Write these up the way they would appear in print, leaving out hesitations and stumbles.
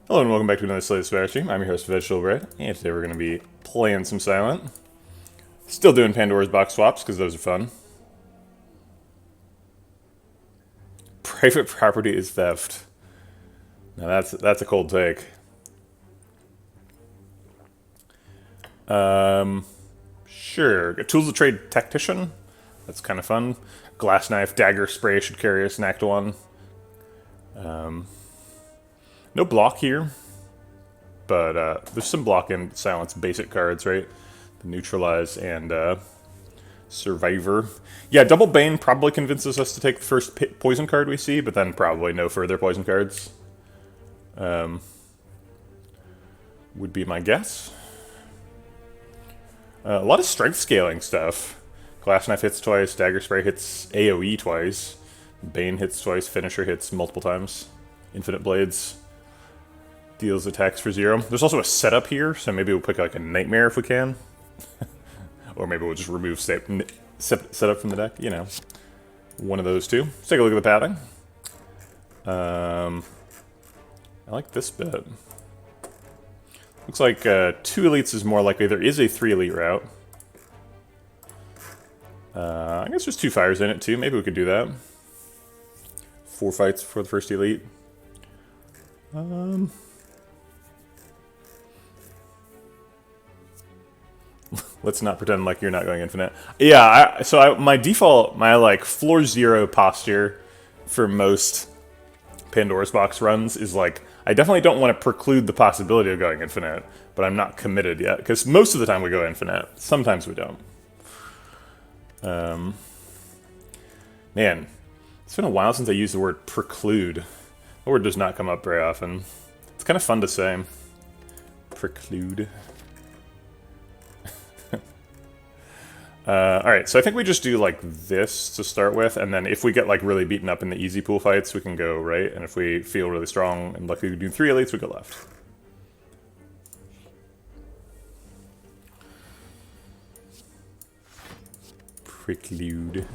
Hello and welcome back to another Slay the Spire stream. I'm your host, Vegetablebread, and today we're going to be playing some Silent. Still doing Pandora's box swaps, because those are fun. Private property is theft. Now that's a cold take. Sure. Tools of Trade Tactician. That's kind of fun. Glass Knife, Dagger, Spray should carry us in Act 1. No block here, but there's some block in Silence basic cards, right? The Neutralize and Survivor. Yeah, Double Bane probably convinces us to take the first poison card we see, but then probably no further poison cards. Would be my guess. A lot of strength scaling stuff. Glass Knife hits twice, Dagger Spray hits AoE twice, Bane hits twice, Finisher hits multiple times. Infinite Blades deals attacks for 0. There's also a setup here, so maybe we'll pick like a Nightmare if we can. Or maybe we'll just remove setup from the deck, you know. One of those two. Let's take a look at the padding. I like this bit. Looks like 2 elites is more likely. There is a 3 elite route. I guess there's 2 fires in it too. Maybe we could do that. 4 fights for the first elite. Let's not pretend like you're not going infinite. Yeah, my default, my like floor 0 posture for most Pandora's box runs is like, I definitely don't want to preclude the possibility of going infinite, but I'm not committed yet, because most of the time we go infinite. Sometimes we don't. Man, it's been a while since I used the word preclude. The word does not come up very often. It's kind of fun to say. Preclude. Alright, so I think we just do like this to start with, and then if we get like really beaten up in the easy pool fights, we can go right, and if we feel really strong and lucky to do 3 elites, we go left. Preclude.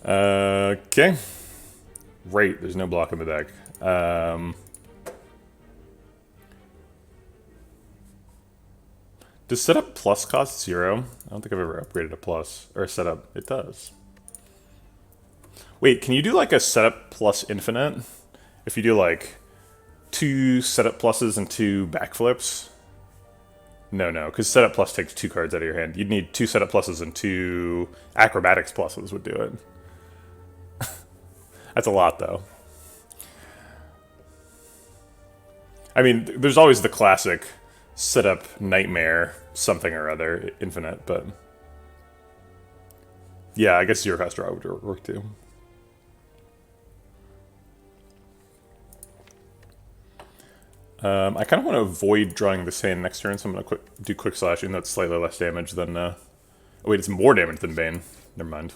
Okay. Right, there's no block in the deck. Does setup plus cost 0? I don't think I've ever upgraded a plus. Or a setup. It does. Wait, can you do like a setup plus infinite? If you do like 2 setup pluses and 2 backflips? No, because setup plus takes 2 cards out of your hand. You'd need 2 setup pluses and 2 acrobatics pluses would do it. That's a lot, though. I mean, there's always the classic setup Nightmare something or other infinite, but yeah, I guess 0 cost draw would work too. I kind of want to avoid drawing this hand next turn, so I'm going to do quick slash, even though it's slightly less damage than oh wait, it's more damage than Bane. Never mind.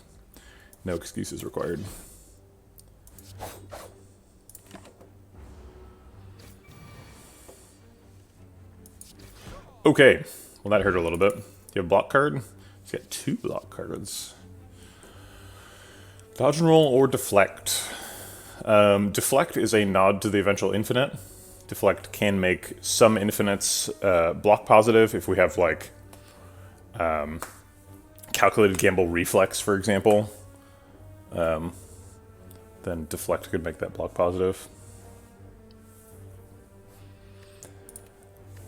No excuses required. Okay, well that hurt a little bit. Do you have a block card? He's got 2 block cards. Dodge and roll or deflect. Deflect is a nod to the eventual infinite. Deflect can make some infinites block positive if we have like calculated gamble reflex, for example. Then deflect could make that block positive.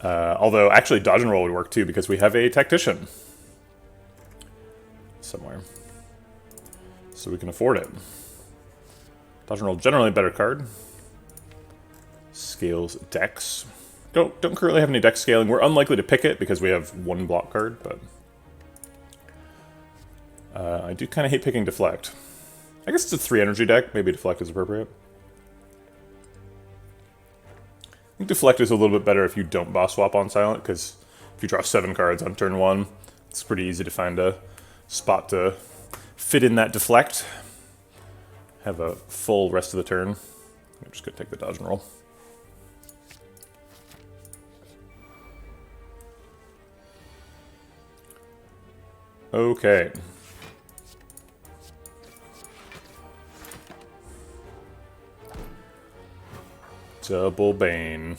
Although, actually, dodge and roll would work too, because we have a tactician somewhere. So we can afford it. Dodge and roll, generally a better card. Scales dex. Don't currently have any dex scaling. We're unlikely to pick it because we have 1 block card, but I do kind of hate picking deflect. I guess it's a 3 energy deck. Maybe deflect is appropriate. I think deflect is a little bit better if you don't boss swap on Silent, because if you draw 7 cards on turn 1, it's pretty easy to find a spot to fit in that deflect. Have a full rest of the turn. I'm just going to take the dodge and roll. Okay. Double Bane.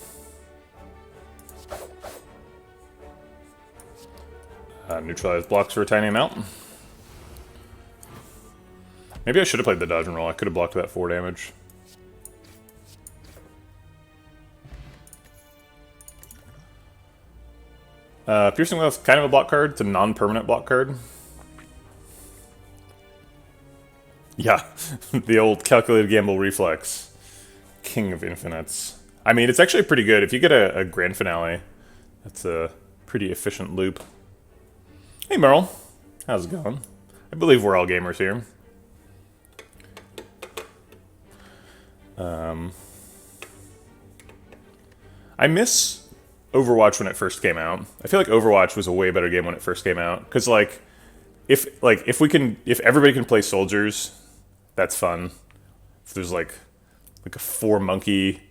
Neutralize blocks for a tiny amount. Maybe I should have played the dodge and roll. I could have blocked that 4 damage. Piercing Whale is kind of a block card. It's a non-permanent block card. Yeah, the old calculated gamble reflex. King of Infinites. I mean, it's actually pretty good. If you get a grand finale, that's a pretty efficient loop. Hey, Merle. How's it going? I believe we're all gamers here. I miss Overwatch when it first came out. I feel like Overwatch was a way better game when it first came out. Because, if everybody can play soldiers, that's fun. If there's like a 4-monkey,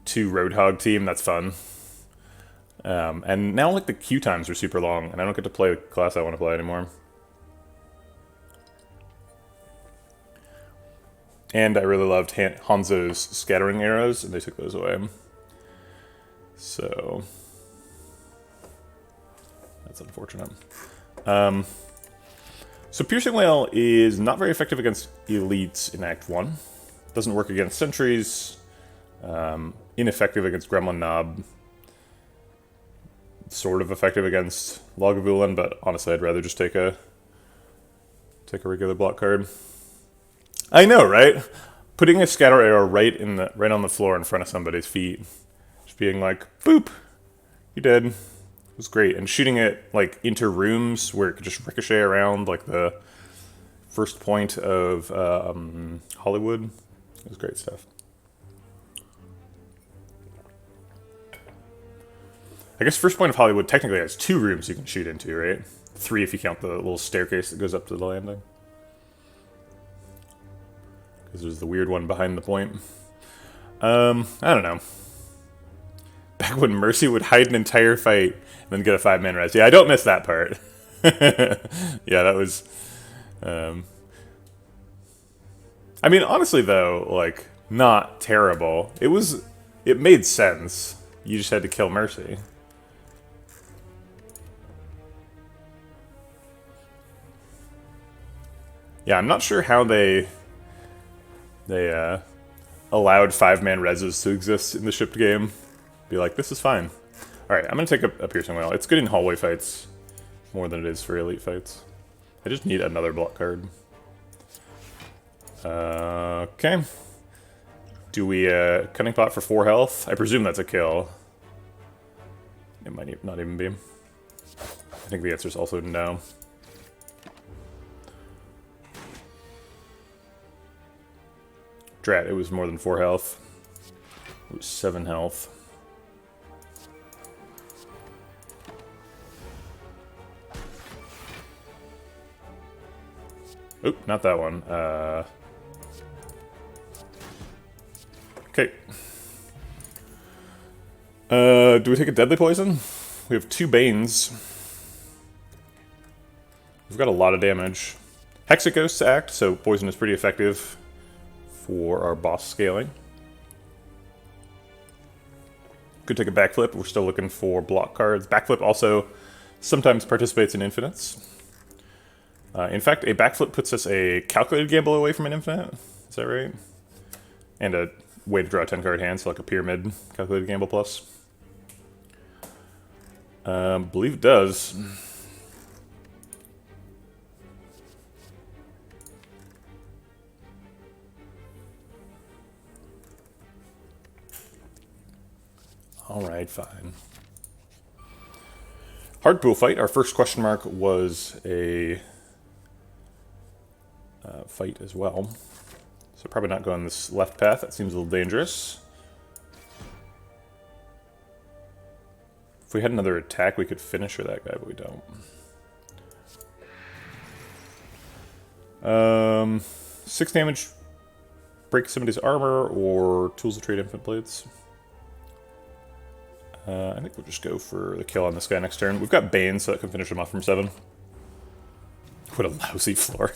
2 roadhog team, that's fun. And now the queue times are super long, and I don't get to play the class I want to play anymore. And I really loved Hanzo's scattering arrows, and they took those away. So that's unfortunate. So Piercing Whale is not very effective against elites in Act 1. Doesn't work against sentries. Ineffective against Gremlin Knob. Sort of effective against Lagavulin, but honestly I'd rather just take a regular block card. I know, right? Putting a scatter arrow right on the floor in front of somebody's feet. Just being like, boop! You did. It was great. And shooting it into rooms where it could just ricochet around the first point of Hollywood. It was great stuff. I guess first point of Hollywood technically has 2 rooms you can shoot into, right? 3 if you count the little staircase that goes up to the landing. Because there's the weird one behind the point. I don't know. Back when Mercy would hide an entire fight and then get a 5-man res. Yeah, I don't miss that part. Yeah, that was... I mean, honestly, though, not terrible. It made sense. You just had to kill Mercy. Yeah, I'm not sure how they allowed 5-man reses to exist in the shipped game. Be like, this is fine. Alright, I'm going to take a Piercing Whale. It's good in hallway fights more than it is for elite fights. I just need another block card. Okay. Do we Cunning Pot for 4 health? I presume that's a kill. It might not even be. I think the answer is also no. Drat, it was more than 4 health. It was 7 health. Oop, not that one. Okay. Do we take a Deadly Poison? We have 2 Banes. We've got a lot of damage. Hexic Ghosts act, so poison is pretty effective for our boss scaling. Could take a backflip. We're still looking for block cards. Backflip also sometimes participates in infinites. In fact, a backflip puts us a calculated gamble away from an infinite. Is that right? And a way to draw a 10-card hand, so like a pyramid calculated gamble plus. Believe it does. Alright, fine. Hard pool fight. Our first question mark was a fight as well. So probably not going this left path. That seems a little dangerous. If we had another attack, we could finisher that guy, but we don't. 6 damage, break somebody's armor, or tools of trade infinite blades. I think we'll just go for the kill on this guy next turn. We've got Bane, so that can finish him off from 7. What a lousy floor.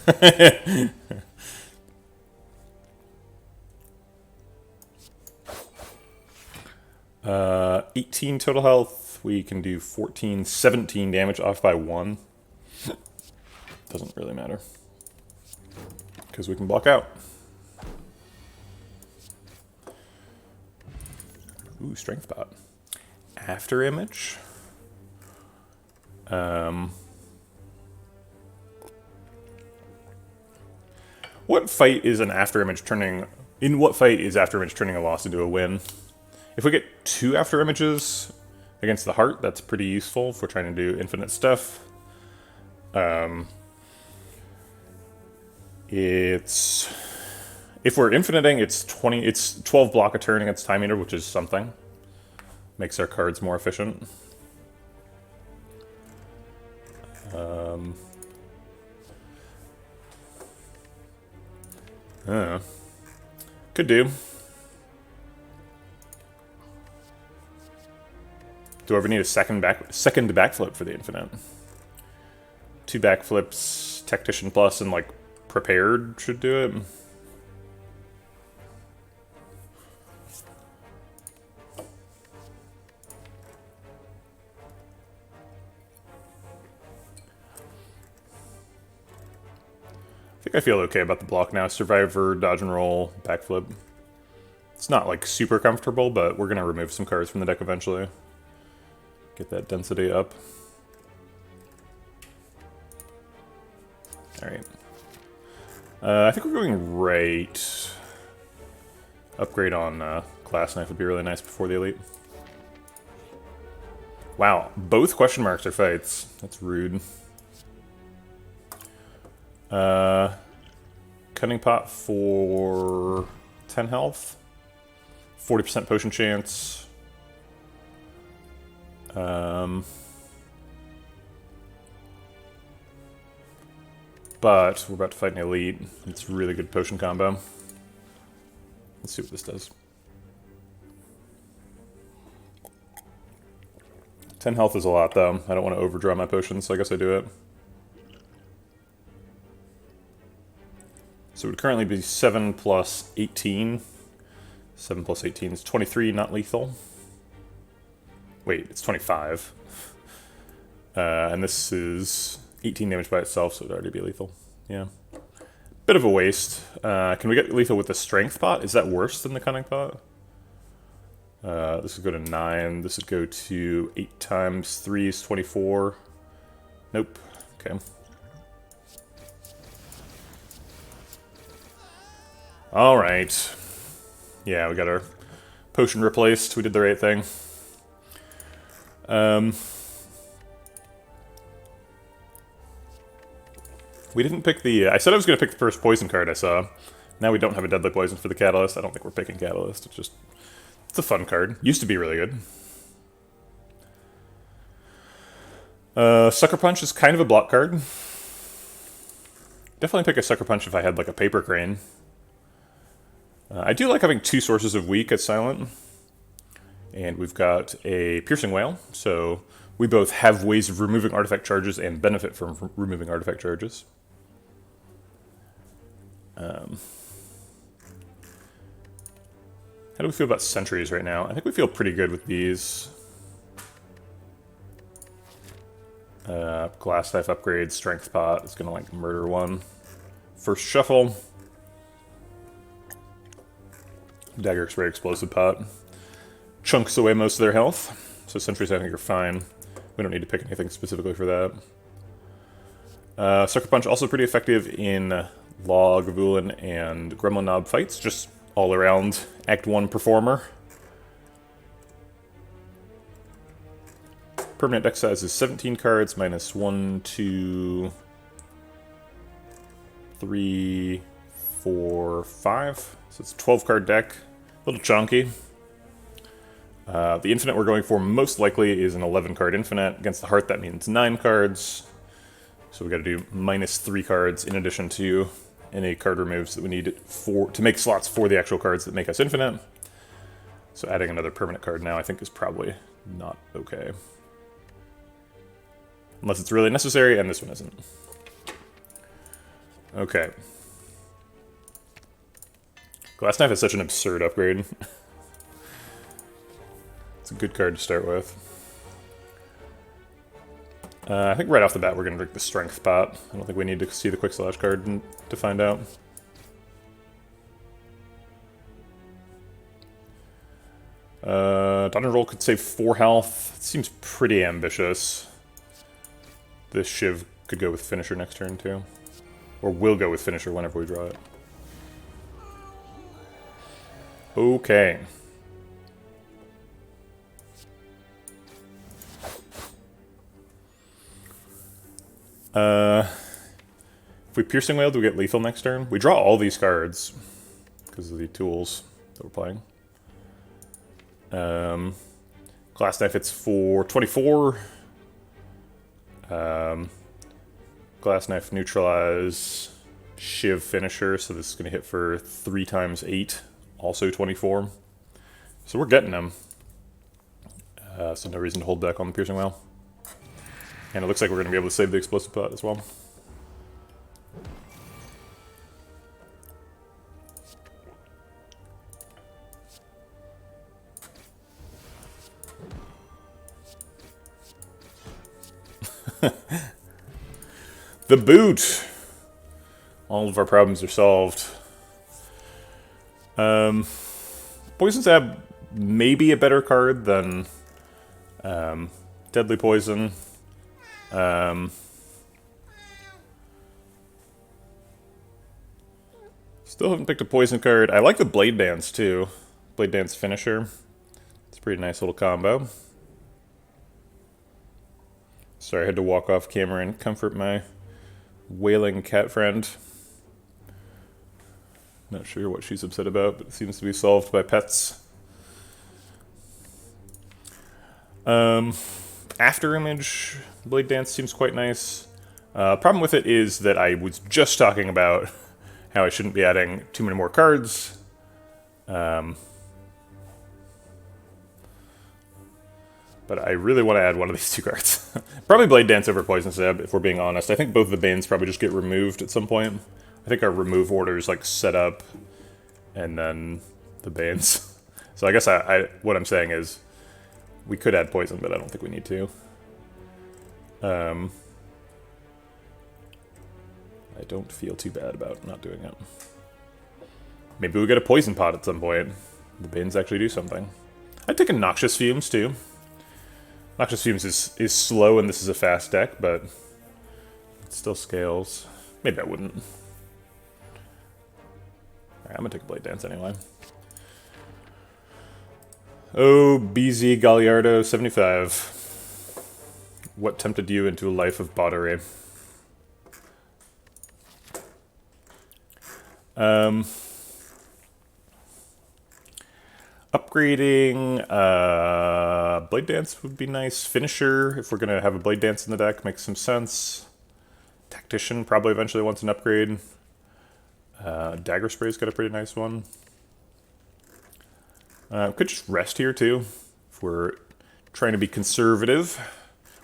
18 total health. We can do 14, 17 damage off by 1. Doesn't really matter. Because we can block out. Ooh, strength bot. After image. What fight is an after image turning... In what fight is after image turning a loss into a win? If we get 2 after images against the heart, that's pretty useful if we're trying to do infinite stuff. It's... If we're infiniting, it's 12 block a turn against time eater, which is something. Makes our cards more efficient. Could do. Do I ever need a second backflip for the infinite? 2 backflips, Tactician Plus, and like Prepared should do it. I think I feel okay about the block now. Survivor, dodge and roll, backflip. It's not like super comfortable, but we're gonna remove some cards from the deck eventually. Get that density up. Alright. I think we're going right. Upgrade on Glass Knife would be really nice before the Elite. Wow, both question marks are fights. That's rude. Cunning Pot for 10 health. 40% potion chance. But we're about to fight an elite. It's a really good potion combo. Let's see what this does. 10 health is a lot, though. I don't want to overdraw my potions, so I guess I do it. So it would currently be 7 plus 18. 7 plus 18 is 23, not lethal. Wait, it's 25. And this is 18 damage by itself, so it would already be lethal. Yeah. Bit of a waste. Can we get lethal with the strength pot? Is that worse than the cunning pot? This would go to 9. This would go to 8 times 3 is 24. Nope. Okay. Alright. Yeah, we got our potion replaced. We did the right thing. We didn't pick the... I said I was going to pick the first poison card I saw. Now we don't have a deadly poison for the Catalyst. I don't think we're picking Catalyst. It's just... It's a fun card. Used to be really good. Sucker Punch is kind of a block card. Definitely pick a Sucker Punch if I had like a Paper Crane. I do like having 2 sources of weak at Silent. And we've got a Piercing Whale, so we both have ways of removing artifact charges and benefit from removing artifact charges. How do we feel about sentries right now? I think we feel pretty good with these. Glass Knife upgrade, Strength Pot is gonna like murder one. First shuffle. Dagger Spray Explosive Pot. Chunks away most of their health. So sentries I think are fine. We don't need to pick anything specifically for that. Sucker Punch also pretty effective in Log, Vulin, and Gremlin Knob fights. Just all around Act 1 performer. Permanent deck size is 17 cards, minus 1, 2, 3, 4, 5. So it's a 12 card deck. A little chunky. The infinite we're going for most likely is an 11 card infinite. Against the heart that means 9 cards. So we got to do minus 3 cards in addition to any card removes that we need to make slots for the actual cards that make us infinite. So adding another permanent card now I think is probably not okay. Unless it's really necessary, and this one isn't. Okay. Glass Knife is such an absurd upgrade. a good card to start with. I think right off the bat we're going to drink the Strength pot. I don't think we need to see the Quick Slash card to find out. Dodge and Roll could save 4 health. It seems pretty ambitious. This Shiv could go with Finisher next turn too. Or will go with Finisher whenever we draw it. Okay. If we Piercing Wail, do we get lethal next turn? We draw all these cards because of the tools that we're playing. Glass Knife hits for 24. Glass Knife neutralize Shiv Finisher, so this is going to hit for 3 times 8, also 24. So we're getting them. So no reason to hold back on the Piercing Wail. And it looks like we're going to be able to save the Explosive Pot as well. The boot! All of our problems are solved. Poison Stab may be a better card than Deadly Poison. Still haven't picked a poison card. I like the Blade Dance too. Blade Dance Finisher. It's a pretty nice little combo. Sorry, I had to walk off camera and comfort my wailing cat friend. Not sure what she's upset about, but it seems to be solved by pets. After Image Blade Dance seems quite nice. Problem with it is that I was just talking about how I shouldn't be adding too many more cards. But I really want to add one of these 2 cards. Probably Blade Dance over Poison Stab, if we're being honest. I think both the Banes probably just get removed at some point. I think our remove order is like set up, and then the Banes. So I guess what I'm saying is, we could add Poison, but I don't think we need to. I don't feel too bad about not doing it. Maybe we'll get a Poison Pot at some point. The Banes actually do something. I'd take a Noxious Fumes too. Noxious Fumes is slow and this is a fast deck, but it still scales. Maybe I wouldn't. Alright, I'm gonna take a Blade Dance anyway. Oh, BZ Galliardo 75. What tempted you into a life of bottery? Upgrading Blade Dance would be nice. Finisher, if we're going to have a Blade Dance in the deck, makes some sense. Tactician probably eventually wants an upgrade. Dagger Spray's got a pretty nice one. Could just rest here too, if we're trying to be conservative.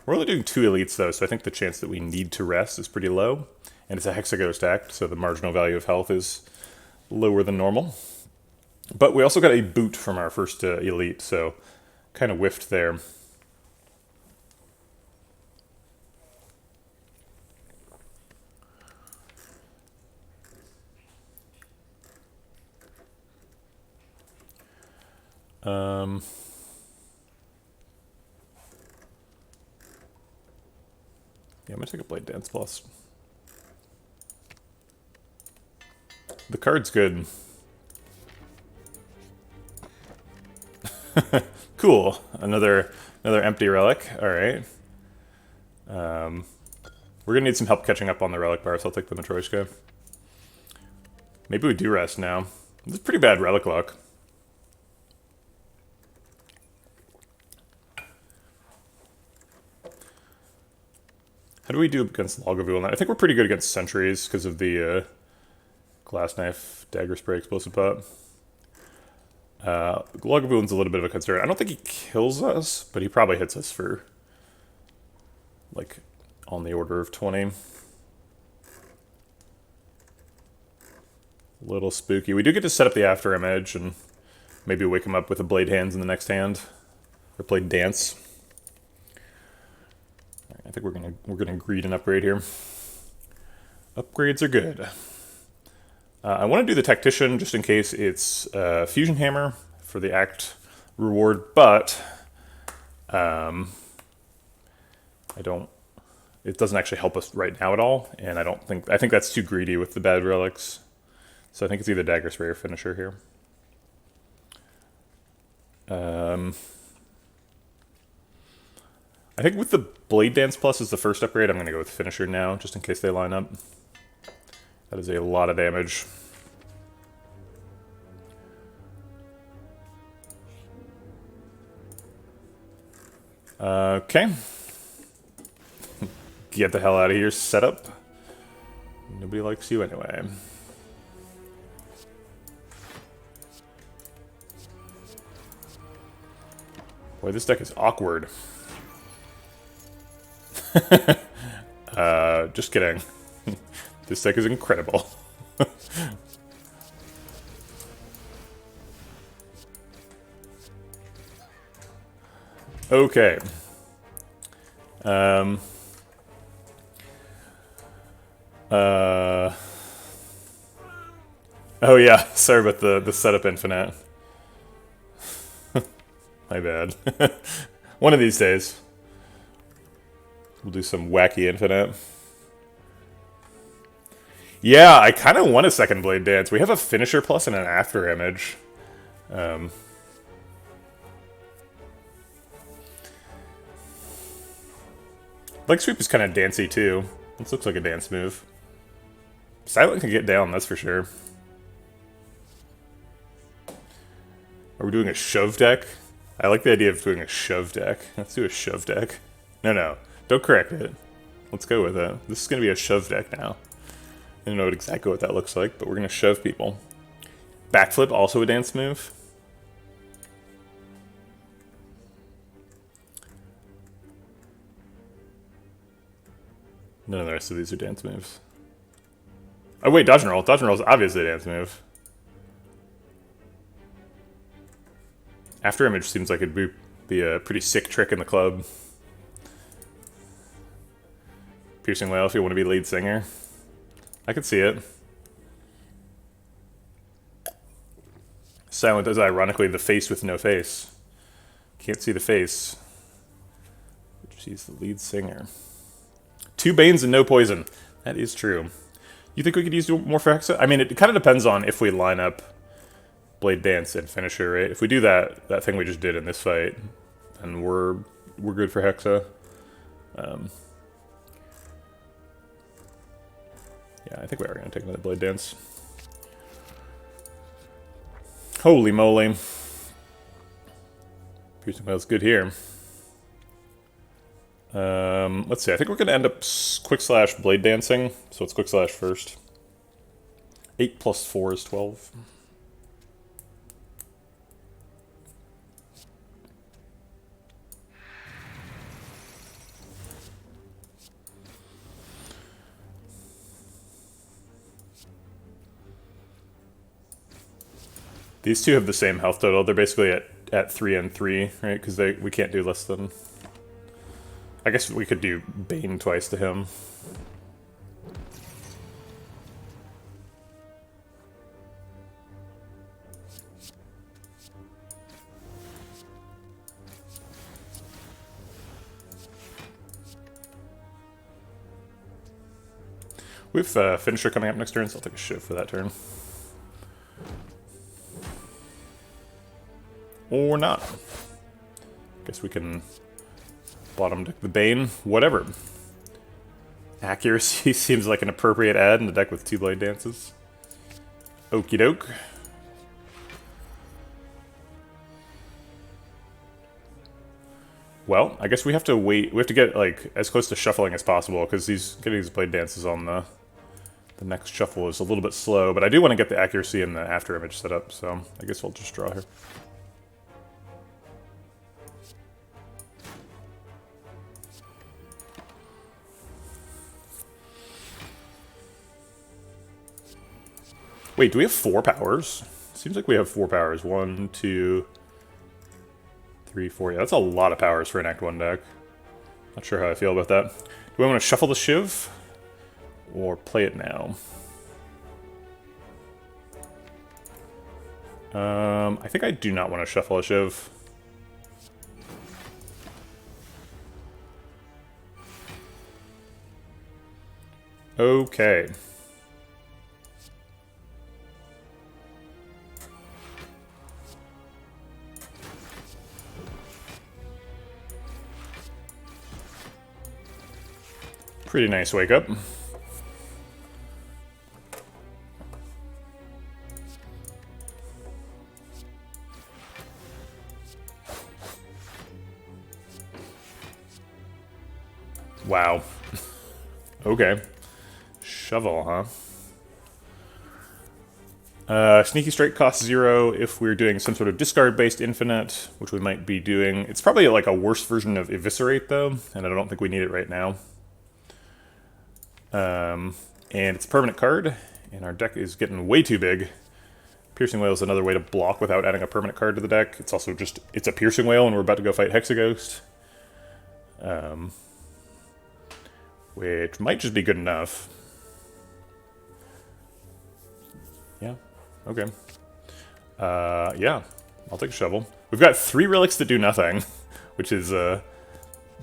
We're only doing 2 elites though, so I think the chance that we need to rest is pretty low. And it's a Hexago stack, so the marginal value of health is lower than normal. But we also got a boot from our first elite, so kind of whiffed there. Yeah, I'm gonna take a Blade Dance Plus. The card's good. Cool. Another empty relic. All right. We're gonna need some help catching up on the relic bar, so I'll take the Matryoshka. Maybe we do rest now. This is pretty bad relic luck. How do we do against Lagavulin? I think we're pretty good against sentries because of the Glass Knife, Dagger Spray, Explosive Pot. Lagavulin's a little bit of a concern. I don't think he kills us, but he probably hits us for, like, on the order of 20. A little spooky. We do get to set up the After Image and maybe wake him up with a Blade Hands in the next hand. or played Dance. Right, I think we're gonna greed an upgrade here. Upgrades are good. I want to do the Tactician just in case it's Fusion Hammer for the Act reward, but I don't. It doesn't actually help us right now at all, and I think that's too greedy with the bad relics. So I think it's either Dagger Spray or Finisher here. I think with the Blade Dance Plus as the first upgrade, I'm going to go with Finisher now, just in case they line up. That is a lot of damage. Okay. Get the hell out of here, setup. Nobody likes you anyway. Boy, this deck is awkward. Just kidding. This deck is incredible. Okay. Oh yeah, sorry about the setup infinite. My bad. One of these days, we'll do some wacky infinite. Yeah, I kind of want a second Blade Dance. We have a Finisher Plus and an After Image. Leg Sweep is kind of dancey too. This looks like a dance move. Silent can get down, that's for sure. Are we doing a shove deck? I like the idea of doing a shove deck. Let's do a shove deck. No, don't correct it. Let's go with it. This is going to be a shove deck now. I don't know exactly what that looks like, but we're going to shove people. Backflip, also a dance move. None of the rest of these are dance moves. Oh wait, dodge and roll. Dodge and roll is obviously a dance move. After Image seems like it'd be a pretty sick trick in the club. Piercing Wail if you want to be lead singer. I could see it. Silent is ironically the face with no face. Can't see the face. She's the lead singer. 2 Banes and no poison. That is true. You think we could use more for Hexa? I mean, it kind of depends on if we line up Blade Dance and Finisher, right? If we do that thing we just did in this fight, then we're good for Hexa. Yeah, I think we are going to take another Blade Dance. Holy moly. Piercing Wail's good here. Let's see, I think we're going to end up Quick Slash Blade Dancing, so it's Quick Slash first. 8 plus 4 is 12. These two have the same health total. They're basically at 3 and 3, right? Because we can't do less than... I guess we could do Bane twice to him. We have Finisher coming up next turn, so I'll take a shift for that turn. Or not. Guess we can bottom deck the Bane. Whatever. Accuracy seems like an appropriate add in a deck with 2 Blade Dances. Okie doke. Well, I guess we have to wait. We have to get like as close to shuffling as possible because getting these Blade Dances on the next shuffle is a little bit slow. But I do want to get the accuracy and the after image set up, so I guess we'll just draw here. Wait, do we have 4 powers? Seems like we have 4 powers. 1, 2, 3, 4. Yeah, that's a lot of powers for an Act 1 deck. Not sure how I feel about that. Do I want to shuffle the Shiv? Or play it now? I think I do not want to shuffle a Shiv. Okay. Pretty nice wake up. Wow. Okay. Shovel, huh? Sneaky Strike costs 0 if we're doing some sort of discard-based infinite, which we might be doing. It's probably like a worse version of Eviscerate, though, and I don't think we need it right now. And it's a permanent card, and our deck is getting way too big. Piercing Whale is another way to block without adding a permanent card to the deck. It's also just, it's a Piercing Whale, and we're about to go fight Hexaghost. Which might just be good enough. Yeah, okay. Yeah, I'll take a shovel. We've got 3 relics that do nothing, which is a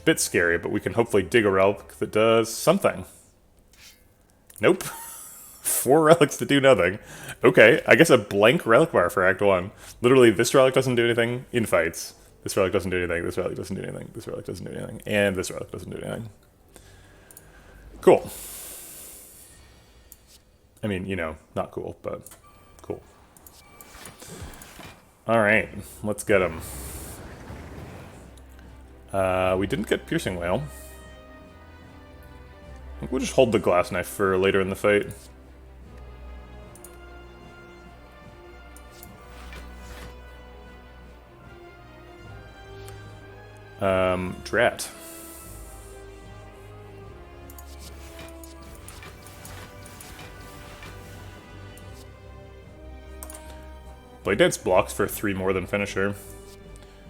bit scary, but we can hopefully dig a relic that does something. Nope. 4 relics that do nothing. Okay, I guess a blank relic bar for Act 1. Literally, this relic doesn't do anything in fights. This relic doesn't do anything, this relic doesn't do anything, this relic doesn't do anything, and this relic doesn't do anything. Cool. I mean, you know, not cool, but cool. Alright, let's get him. We didn't get Piercing Whale. I think we'll just hold the Glass Knife for later in the fight. Drat. Blade Dance blocks for 3 more than Finisher.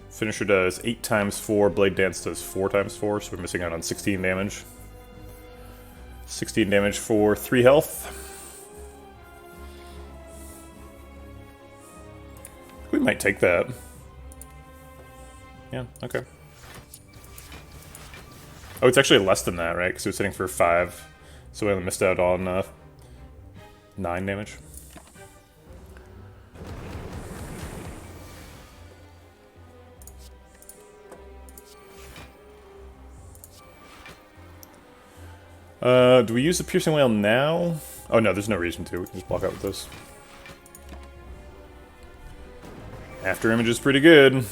Finisher does 8 times 4, Blade Dance does 4 times 4, so we're missing out on 16 damage. 16 damage for 3 health. We might take that. Yeah, okay. Oh, it's actually less than that, right? Because it was hitting for 5, so we only missed out on 9 damage. Do we use the Piercing Whale now? Oh no, there's no reason to. We can just block out with this. After Image is pretty good.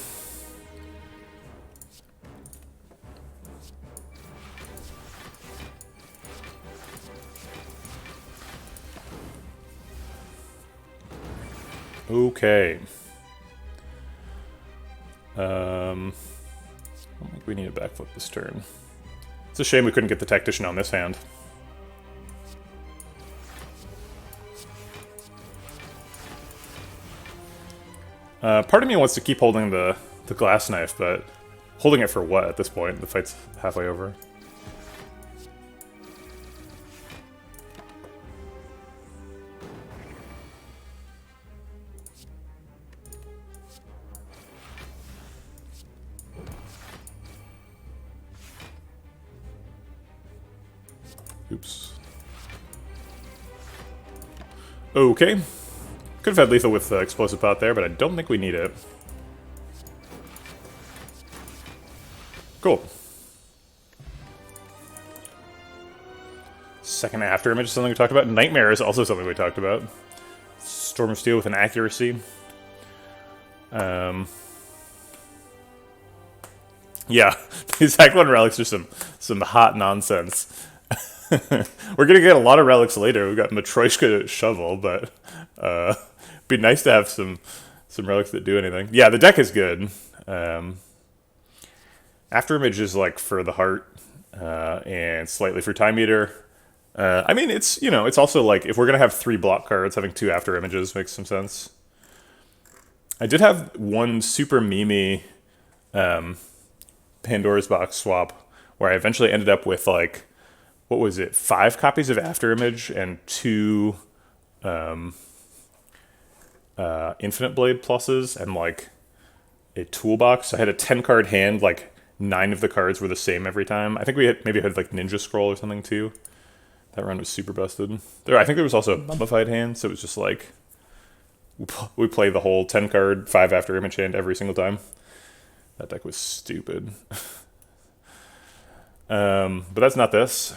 Okay. I don't think we need a backflip this turn. It's a shame we couldn't get the Tactician on this hand. Part of me wants to keep holding the Glass Knife, but holding it for what at this point? The fight's halfway over. Oops. Okay. Could have had lethal with the Explosive Pot there, but I don't think we need it. Cool. Second After Image is something we talked about. Nightmare is also something we talked about. Storm of Steel with an accuracy. Yeah, these Act 1 relics are some hot nonsense. We're gonna get a lot of relics later. We've got Matryoshka Shovel, but be nice to have some relics that do anything. Yeah, the deck is good. After Image is like for the heart, and slightly for Time Eater. I mean, it's, you know, it's also like if we're gonna have 3 block cards, having 2 After Images makes some sense. I did have one super memey Pandora's Box swap, where I eventually ended up with like, what was it, 5 copies of Afterimage and 2 Infinite Blade pluses and like a toolbox. I had a 10-card hand, like 9 of the cards were the same every time. I think we maybe had like Ninja Scroll or something too. That run was super busted. I think there was also a Mummified hand, so it was just like we play the whole 10-card 5 Afterimage hand every single time. That deck was stupid. But that's not this.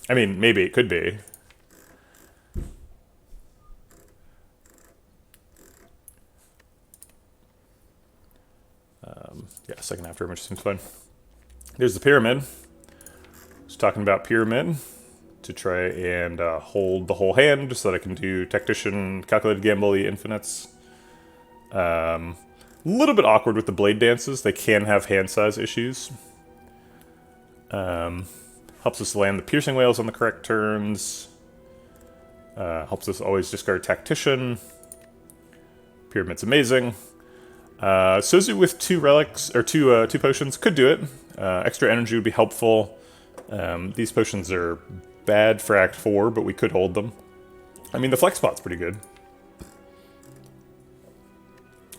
I mean, maybe it could be. Yeah, second Afterimage seems fine. There's the Pyramid. Just talking about Pyramid to try and hold the whole hand just so that I can do Tactician, Calculated Gamble, Infinites. A little bit awkward with the Blade Dances. They can have hand size issues. Helps us land the Piercing Whales on the correct turns. Helps us always discard Tactician. Pyramid's amazing. Sozu with 2 relics, or 2 potions, could do it. Extra energy would be helpful. These potions are bad for Act 4, but we could hold them. I mean, the Flex Pot's pretty good.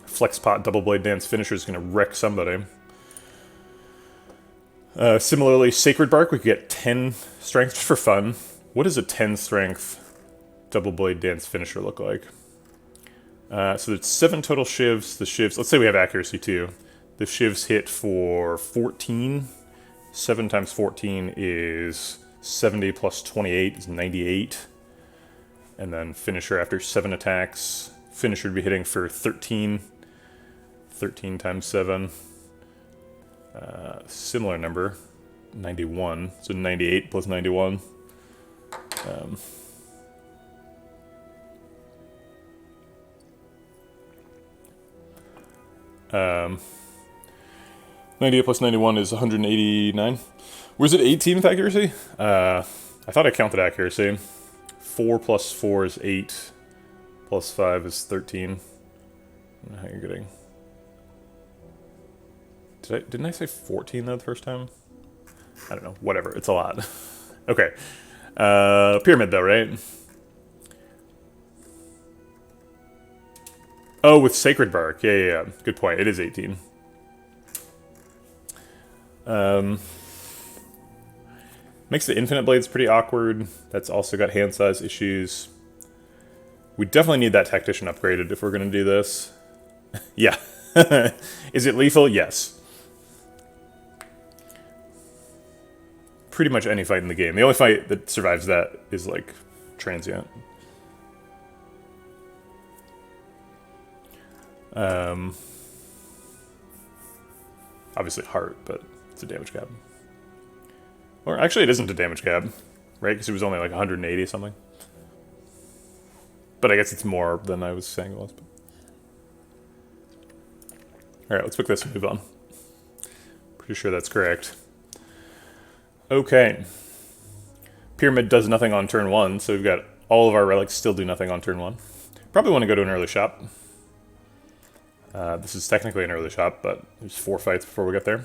Flex Pot Double Blade Dance finisher is going to wreck somebody. Similarly, Sacred Bark, we could get 10 strength just for fun. What does a 10 strength Double Blade Dance finisher look like? So there's 7 total shivs. The shivs, let's say we have accuracy too. The shivs hit for 14. 7 times 14 is 70 plus 28 is 98. And then finisher after 7 attacks. Finisher would be hitting for 13. 13 times 7. Similar number. 91. So 98 plus 91. 98 plus 91 is 189. Was it 18 with accuracy? I thought I counted accuracy. 4 plus 4 is 8. Plus 5 is 13. I don't know how you're getting. Didn't I say 14 though the first time? I don't know. Whatever. It's a lot. Okay. Pyramid though, right? Oh, with Sacred Bark. Yeah. Good point. It is 18. Makes the Infinite Blades pretty awkward. That's also got hand size issues. We definitely need that Tactician upgraded if we're going to do this. Yeah. Is it lethal? Yes. Pretty much any fight in the game. The only fight that survives that is, like, transient. Obviously heart, but it's a damage cap. Or actually it isn't a damage cap, right? Because it was only like 180 something. But I guess it's more than I was saying it was. Alright, let's pick this and move on. Pretty sure that's correct. Okay. Pyramid does nothing on turn 1, so we've got all of our relics still do nothing on turn 1. Probably want to go to an early shop. This is technically an early shop, but there's 4 fights before we get there.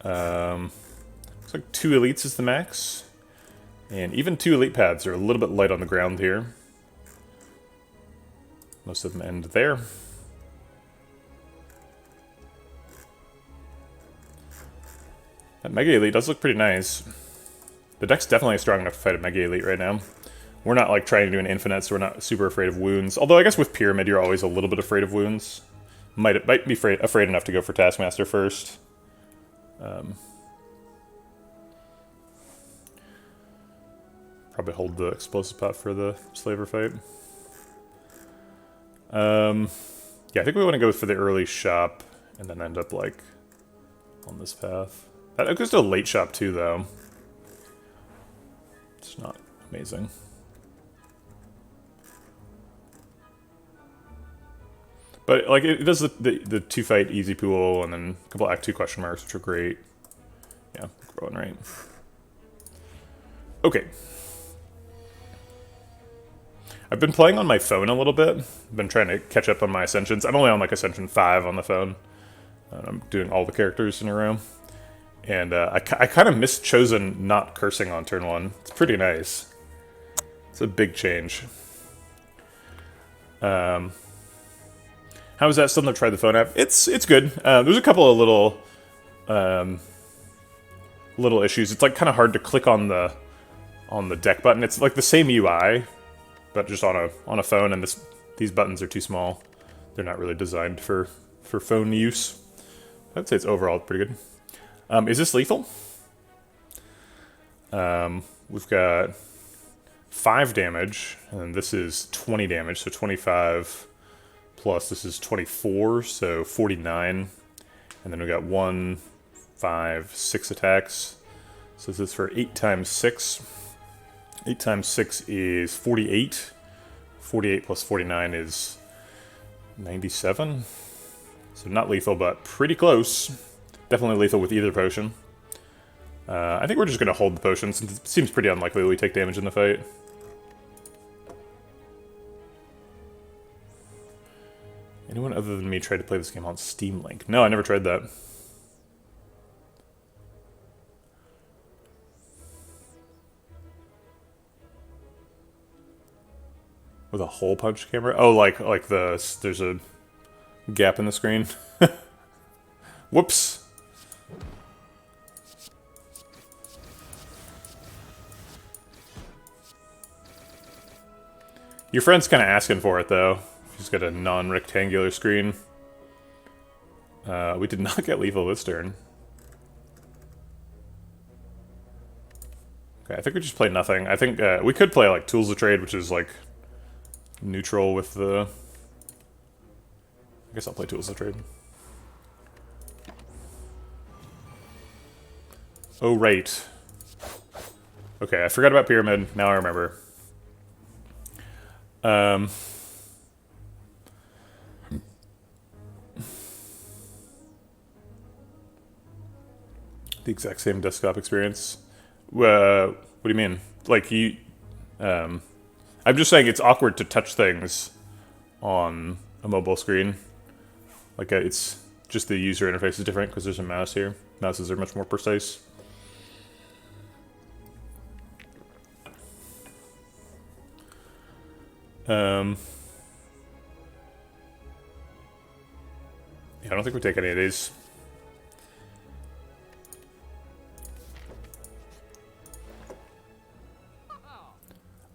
Looks like 2 elites is the max. And even 2 elite paths are a little bit light on the ground here. Most of them end there. That Mega Elite does look pretty nice. The deck's definitely strong enough to fight a Mega Elite right now. We're not like trying to do an infinite, so we're not super afraid of wounds. Although I guess with Pyramid, you're always a little bit afraid of wounds. Might be afraid enough to go for Taskmaster first. Probably hold the Explosive Pot for the Slaver fight. Yeah, I think we want to go for the early shop and then end up like on this path. That goes to a late shop too, though. It's not amazing. But like it does the 2-fight easy pool and then a couple Act 2 question marks, which are great. Yeah, rolling right. Okay. I've been playing on my phone a little bit. I've been trying to catch up on my Ascensions. I'm only on like Ascension 5 on the phone. I'm doing all the characters in a row. And I kind of missed chosen not cursing on turn 1. It's pretty nice. It's a big change. How is that? Still never tried the phone app. It's good. There's a couple of little issues. It's like kind of hard to click on the deck button. It's like the same UI, but just on a phone. And these buttons are too small. They're not really designed for phone use. I'd say it's overall pretty good. Is this lethal? We've got 5 damage, and this is 20 damage, so 25 plus this is 24, so 49. And then we got 1, 5, 6 attacks. So this is for 8 times 6. 8 times 6 is 48. 48 plus 49 is 97. So not lethal, but pretty close. Definitely lethal with either potion. I think we're just going to hold the potion, since it seems pretty unlikely that we take damage in the fight. Anyone other than me tried to play this game on Steam Link? No, I never tried that. With a hole punch camera? Oh, like there's a gap in the screen. Whoops. Your friend's kind of asking for it, though. She's got a non-rectangular screen. We did not get lethal this turn. Okay, I think we just play nothing. I think we could play, like, Tools of Trade, which is, like, neutral with the... I guess I'll play Tools of Trade. Oh, right. Okay, I forgot about Pyramid. Now I remember. The exact same desktop experience. What do you mean? Like, you... I'm just saying it's awkward to touch things on a mobile screen. Like, it's just the user interface is different because there's a mouse here. Mouses are much more precise. Yeah, I don't think we take any of these.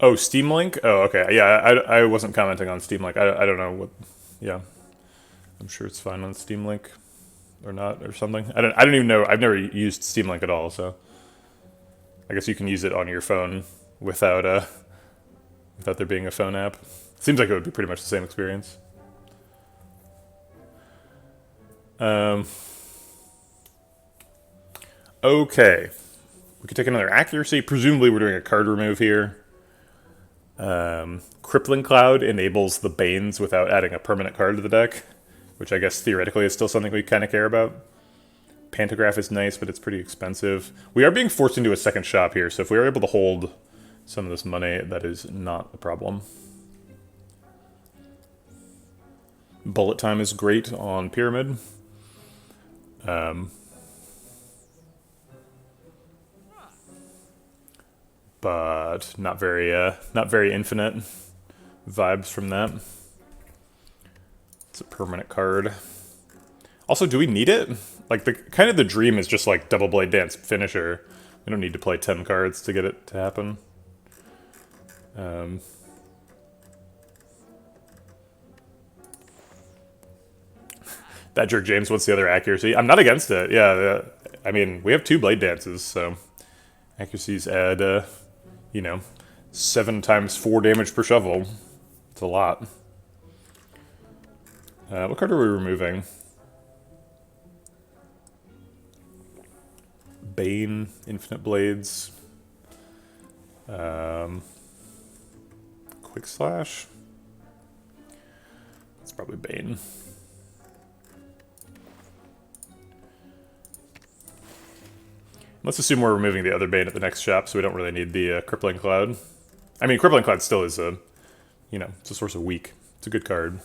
Oh, Steam Link? Oh, okay. Yeah, I wasn't commenting on Steam Link. I don't know what... Yeah. I'm sure it's fine on Steam Link. Or not, or something. I don't even know. I've never used Steam Link at all, so... I guess you can use it on your phone without there being a phone app. Seems like it would be pretty much the same experience. Okay. We could take another accuracy. Presumably we're doing a card remove here. Crippling Cloud enables the Banes without adding a permanent card to the deck, which I guess theoretically is still something we kind of care about. Pantograph is nice, but it's pretty expensive. We are being forced into a second shop here, so if we are able to hold some of this money, that is not a problem. Bullet time is great on Pyramid. But not very infinite vibes from that. It's a permanent card. Also, do we need it? Like, the dream is just like Double Blade Dance Finisher. We don't need to play 10 cards to get it to happen. That jerk James, what's the other accuracy? I'm not against it. Yeah, I mean, we have 2 Blade Dances, so accuracies add, you know, 7 times 4 damage per shovel. It's a lot. What card are we removing? Bane, Infinite Blades. Quick Slash. It's probably Bane. Let's assume we're removing the other Bane at the next shop, so we don't really need the Crippling Cloud. I mean, Crippling Cloud still is a, you know, it's a source of weak. It's a good card.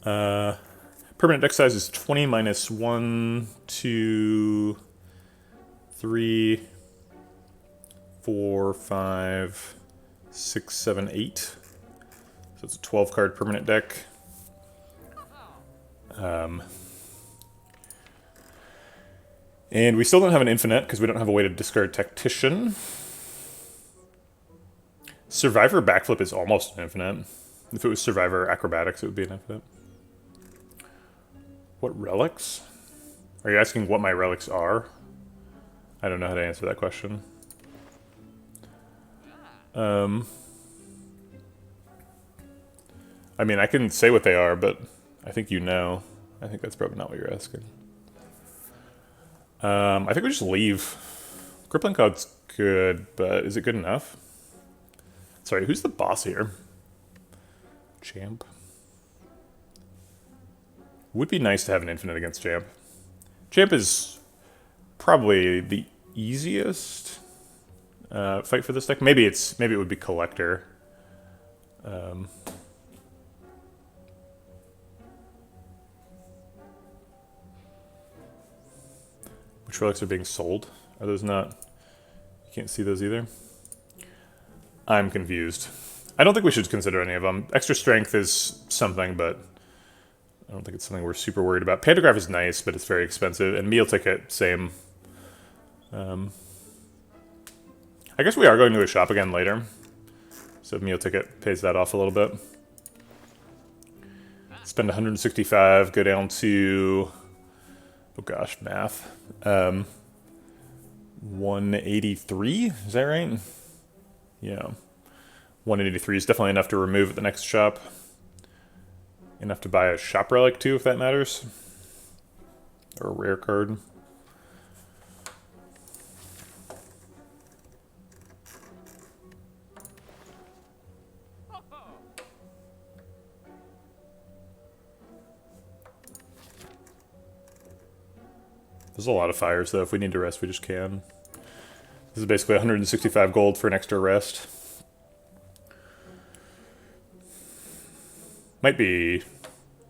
Permanent deck size is 20 minus 1, 2, 3, 4, 5, 6, 7, 8. So it's a 12 card permanent deck. And we still don't have an infinite because we don't have a way to discard Tactician. Survivor Backflip is almost an infinite. If it was Survivor Acrobatics, it would be an infinite. What relics? Are you asking what my relics are? I don't know how to answer that question. I mean, I can say what they are, but I think you know. I think that's probably not what you're asking. I think we just leave. Crippling Cloud's good, but is it good enough? Sorry, who's the boss here? Champ. Would be nice to have an infinite against Champ. Champ is probably the easiest fight for this deck. Maybe it would be Collector. Which relics are being sold? Are those not? You can't see those either. I'm confused. I don't think we should consider any of them. Extra strength is something, but I don't think it's something we're super worried about. Pantograph is nice, but it's very expensive. And Meal Ticket, same. I guess we are going to a shop again later. So Meal Ticket pays that off a little bit. Spend 165, go down to... Oh gosh, math. 183, is that right? Yeah. 183 is definitely enough to remove at the next shop. Enough to buy a shop relic too, if that matters. Or a rare card. There's a lot of fires though. If we need to rest, we just can. This is basically 165 gold for an extra rest. Might be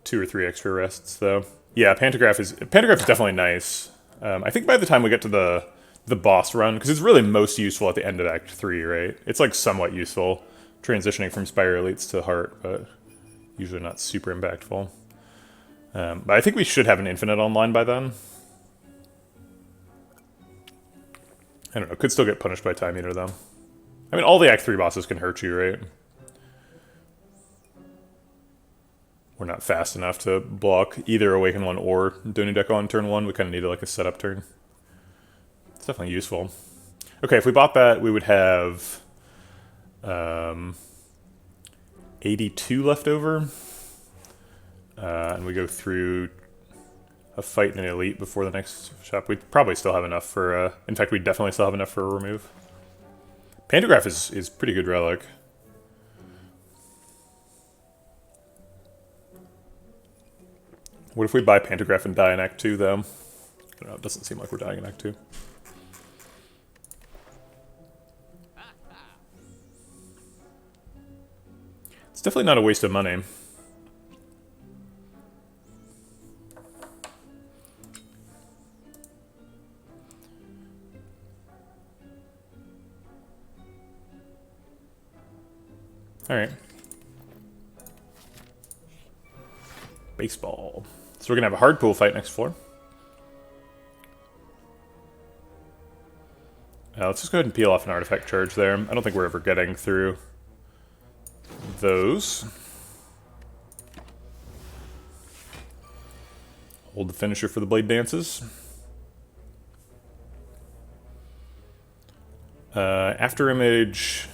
2 or 3 extra rests though. Yeah, Pantograph is definitely nice. I think by the time we get to the boss run, because it's really most useful at the end of Act 3, right? It's like somewhat useful, transitioning from Spire Elites to Heart, but usually not super impactful. But I think we should have an infinite online by then. I don't know, could still get punished by Time Eater though. I mean, all the Act 3 bosses can hurt you, right? We're not fast enough to block either Awaken 1 or Donu Deco on turn 1. We kind of need like a setup turn. It's definitely useful. Okay, if we bought that, we would have 82 left over. And we go through a fight in an elite before the next shop. We'd probably still have enough for, in fact, we definitely still have enough for a remove. Pantograph is pretty good relic. What if we buy Pantograph and die in Act 2, though? I don't know, it doesn't seem like we're dying in Act 2. It's definitely not a waste of money. Alright. Baseball. So we're going to have a hard pool fight next floor. Let's just go ahead and peel off an artifact charge there. I don't think we're ever getting through those. Hold the finisher for the blade dances. After image,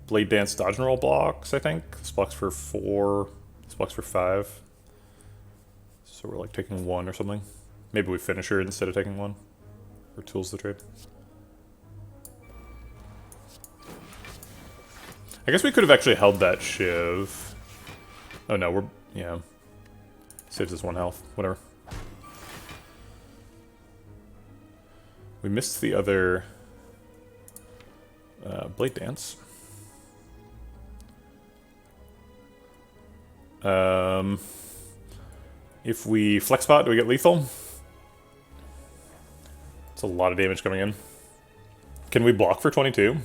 blade dance, dodge and roll blocks, I think. This blocks for 4, this blocks for 5. So we're like taking 1 or something. Maybe we finish her instead of taking 1. Or tools the trade. I guess we could have actually held that Shiv. Oh no, we're... yeah. Saves us 1 health. Whatever. We missed the other... blade dance. If we flex spot, do we get lethal? It's a lot of damage coming in. Can we block for 22?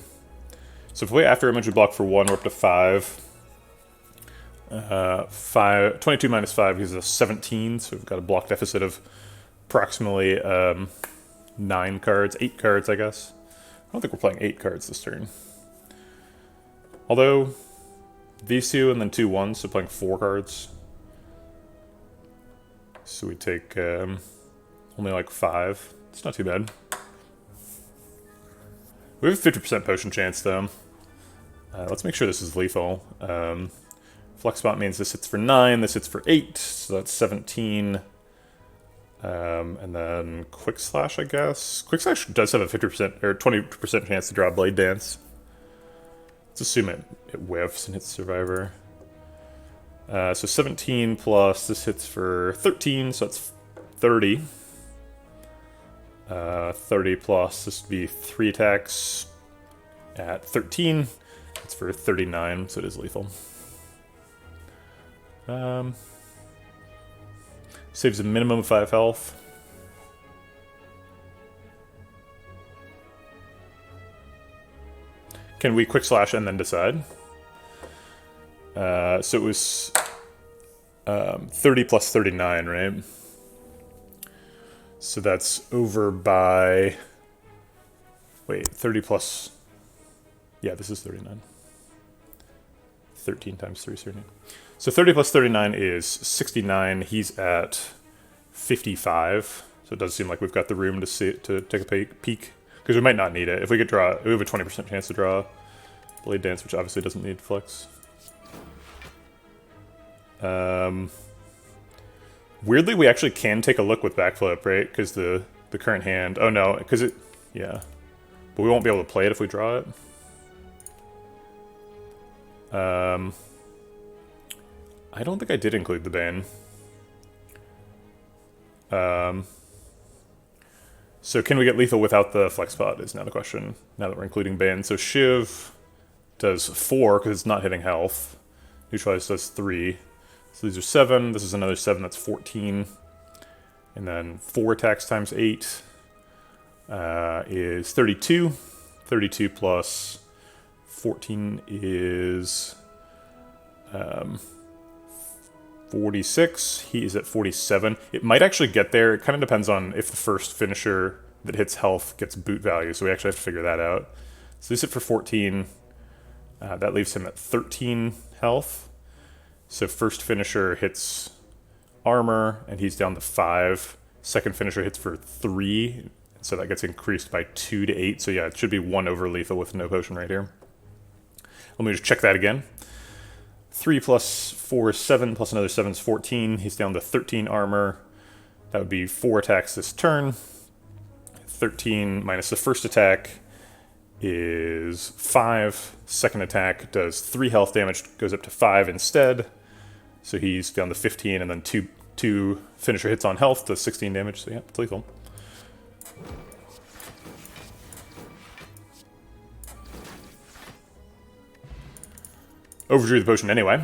So if we after image we block for 1, we're up to 5. 22 minus 5 gives us 17, so we've got a block deficit of approximately 9 cards, 8 cards, I guess. I don't think we're playing 8 cards this turn. Although, these 2 and then 2 1s, so playing 4 cards. So we take only like 5. It's not too bad. We have a 50% potion chance, though. Let's make sure this is lethal. Flex spot means this hits for 9, this hits for 8, so that's 17. And then quick slash, I guess. Quick slash does have a 50% or 20% chance to draw Blade Dance. Let's assume it whiffs and hits Survivor. So 17 plus this hits for 13, so that's 30. 30 plus this would be 3 attacks at 13. It's for 39, so it is lethal. Saves a minimum of 5 health. Can we quick slash and then decide? So it was 30 plus 39, right? So that's over by... Wait, 30 plus... Yeah, this is 39. 13 times 3 is 39. So 30 plus 39 is 69. He's at 55. So it does seem like we've got the room to take a peek. Because we might not need it. If we could draw... We have a 20% chance to draw Blade Dance, which obviously doesn't need flex. Weirdly, we actually can take a look with backflip, right? Because the current hand... Oh, no, because it... Yeah. But we won't be able to play it if we draw it. I don't think I did include the Bane. So can we get lethal without the flex spot is now the question, now that we're including Bane. So Shiv does 4 because it's not hitting health. Neutralize does 3. So these are 7. This is another 7, that's 14. And then 4 attacks times 8 is 32. 32 plus 14 is 46. He is at 47. It might actually get there. It kind of depends on if the first finisher that hits health gets boot value, so we actually have to figure that out. So this hit for 14. That leaves him at 13 health. So first finisher hits armor, and he's down to 5. Second finisher hits for 3, so that gets increased by 2 to 8. So yeah, it should be 1 over lethal with no potion right here. Let me just check that again. 3 plus 4 is 7, plus another 7 is 14. He's down to 13 armor. That would be 4 attacks this turn. 13 minus the first attack is 5. Second attack does 3 health damage, goes up to 5 instead. So he's down to 15, and then 2 finisher hits on health does 16 damage. So yeah, it's lethal. Overdrew the potion anyway.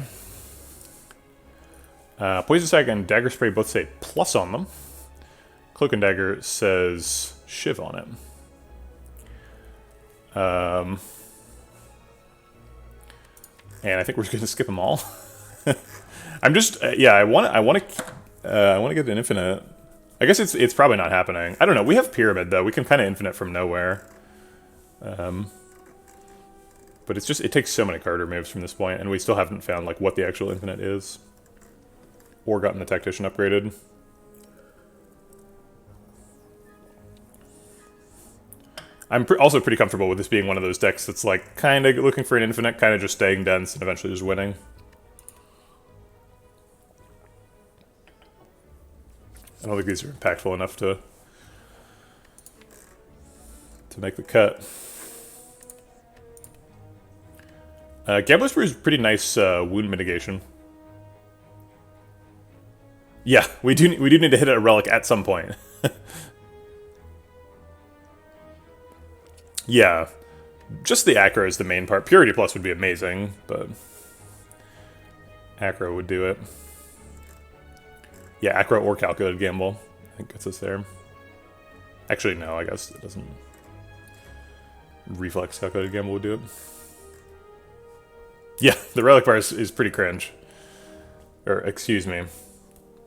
Poison Sack and Dagger Spray both say plus on them. Cloak and Dagger says Shiv on it. And I think we're just gonna skip them all. I'm just yeah. I want to get an infinite. I guess it's probably not happening. I don't know. We have Pyramid though. We can kind of infinite from nowhere. But it's just, it takes so many card removes from this point, and we still haven't found like what the actual infinite is. Or gotten the Tactician upgraded. I'm also pretty comfortable with this being one of those decks that's like kind of looking for an infinite, kind of just staying dense, and eventually just winning. I don't think these are impactful enough to make the cut. Gambler's Brew is pretty nice wound mitigation. Yeah, we do need to hit a relic at some point. Yeah, just the Acro is the main part. Purity Plus would be amazing, but Acro would do it. Yeah, acro or calculated gamble. I think gets us there. Actually, no, I guess it doesn't. Reflex calculated gamble would do it. Yeah, the relic bar is pretty cringe. Or, excuse me.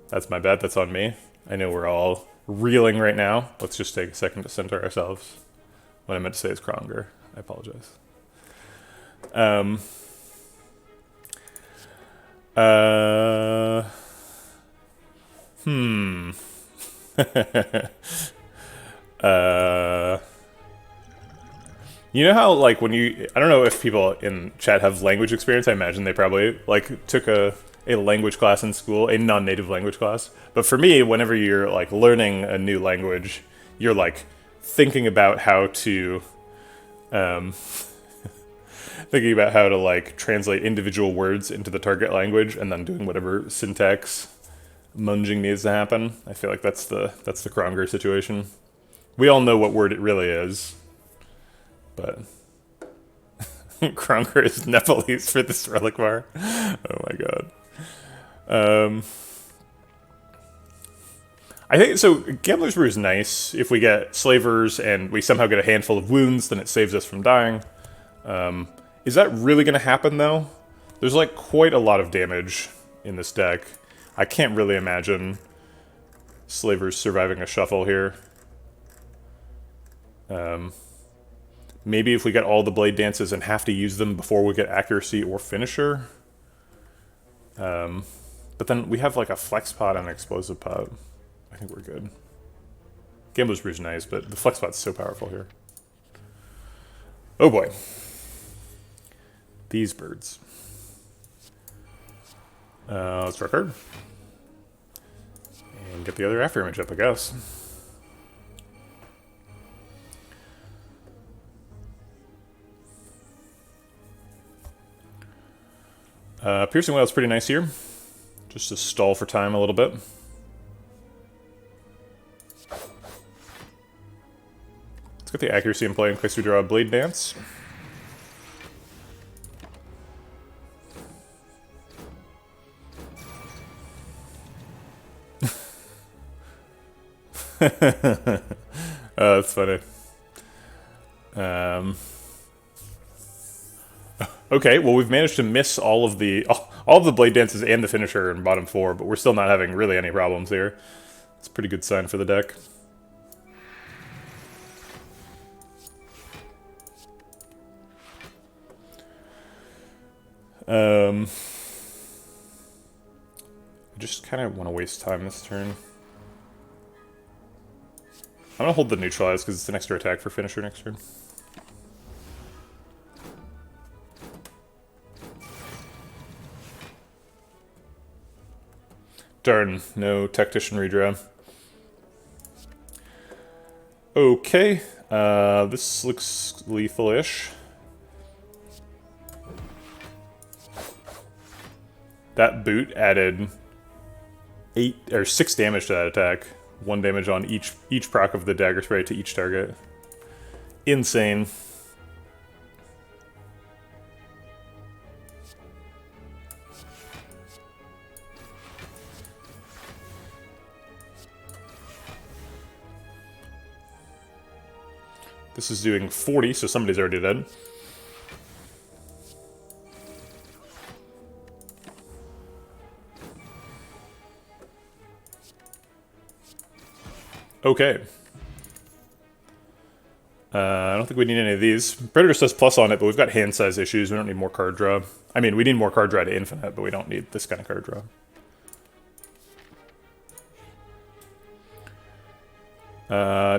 That's my bad, that's on me. I know we're all reeling right now. Let's just take a second to center ourselves. What I meant to say is Kronger. I apologize. You know how, like, when you... I don't know if people in chat have language experience. I imagine they probably, like, took a language class in school, a non-native language class. But for me, whenever you're, like, learning a new language, you're, like, thinking about how to... thinking about how to, like, translate individual words into the target language and then doing whatever syntax munging needs to happen. I feel like that's the Kronger situation. We all know what word it really is, but Kronger is Nepalese for this relic bar. Oh my god. I think so. Gambler's Brew is nice. If we get slavers and we somehow get a handful of wounds, then it saves us from dying. Is that really going to happen though? There's like quite a lot of damage in this deck. I can't really imagine slavers surviving a shuffle here. Maybe if we get all the blade dances and have to use them before we get accuracy or finisher. But then we have like a flex pot and an explosive pot. I think we're good. Gambler's Brew is nice, but the flex pot's so powerful here. Oh boy. These birds. Let's draw a card. And get the other after image up, I guess. Piercing Wail is pretty nice here. Just to stall for time a little bit. Let's get the accuracy in play in case we draw a Blade Dance. Oh, that's funny. Okay, well we've managed to miss all of the blade dances and the finisher in bottom 4, but we're still not having really any problems here. It's a pretty good sign for the deck. I just kind of want to waste time this turn. I'm going to hold the neutralize because it's an extra attack for finisher next turn. Darn, no tactician redraw. Okay, this looks lethal-ish. That boot added 6 damage to that attack. 1 damage on each proc of the dagger spray to each target. Insane. This is doing 40, so somebody's already dead. Okay. I don't think we need any of these. Predator says plus on it, but we've got hand size issues. We don't need more card draw. I mean, we need more card draw to infinite, but we don't need this kind of card draw.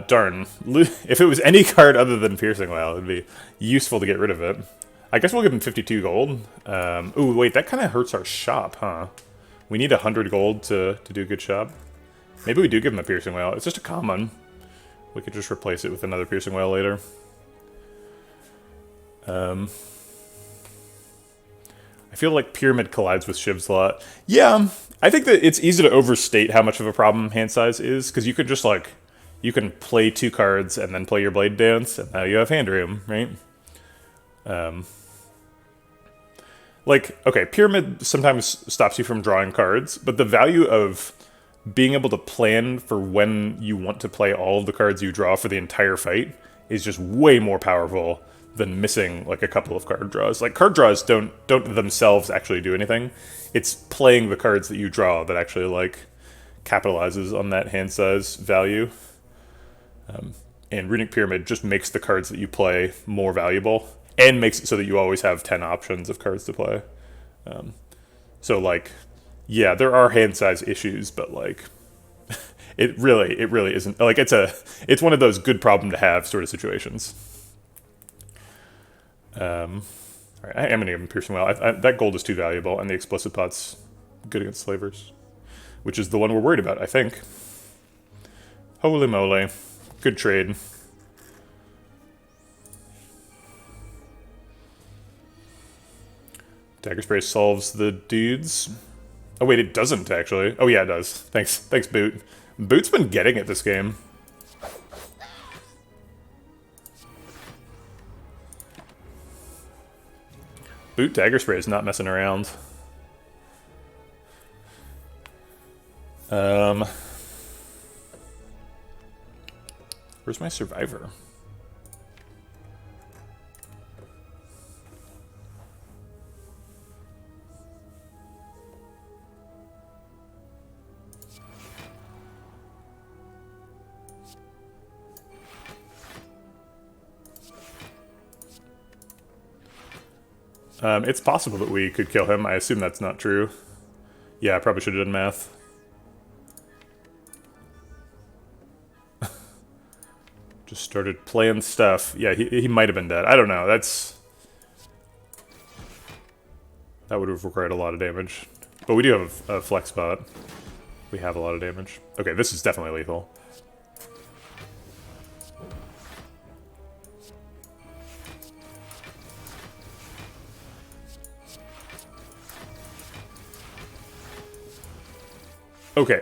Darn. If it was any card other than Piercing Wail, it'd be useful to get rid of it. I guess we'll give him 52 gold. Ooh, wait, that kind of hurts our shop, huh? We need 100 gold to do a good shop. Maybe we do give him a Piercing Wail. It's just a common. We could just replace it with another Piercing Wail later. I feel like Pyramid collides with Shivs a lot. Yeah, I think that it's easy to overstate how much of a problem hand size is, because you could just, like, you can play 2 cards and then play your Blade Dance, and now you have hand room, right? Like, okay, Pyramid sometimes stops you from drawing cards, but the value of being able to plan for when you want to play all of the cards you draw for the entire fight is just way more powerful than missing like a couple of card draws. Like card draws don't themselves actually do anything. It's playing the cards that you draw that actually like capitalizes on that hand size value. And Runic Pyramid just makes the cards that you play more valuable and makes it so that you always have 10 options of cards to play. So like, yeah, there are hand size issues, but like, it really isn't. Like it's one of those good problem to have sort of situations. All right, I am gonna give him Piercing Well. That gold is too valuable, and the Explosive Pot's good against Slavers, which is the one we're worried about, I think. Holy moly, good trade. Dagger Spray solves the dudes. Oh wait, it doesn't actually. Oh yeah, it does. Thanks, Boot. Boot's been getting it this game. Boot Dagger Spray is not messing around. Where's my Survivor? It's possible that we could kill him. I assume that's not true. Yeah, I probably should have done math. Just started playing stuff. Yeah, he might have been dead. I don't know. That would have required a lot of damage. But we do have a flex spot. We have a lot of damage. Okay, this is definitely lethal. Okay.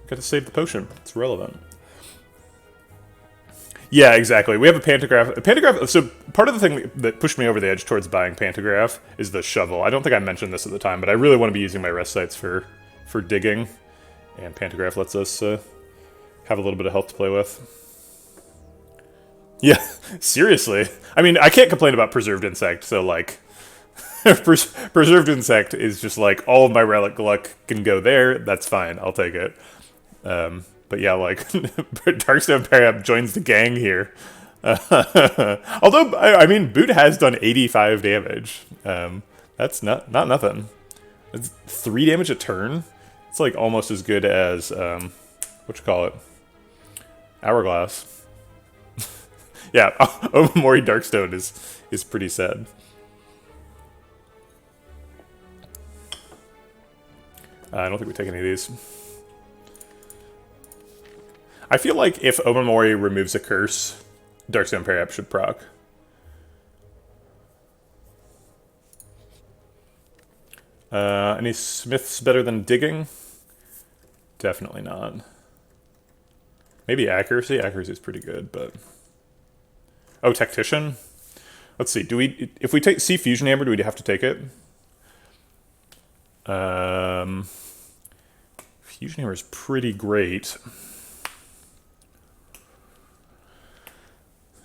Gotta save the potion. It's relevant. Yeah, exactly. We have a Pantograph. So part of the thing that pushed me over the edge towards buying Pantograph is the shovel. I don't think I mentioned this at the time, but I really want to be using my rest sites for digging. And Pantograph lets us have a little bit of health to play with. Yeah, seriously. I mean, I can't complain about Preserved Insect, so like... Preserved Insect is just like, all of my relic luck can go there, that's fine, I'll take it. But yeah, like, Darkstone Parab joins the gang here. Although, I mean, Boot has done 85 damage. That's not nothing. It's 3 damage a turn. It's like almost as good as, what you call it? Hourglass. Yeah, Omamori Darkstone is pretty sad. I don't think we take any of these. I feel like if Omamori removes a curse, Darkstone Parab should proc. Any smiths better than digging? Definitely not. Maybe accuracy. Accuracy is pretty good, but... Oh, tactician? Let's see. If we see Fusion Hammer, do we have to take it? Fusion Hammer is pretty great.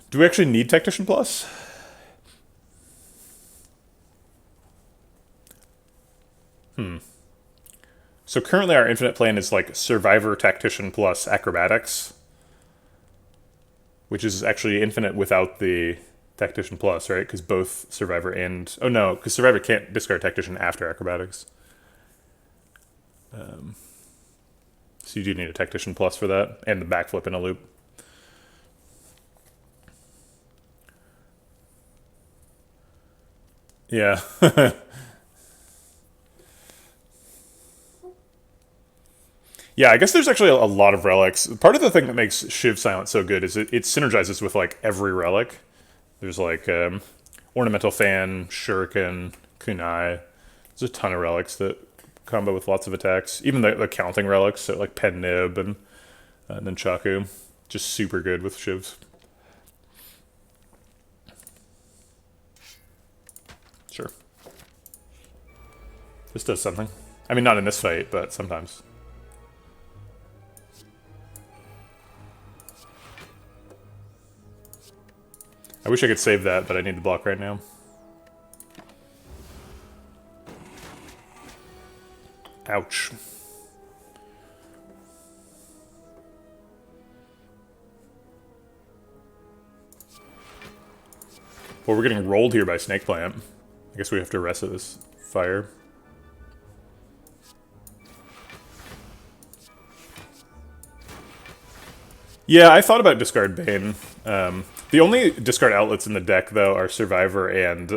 Do we actually need Tactician Plus? So currently our infinite plan is like Survivor, Tactician plus Acrobatics, which is actually infinite without the Tactician Plus, right? Because both Survivor and... Oh no, because Survivor can't discard Tactician after Acrobatics. So you do need a Tactician Plus for that, and the backflip in a loop. Yeah. Yeah, I guess there's actually a lot of relics. Part of the thing that makes Shiv Silent so good is it synergizes with like every relic. There's like Ornamental Fan, Shuriken, Kunai. There's a ton of relics that combo with lots of attacks. Even the counting relics, so like Pen Nib and Nunchaku. Just super good with Shivs. Sure. This does something. I mean, not in this fight, but sometimes. I wish I could save that, but I need the block right now. Ouch. Well, we're getting rolled here by Snake Plant. I guess we have to rest at this fire. Yeah, I thought about discard Bane. The only discard outlets in the deck, though, are Survivor and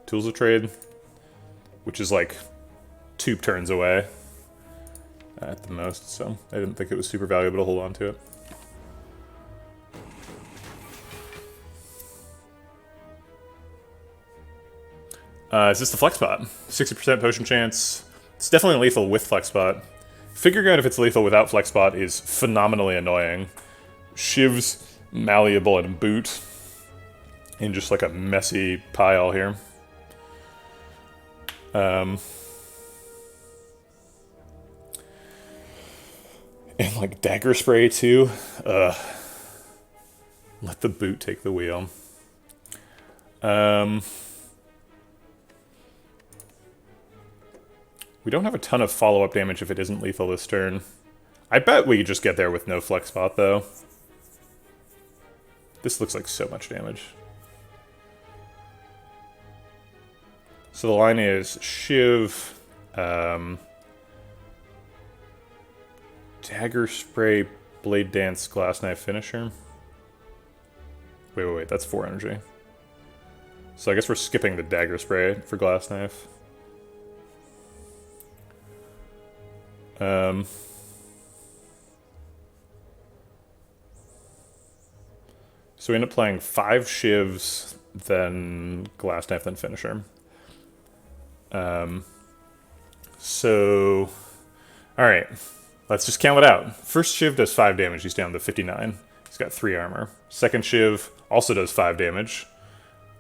Tools of Trade, which is like 2 turns away at the most, so I didn't think it was super valuable to hold on to it. Is this the Flex Spot? 60% potion chance. It's definitely lethal with Flex Spot. Figuring out if it's lethal without Flex Spot is phenomenally annoying. Shiv's malleable and boot in just like a messy pile here. And like Dagger Spray too. Let the boot take the wheel. We don't have a ton of follow-up damage if it isn't lethal this turn. I bet we just get there with no Flex Spot, though. This looks like so much damage. So the line is Shiv, Dagger Spray, Blade Dance, Glass Knife, Finisher. Wait, that's 4 energy. So I guess we're skipping the Dagger Spray for Glass Knife. So we end up playing 5 Shivs, then Glass Knife, then Finisher. So, alright, let's just count it out. First Shiv does 5 damage, he's down to 59. He's got 3 armor. Second Shiv also does 5 damage.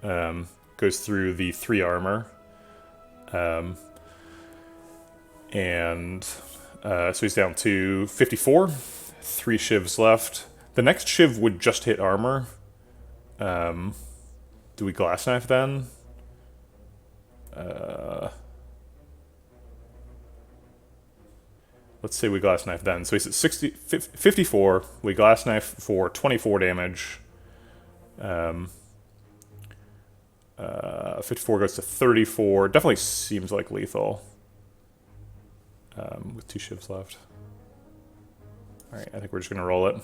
Goes through the 3 armor. So he's down to 54. 3 Shivs left. The next Shiv would just hit armor. Do we Glass Knife then? Let's say we Glass Knife then. So he's at 54. We Glass Knife for 24 damage. 54 goes to 34. Definitely seems like lethal. With 2 Shivs left. Alright, I think we're just going to roll it.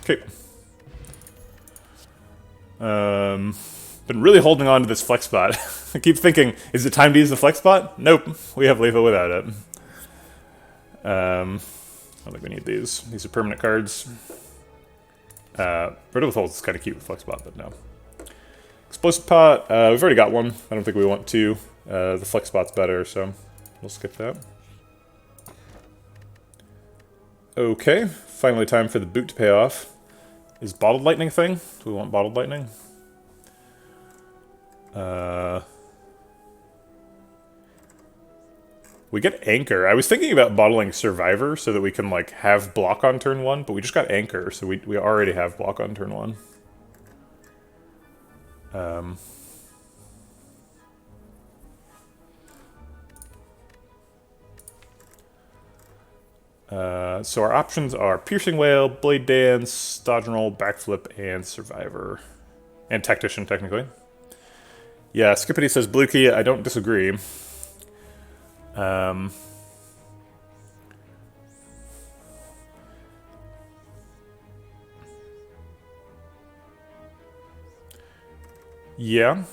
Okay. Been really holding on to this Flex Spot. I keep thinking, is it time to use the Flex Spot? Nope, we have lethal without it. I don't think we need these. These are permanent cards. Riddle with Holes is kind of cute with Flex Spot, but no. Explosive Pot, we've already got one. I don't think we want 2. The Flex Spot's better, so we'll skip that. Okay, finally time for the boot to pay off. Is Bottled Lightning thing? Do we want Bottled Lightning? We get Anchor. I was thinking about bottling Survivor so that we can like have block on turn 1, but we just got Anchor, so we already have block on turn 1. So our options are Piercing Wail, Blade Dance, Dodge and Roll, Backflip, and Survivor. And Tactician, technically. Yeah, Skippity says Blue Key. I don't disagree. Yeah.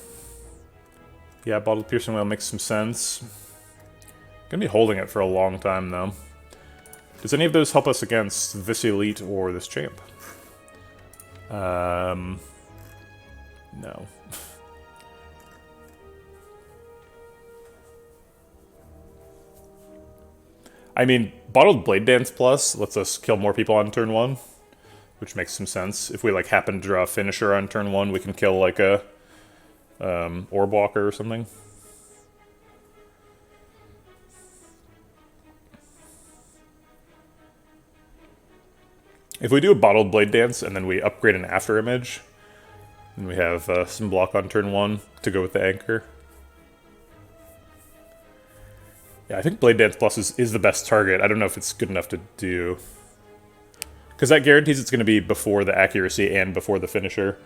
Yeah, Bottled Piercing Wail makes some sense. Gonna be holding it for a long time, though. Does any of those help us against this elite or this champ? No. I mean, Bottled Blade Dance Plus lets us kill more people on turn 1, which makes some sense. If we like happen to draw a finisher on turn 1, we can kill like a Orb Walker or something. If we do a Bottled Blade Dance and then we upgrade an After Image, and we have some block on turn 1 to go with the Anchor. Yeah, I think Blade Dance Plus is the best target. I don't know if it's good enough to do. Because that guarantees it's going to be before the accuracy and before the finisher.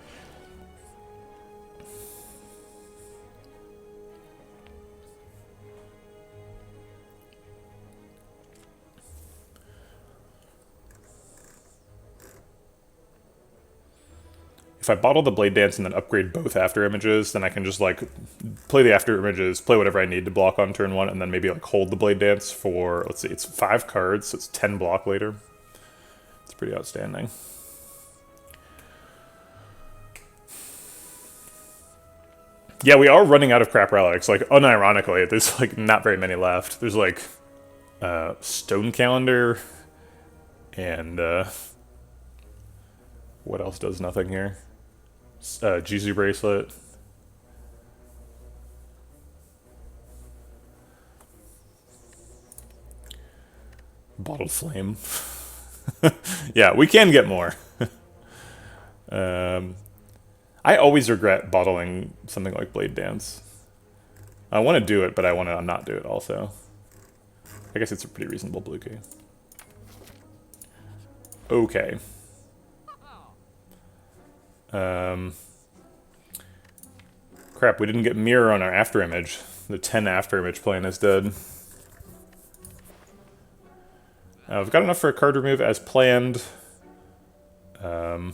If I bottle the Blade Dance and then upgrade both After Images, then I can just, like, play the After Images, play whatever I need to block on turn 1, and then maybe, like, hold the Blade Dance for, let's see, it's 5 cards, so it's 10 block later. It's pretty outstanding. Yeah, we are running out of crap relics. Like, unironically, there's, like, not very many left. There's, like, Stone Calendar, and, what else does nothing here? Jizu Bracelet. Bottled Flame. Yeah, we can get more. I always regret bottling something like Blade Dance. I want to do it, but I want to not do it also. I guess it's a pretty reasonable blue key. Okay. Crap, we didn't get Mirror on our After Image. The 10 After Image plan is dead. I've got enough for a card remove as planned. Card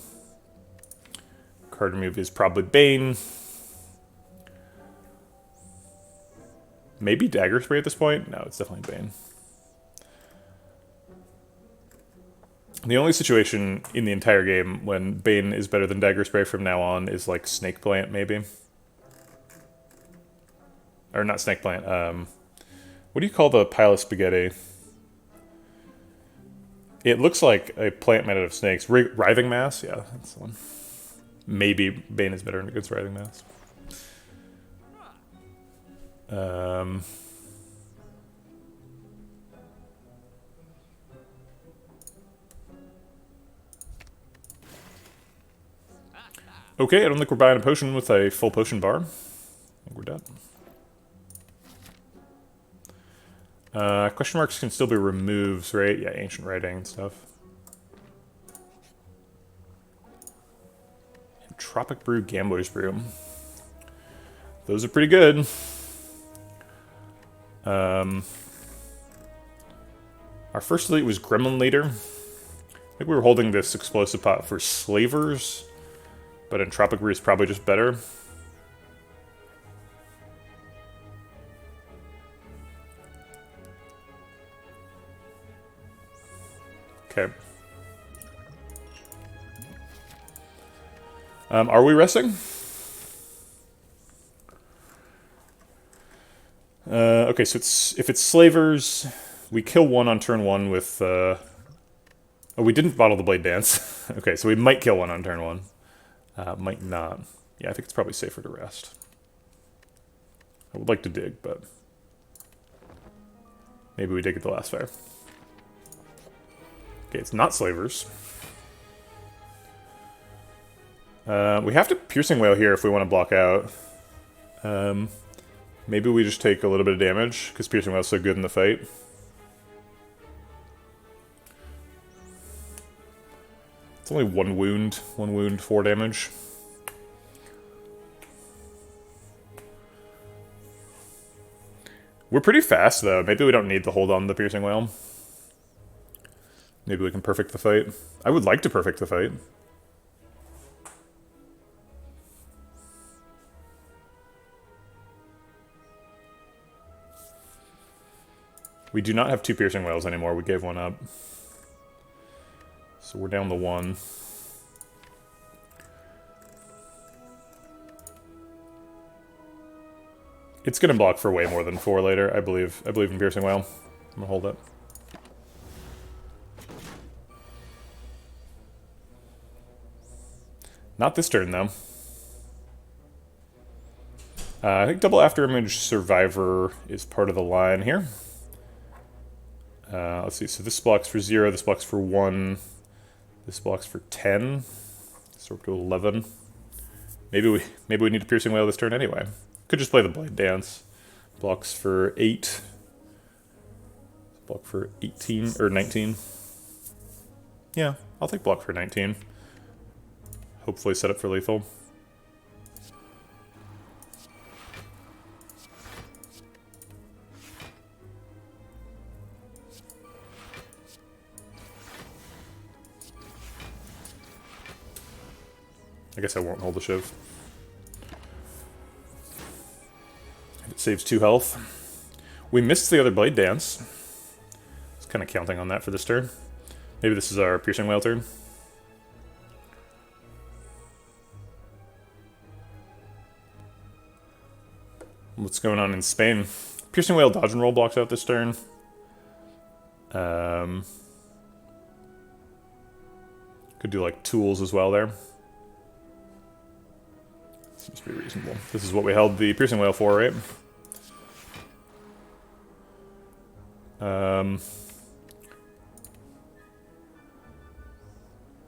remove is probably Bane. Maybe Dagger Spray at this point? No, it's definitely Bane. The only situation in the entire game when Bane is better than Dagger Spray from now on is like Snake Plant, maybe. Or not Snake Plant, what do you call the pile of spaghetti? It looks like a plant made out of snakes. Writhing Mass? Yeah, that's the one. Maybe Bane is better against Writhing Mass. Okay, I don't think we're buying a potion with a full potion bar. I think we're done. Question marks can still be removes, right? Yeah, Ancient Writing and stuff. And Tropic Brew, Gambler's Brew. Those are pretty good. Our first elite was Gremlin Leader. I think we were holding this explosive pot for Slavers, but in Tropic Brew is probably just better. Okay. Are we resting? Okay, so if it's Slavers, we kill one on turn 1 with... Oh, we didn't bottle the Blade Dance. Okay, so we might kill one on turn 1. Might not. Yeah, I think it's probably safer to rest. I would like to dig, but... maybe we dig at the last fire. Okay, it's not Slavers. We have to Piercing Wail here if we want to block out. Maybe we just take a little bit of damage, because Piercing Wail is so good in the fight. It's only 1 wound. 1 wound, 4 damage. We're pretty fast, though. Maybe we don't need to hold on to the Piercing Wail. Maybe we can perfect the fight. I would like to perfect the fight. We do not have 2 Piercing Wails anymore. We gave one up. So we're down to 1. It's going to block for way more than 4 later, I believe. I believe in Piercing Wail. I'm going to hold it. Not this turn, though. I think double afterimage survivor is part of the line here. Let's see, so this blocks for 0, this blocks for 1, this blocks for 10, so we're up to 11. Maybe we need a piercing wail this turn anyway. Could just play the blade dance. Blocks for 8. Block for 18 or 19. Yeah, I'll take block for 19. Hopefully set up for lethal. I guess I won't hold the shiv. It saves 2 health. We missed the other blade dance. I was kind of counting on that for this turn. Maybe this is our piercing wail turn. What's going on in Spain? Piercing wail dodge and roll blocks out this turn. Could do like tools as well there. Seems pretty reasonable. This is what we held the piercing wail for, right?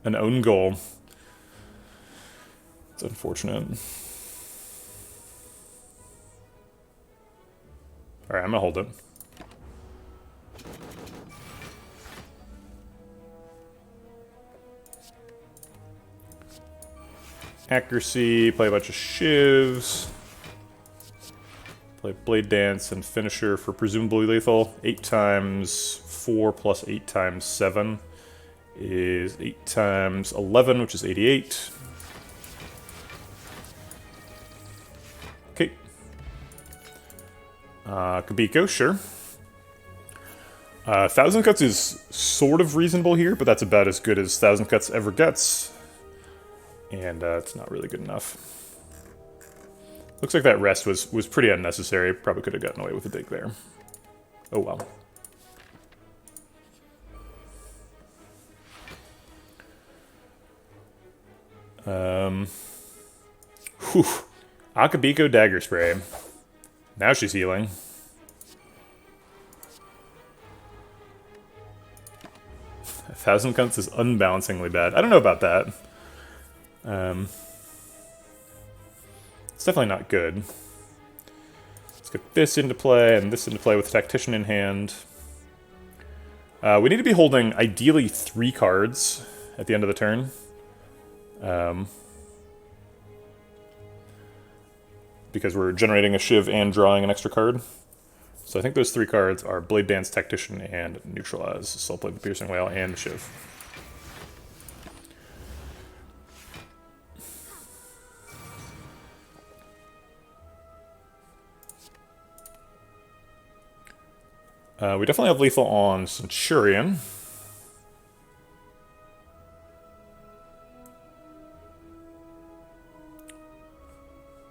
An own goal. It's unfortunate. Alright, I'm gonna hold it. Accuracy, play a bunch of shivs. Play blade dance and finisher for presumably lethal. 8 times 4 plus 8 times 7 is 8 times 11, which is 88. Okay. Kabiko, sure. 1,000 cuts is sort of reasonable here, but that's about as good as 1,000 cuts ever gets. And it's not really good enough. Looks like that rest was pretty unnecessary. Probably could have gotten away with a dig there. Oh well. Whew. Akabiko dagger spray. Now she's healing. A 1,000 cuts is unbalancingly bad. I don't know about that. It's definitely not good. Let's get this into play and this into play with Tactician in hand. We need to be holding ideally 3 cards at the end of the turn. Because we're generating a shiv and drawing an extra card. So I think those 3 cards are Blade Dance, Tactician, and Neutralize. So I'll play the Piercing Wail and the shiv. We definitely have lethal on Centurion.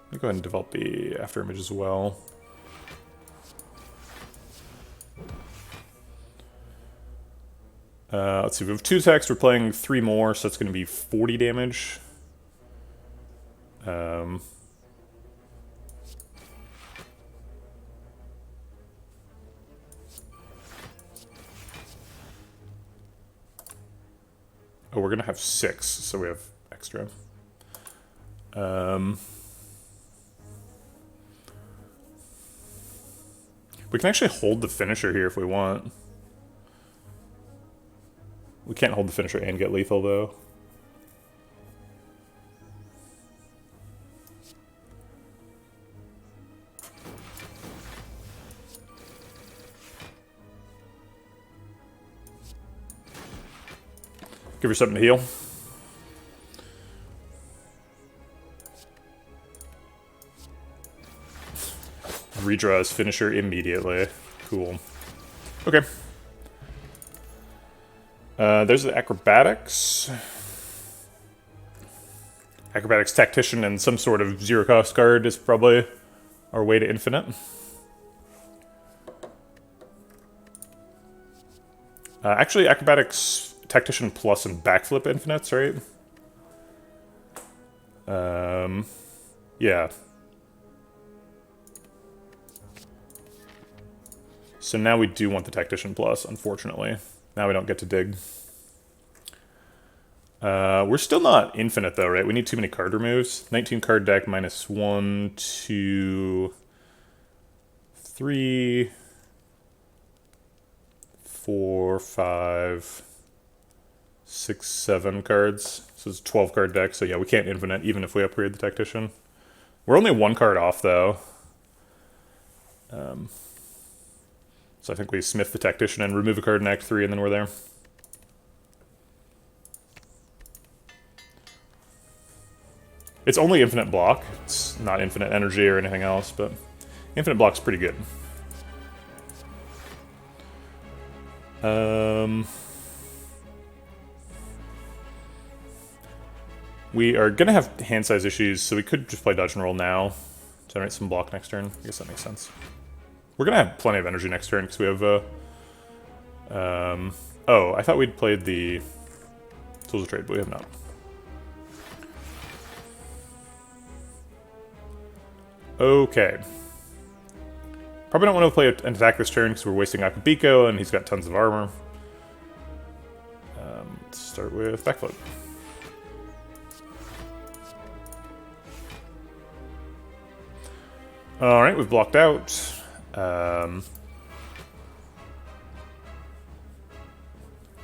Let me go ahead and develop the afterimage as well. Let's see, we have 2 attacks, we're playing 3 more, so that's going to be 40 damage. Oh, we're going to have 6, so we have extra. We can actually hold the finisher here if we want. We can't hold the finisher and get lethal, though. Give her something to heal. Redraw his finisher immediately. Cool. Okay. There's the acrobatics. Acrobatics, Tactician, and some sort of 0-cost card is probably our way to infinite. Actually, acrobatics, Tactician plus and backflip infinites, right? Yeah. So now we do want the Tactician Plus, unfortunately. Now we don't get to dig. We're still not infinite, though, right? We need too many card removes. 19 card deck minus 1, 2, 3, 4, 5, 6, 7 cards. So it's a 12 card deck. So yeah, we can't infinite even if we upgrade the Tactician. We're only 1 card off, though. So I think we smith the Tactician and remove a card in Act 3, and then we're there. It's only infinite block. It's not infinite energy or anything else, but infinite block's pretty good. We are going to have hand size issues, so we could just play dodge and roll now. Generate some block next turn. I guess that makes sense. We're going to have plenty of energy next turn, because we have... oh, I thought we'd played the Tools of Trade, but we have not. Okay. Probably don't want to play an attack this turn, because we're wasting Akabiko, and he's got tons of armor. Let's start with backflip. Alright, we've blocked out.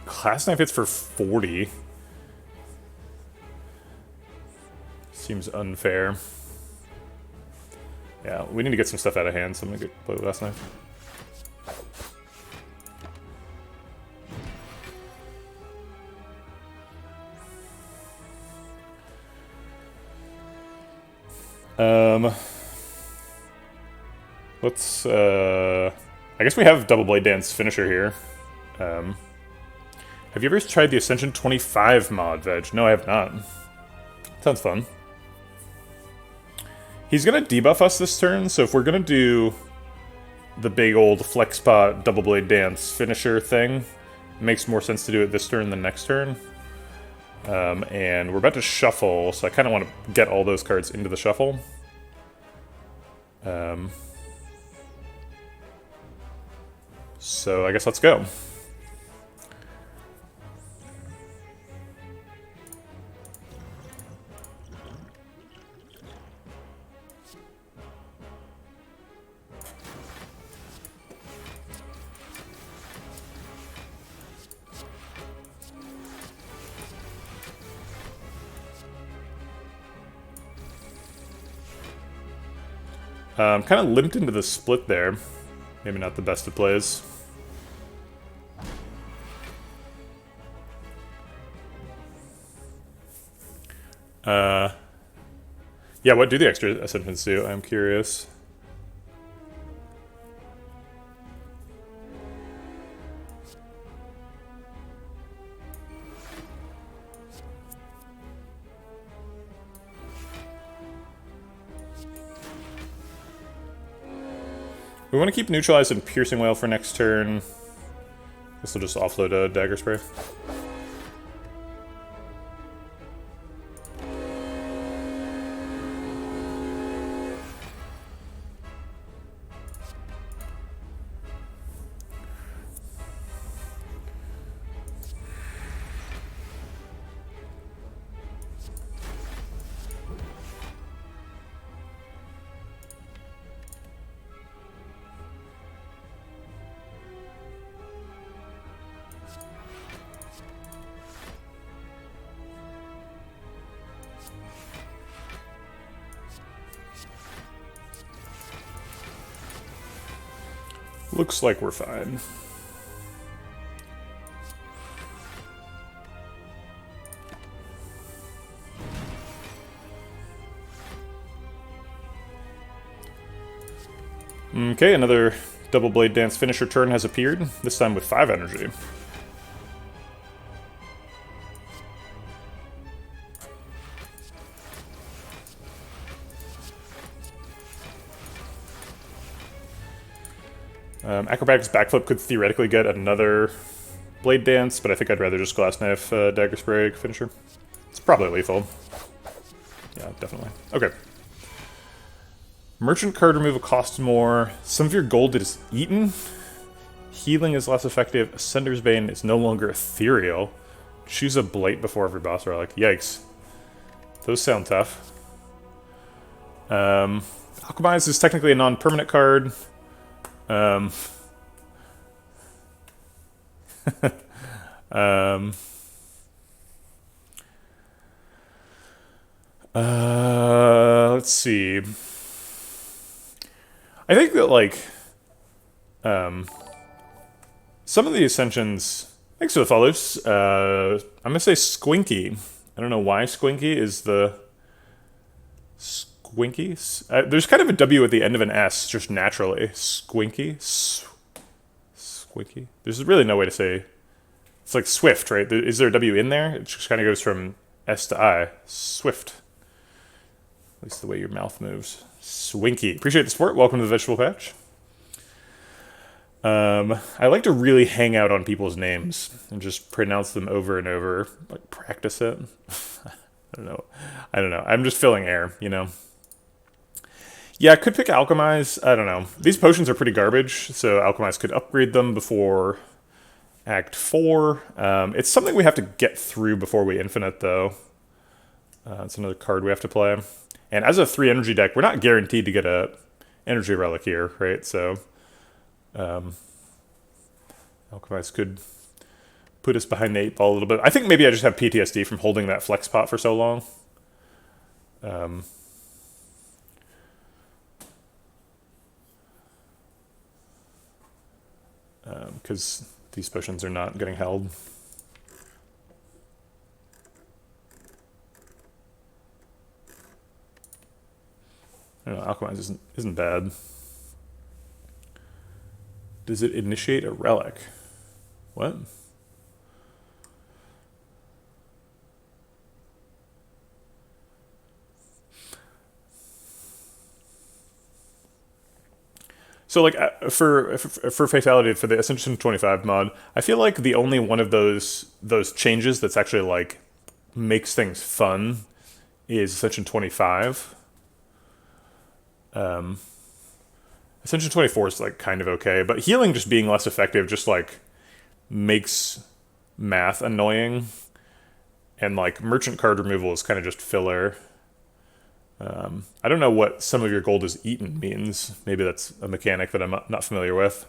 Class Knife hits for 40. Seems unfair. Yeah, we need to get some stuff out of hand, so I'm gonna play with Class Knife. Let's, I guess we have Double Blade Dance Finisher here. Have you ever tried the Ascension 25 mod, Veg? No, I have not. Sounds fun. He's gonna debuff us this turn, so if we're gonna do the big old Flexpot Double Blade Dance Finisher thing, it makes more sense to do it this turn than next turn. And we're about to shuffle, so I kind of want to get all those cards into the shuffle. So I guess let's go. Kind of limped into the split there. Maybe not the best of plays. Yeah, what do the extra Ascensions do? I'm curious. We want to keep Neutralize and Piercing Wail for next turn. This will just offload a Dagger Spray. Looks like we're fine. Okay, another Double Blade Dance Finisher turn has appeared, this time with 5 energy. Acrobatics Backflip could theoretically get another Blade Dance, but I think I'd rather just Glass Knife Dagger Spray Finisher. It's probably lethal. Yeah, definitely. Okay. Merchant card removal costs more. Some of your gold is eaten. Healing is less effective. Ascender's Bane is no longer ethereal. Choose a Blight before every boss relic. Yikes. Those sound tough. Alchemize is technically a non-permanent card. Let's see. I think that, like, some of the Ascensions... Thanks for the follows. I'm gonna say Squinky. I don't know why Squinky is the... Squinky? There's kind of a W at the end of an S, just naturally. Squinky? Squinky? There's really no way to say... It's like Swift, right? Is there a W in there? It just kind of goes from S to I. Swift. At least the way your mouth moves. Swinky. Appreciate the support. Welcome to the Vegetable Patch. I like to really hang out on people's names and just pronounce them over and over. Like, practice it. I don't know. I'm just filling air, you know? Yeah, I could pick Alchemize. I don't know. These potions are pretty garbage, so Alchemize could upgrade them before Act 4. It's something we have to get through before we infinite, though. It's another card we have to play. And as a 3 energy deck, we're not guaranteed to get a energy relic here, right? So, Alchemize could put us behind the 8 ball a little bit. I think maybe I just have PTSD from holding that flex pot for so long. Because these potions are not getting held. I don't know, Alchemize isn't bad. Does it initiate a relic? What? So, like, for Fatality, for the Ascension 25 mod, I feel like the only one of those changes that's actually, like, makes things fun is Ascension 25. Ascension 24 is, like, kind of okay, but healing just being less effective just, like, makes math annoying, and, like, merchant card removal is kind of just filler. I don't know what some of your gold is eaten means. Maybe that's a mechanic that I'm not familiar with.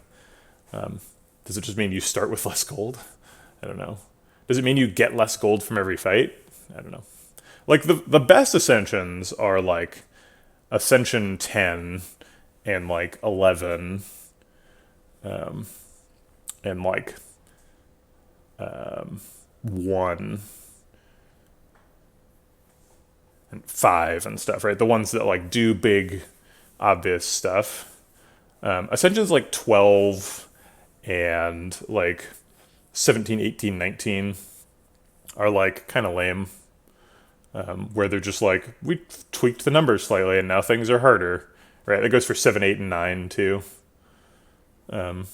Does it just mean you start with less gold? I don't know. Does it mean you get less gold from every fight? I don't know. Like, the best Ascensions are, like, Ascension 10 and, like, 11. And, like, 1. And 5 and stuff, right? The ones that, like, do big, obvious stuff. Ascension's, like, 12 and, like, 17, 18, 19 are, like, kind of lame. Where they're just like, we tweaked the numbers slightly and now things are harder, right? That goes for 7, 8, and 9, too. I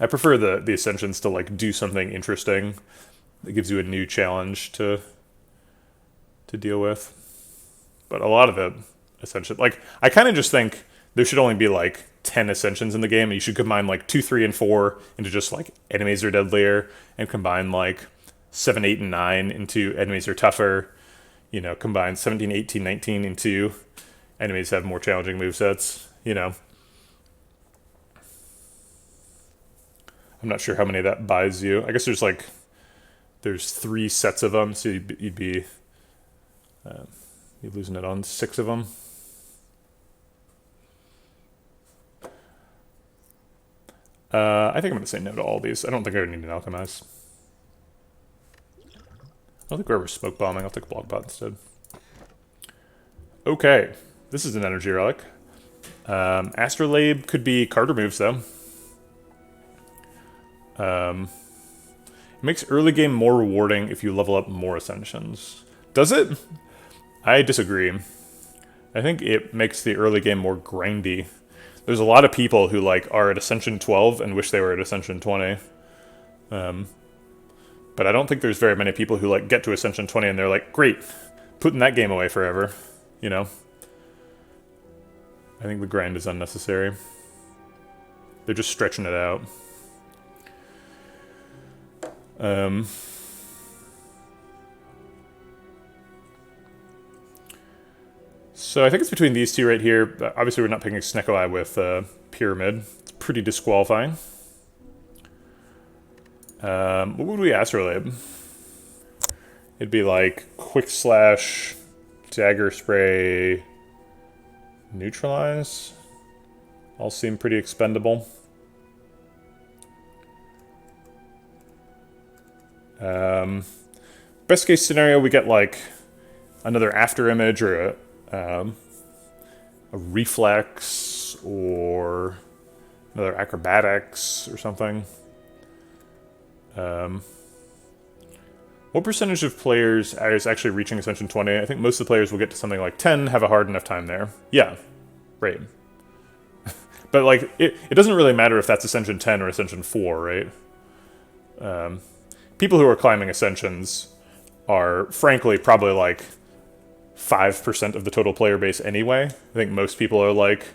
prefer the Ascensions to, like, do something interesting that gives you a new challenge to deal with. But a lot of it, Ascension, like, I kind of just think there should only be, like, 10 Ascensions in the game, and you should combine, like, 2, 3, and 4 into just, like, enemies are deadlier, and combine, like, 7, 8, and 9 into enemies are tougher, you know, combine 17, 18, 19 into enemies have more challenging movesets, you know. I'm not sure how many that buys you. I guess there's 3 sets of them, so you'd be you're losing it on 6 of them. I think I'm going to say no to all these. I don't think I need an Alchemize. I don't think we're ever smoke bombing. I'll take a block pot instead. Okay. This is an energy relic. Astrolabe could be card removes, though. It makes early game more rewarding if you level up more Ascensions. Does it? I disagree. I think it makes the early game more grindy. There's a lot of people who, like, are at Ascension 12 and wish they were at Ascension 20. But I don't think there's very many people who, like, get to Ascension 20 and they're like, great, putting that game away forever, you know. I think the grind is unnecessary. They're just stretching it out. So I think it's between these two right here. Obviously, we're not picking Snecko with Pyramid. It's pretty disqualifying. What would we Astrolabe? It'd be like Quick Slash, Dagger Spray, Neutralize. All seem pretty expendable. Best case scenario, we get like another After Image or a Reflex or another Acrobatics or something. What percentage of players is actually reaching Ascension 20? I think most of the players will get to something like 10, have a hard enough time there. Yeah, right. But like, it doesn't really matter if that's Ascension 10 or Ascension 4, right? People who are climbing Ascensions are, frankly, probably like 5% of the total player base anyway. I think most people are like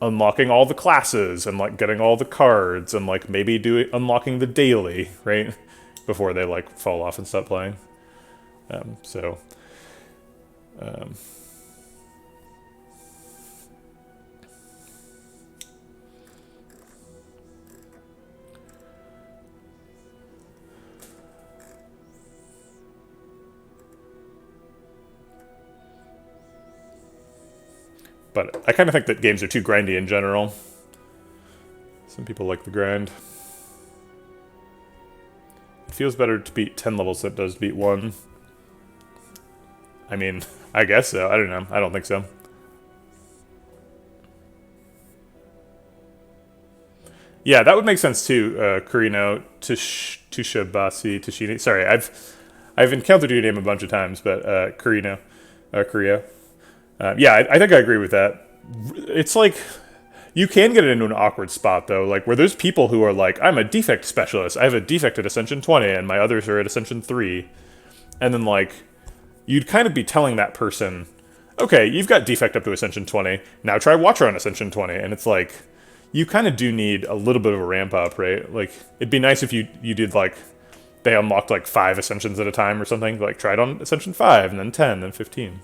unlocking all the classes and like getting all the cards and like maybe unlocking the daily, right? Before they like fall off and stop playing. But I kind of think that games are too grindy in general. Some people like the grind. It feels better to beat 10 levels than it does beat 1. I mean, I guess so. I don't know. I don't think so. Yeah, that would make sense too, Kurino, Tushabasi, Tashini. Sorry, I've encountered your name a bunch of times, but Kurino, Korea. Yeah, I think I agree with that. It's like, you can get it into an awkward spot, though, like, where there's people who are like, I'm a defect specialist, I have a defect at Ascension 20, and my others are at Ascension 3. And then, like, you'd kind of be telling that person, okay, you've got defect up to Ascension 20, now try Watcher on Ascension 20. And it's like, you kind of do need a little bit of a ramp up, right? Like, it'd be nice if you did, like, they unlocked, like, 5 Ascensions at a time or something, like, try it on Ascension 5, and then 10, then 15.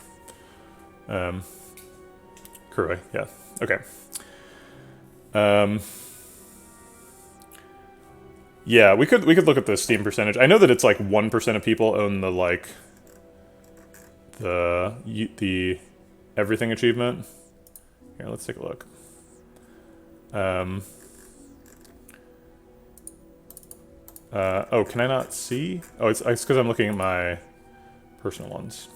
Kuroi, yeah, okay. Yeah, we could look at the Steam percentage. I know that it's like 1% of people own the like the everything achievement. Here, let's take a look. Oh, can I not see? Oh, it's because I'm looking at my personal ones.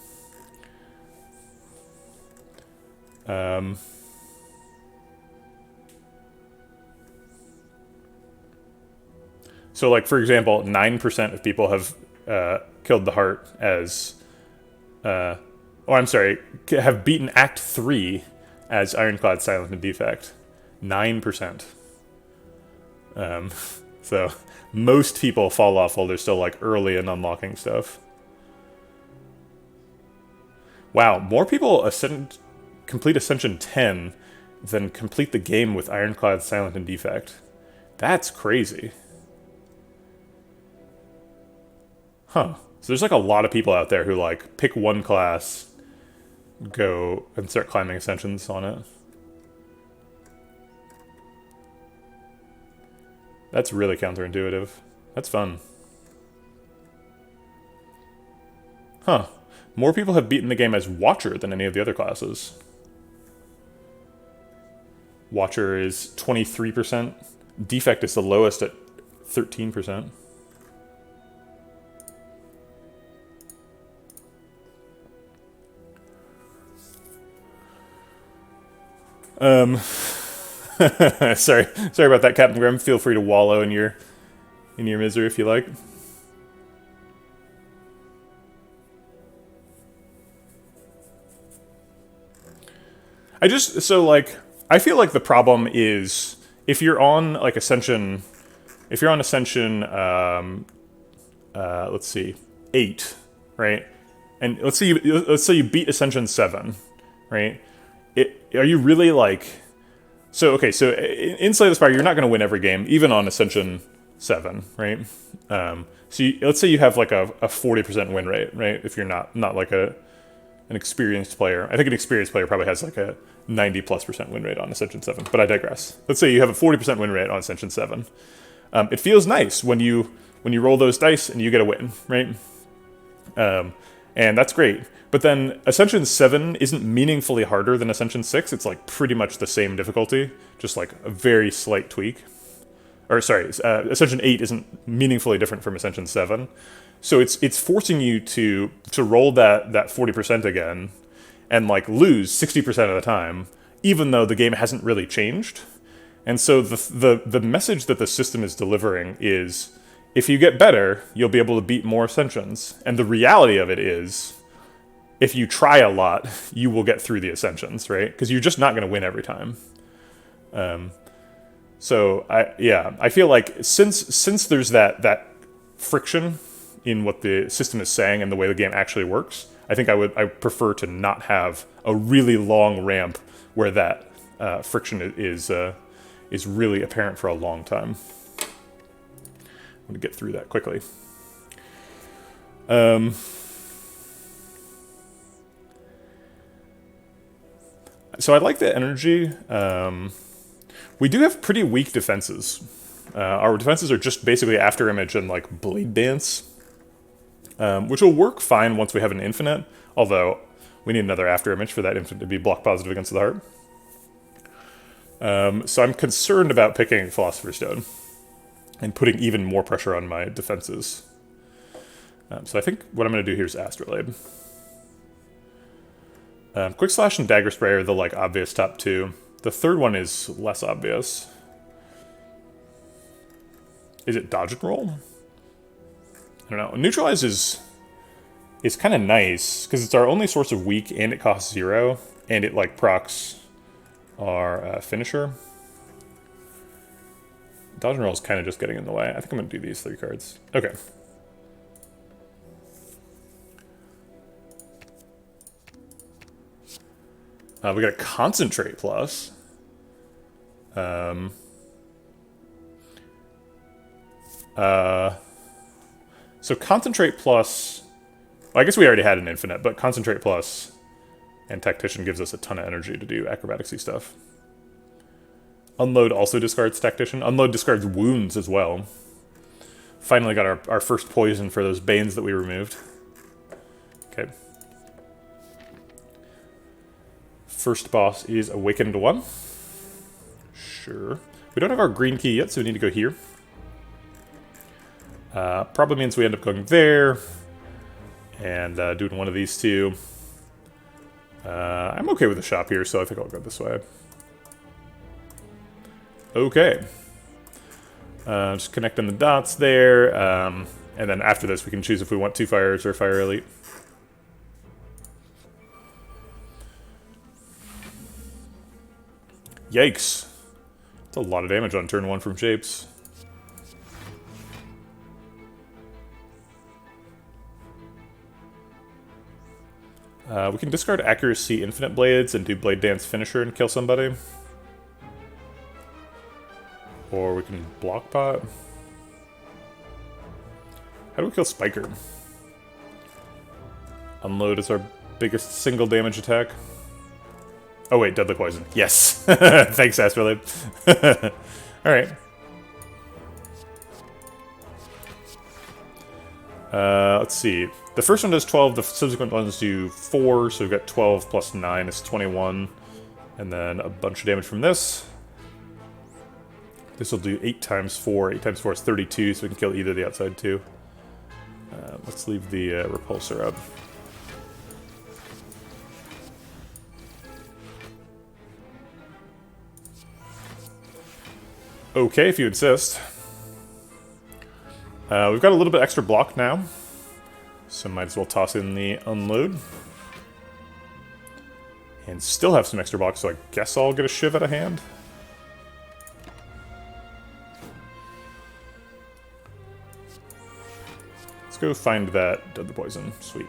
So, like, for example, 9% of people have killed the heart as... oh, I'm sorry, have beaten Act 3 as Ironclad, Silent, and Defect. 9%. So, most people fall off while they're still, like, early in unlocking stuff. Wow, more people complete Ascension 10 than complete the game with Ironclad, Silent, and Defect. That's crazy. Huh. So there's like a lot of people out there who like pick one class, go and start climbing Ascensions on it. That's really counterintuitive. That's fun. Huh. More people have beaten the game as Watcher than any of the other classes. Watcher is 23%. Defect is the lowest at 13%. Sorry about that, Captain Grim. Feel free to wallow in your misery if you like. I feel like the problem is if you're on like Ascension, let's see, 8, right? and let's say you beat Ascension 7, right? Are you really like... So, okay, so in Slay the Spire, you're not going to win every game, even on Ascension 7, right? Let's say you have like a 40% win rate, right? If you're not like an experienced player. I think an experienced player probably has like a 90+% win rate on Ascension 7, but I digress. Let's say you have a 40% win rate on Ascension 7. It feels nice when you roll those dice and you get a win, right? And that's great. But then Ascension 7 isn't meaningfully harder than Ascension 6. It's like pretty much the same difficulty, just like a very slight tweak. Or sorry, Ascension 8 isn't meaningfully different from Ascension 7. So it's forcing you to roll that 40% again and like lose 60% of the time, even though the game hasn't really changed. And so the message that the system is delivering is, if you get better, you'll be able to beat more Ascensions. And the reality of it is, if you try a lot, you will get through the Ascensions, right? Because you're just not going to win every time. So I feel like since there's that friction in what the system is saying and the way the game actually works, I think I prefer to not have a really long ramp where that friction is really apparent for a long time. I'm going to get through that quickly. So I like the energy. We do have pretty weak defenses. Our defenses are just basically After Image and like Blade Dance, which will work fine once we have an infinite, although we need another After Image for that infinite to be block positive against the heart. So I'm concerned about picking Philosopher's Stone and putting even more pressure on my defenses. So I think what I'm going to do here is Astrolabe. Quick Slash and Dagger Spray are the like obvious top two. The third one is less obvious. Is it Dodge and Roll? I don't know. Neutralize is kind of nice because it's our only source of weak and it costs 0 and it like procs our finisher. Dodge and Roll is kind of just getting in the way. I think I'm going to do these 3 cards. Okay. We got a Concentrate Plus. So Concentrate Plus... Well, I guess we already had an Infinite, but Concentrate Plus and Tactician gives us a ton of energy to do acrobaticsy stuff. Unload also discards Tactician. Unload discards Wounds as well. Finally got our first poison for those Banes that we removed. Okay. First boss is Awakened 1. Sure. We don't have our green key yet, so we need to go here. Probably means we end up going there. And doing one of these two. I'm okay with the shop here, so I think I'll go this way. Okay. Just connecting the dots there. And then after this, we can choose if we want 2 fires or Fire Elite. Yikes. That's a lot of damage on turn 1 from Shapes. We can discard Accuracy Infinite Blades and do Blade Dance Finisher and kill somebody. Or we can Block Pot. How do we kill Spiker? Unload is our biggest single damage attack. Oh wait, Deadly Poison. Yes! Thanks, Astrolabe. Alright. Let's see. The first one does 12, the subsequent ones do 4, so we've got 12 plus 9 is 21. And then a bunch of damage from this. This will do 8 times 4. 8 times 4 is 32, so we can kill either of the outside two. Let's leave the repulsor up. Okay, if you insist. We've got a little bit extra block now, so might as well toss in the Unload. And still have some extra block, so I guess I'll get a Shiv out of hand. Let's go find that Deadly Poison. Sweet.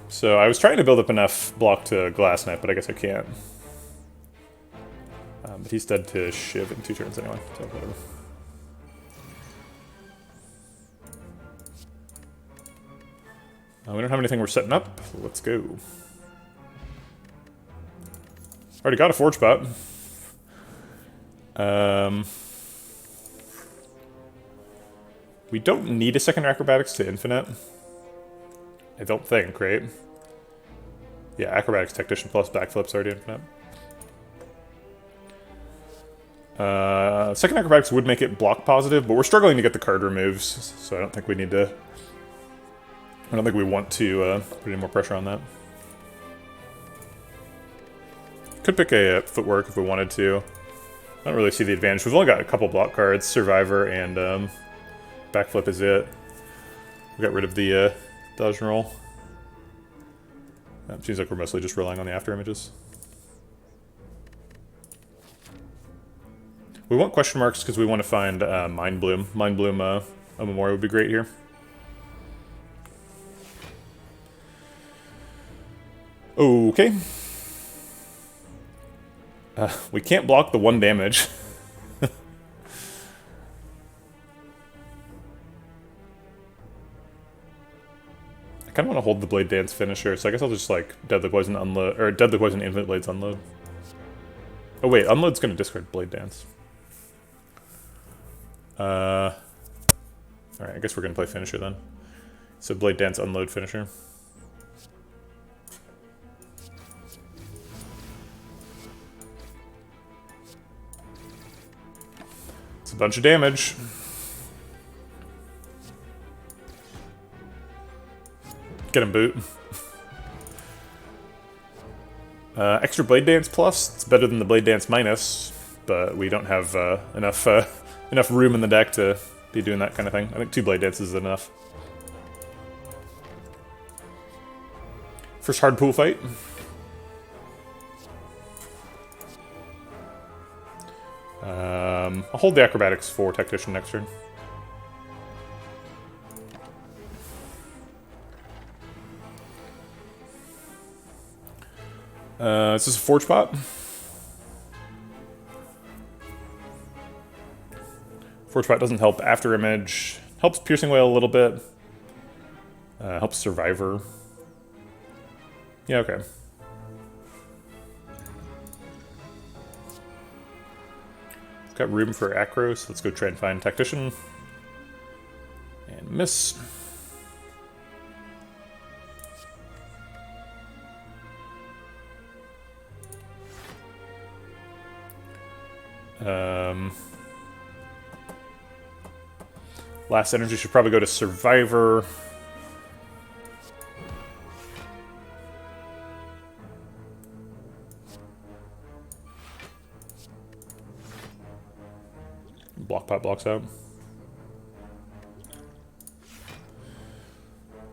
So I was trying to build up enough block to Glass Knight, but I guess I can't. But he's dead to Shiv in 2 turns anyway, so whatever. We don't have anything we're setting up. Let's go. Already got a Forge Pot. We don't need a second Acrobatics to Infinite. I don't think, right? Yeah, Acrobatics, Tactician plus Backflip's already Infinite. Second Acrobatics would make it block positive, but we're struggling to get the card removes, so I don't think we need to... I don't think we want to put any more pressure on that. Could pick a Footwork if we wanted to. I don't really see the advantage. We've only got a couple block cards, Survivor and Backflip is it. We got rid of the dodge and roll. Seems like we're mostly just relying on the after images. We want question marks because we want to find Mind Bloom. Mind Bloom, a Memorial would be great here. Okay. We can't block the 1 damage. I kind of want to hold the Blade Dance finisher, so I guess I'll just like Deadly Poison unload, or Deadly Poison Infinite Blades unload. Oh wait, unload's going to discard Blade Dance. Alright, I guess we're going to play finisher then. So Blade Dance unload finisher. It's a bunch of damage. Get him, Boot. Extra Blade Dance plus. It's better than the Blade Dance minus, but we don't have enough room in the deck to be doing that kind of thing. I think 2 Blade Dances is enough. First hard pool fight. I'll hold the Acrobatics for Tactician next turn. Is this a Forge Pot? Forge Pot doesn't help After Image. Helps Piercing Wail a little bit. Helps Survivor. Yeah, okay. Got room for Acro, so let's go try and find Tactician. And miss. Last energy should probably go to Survivor. Block pot blocks out.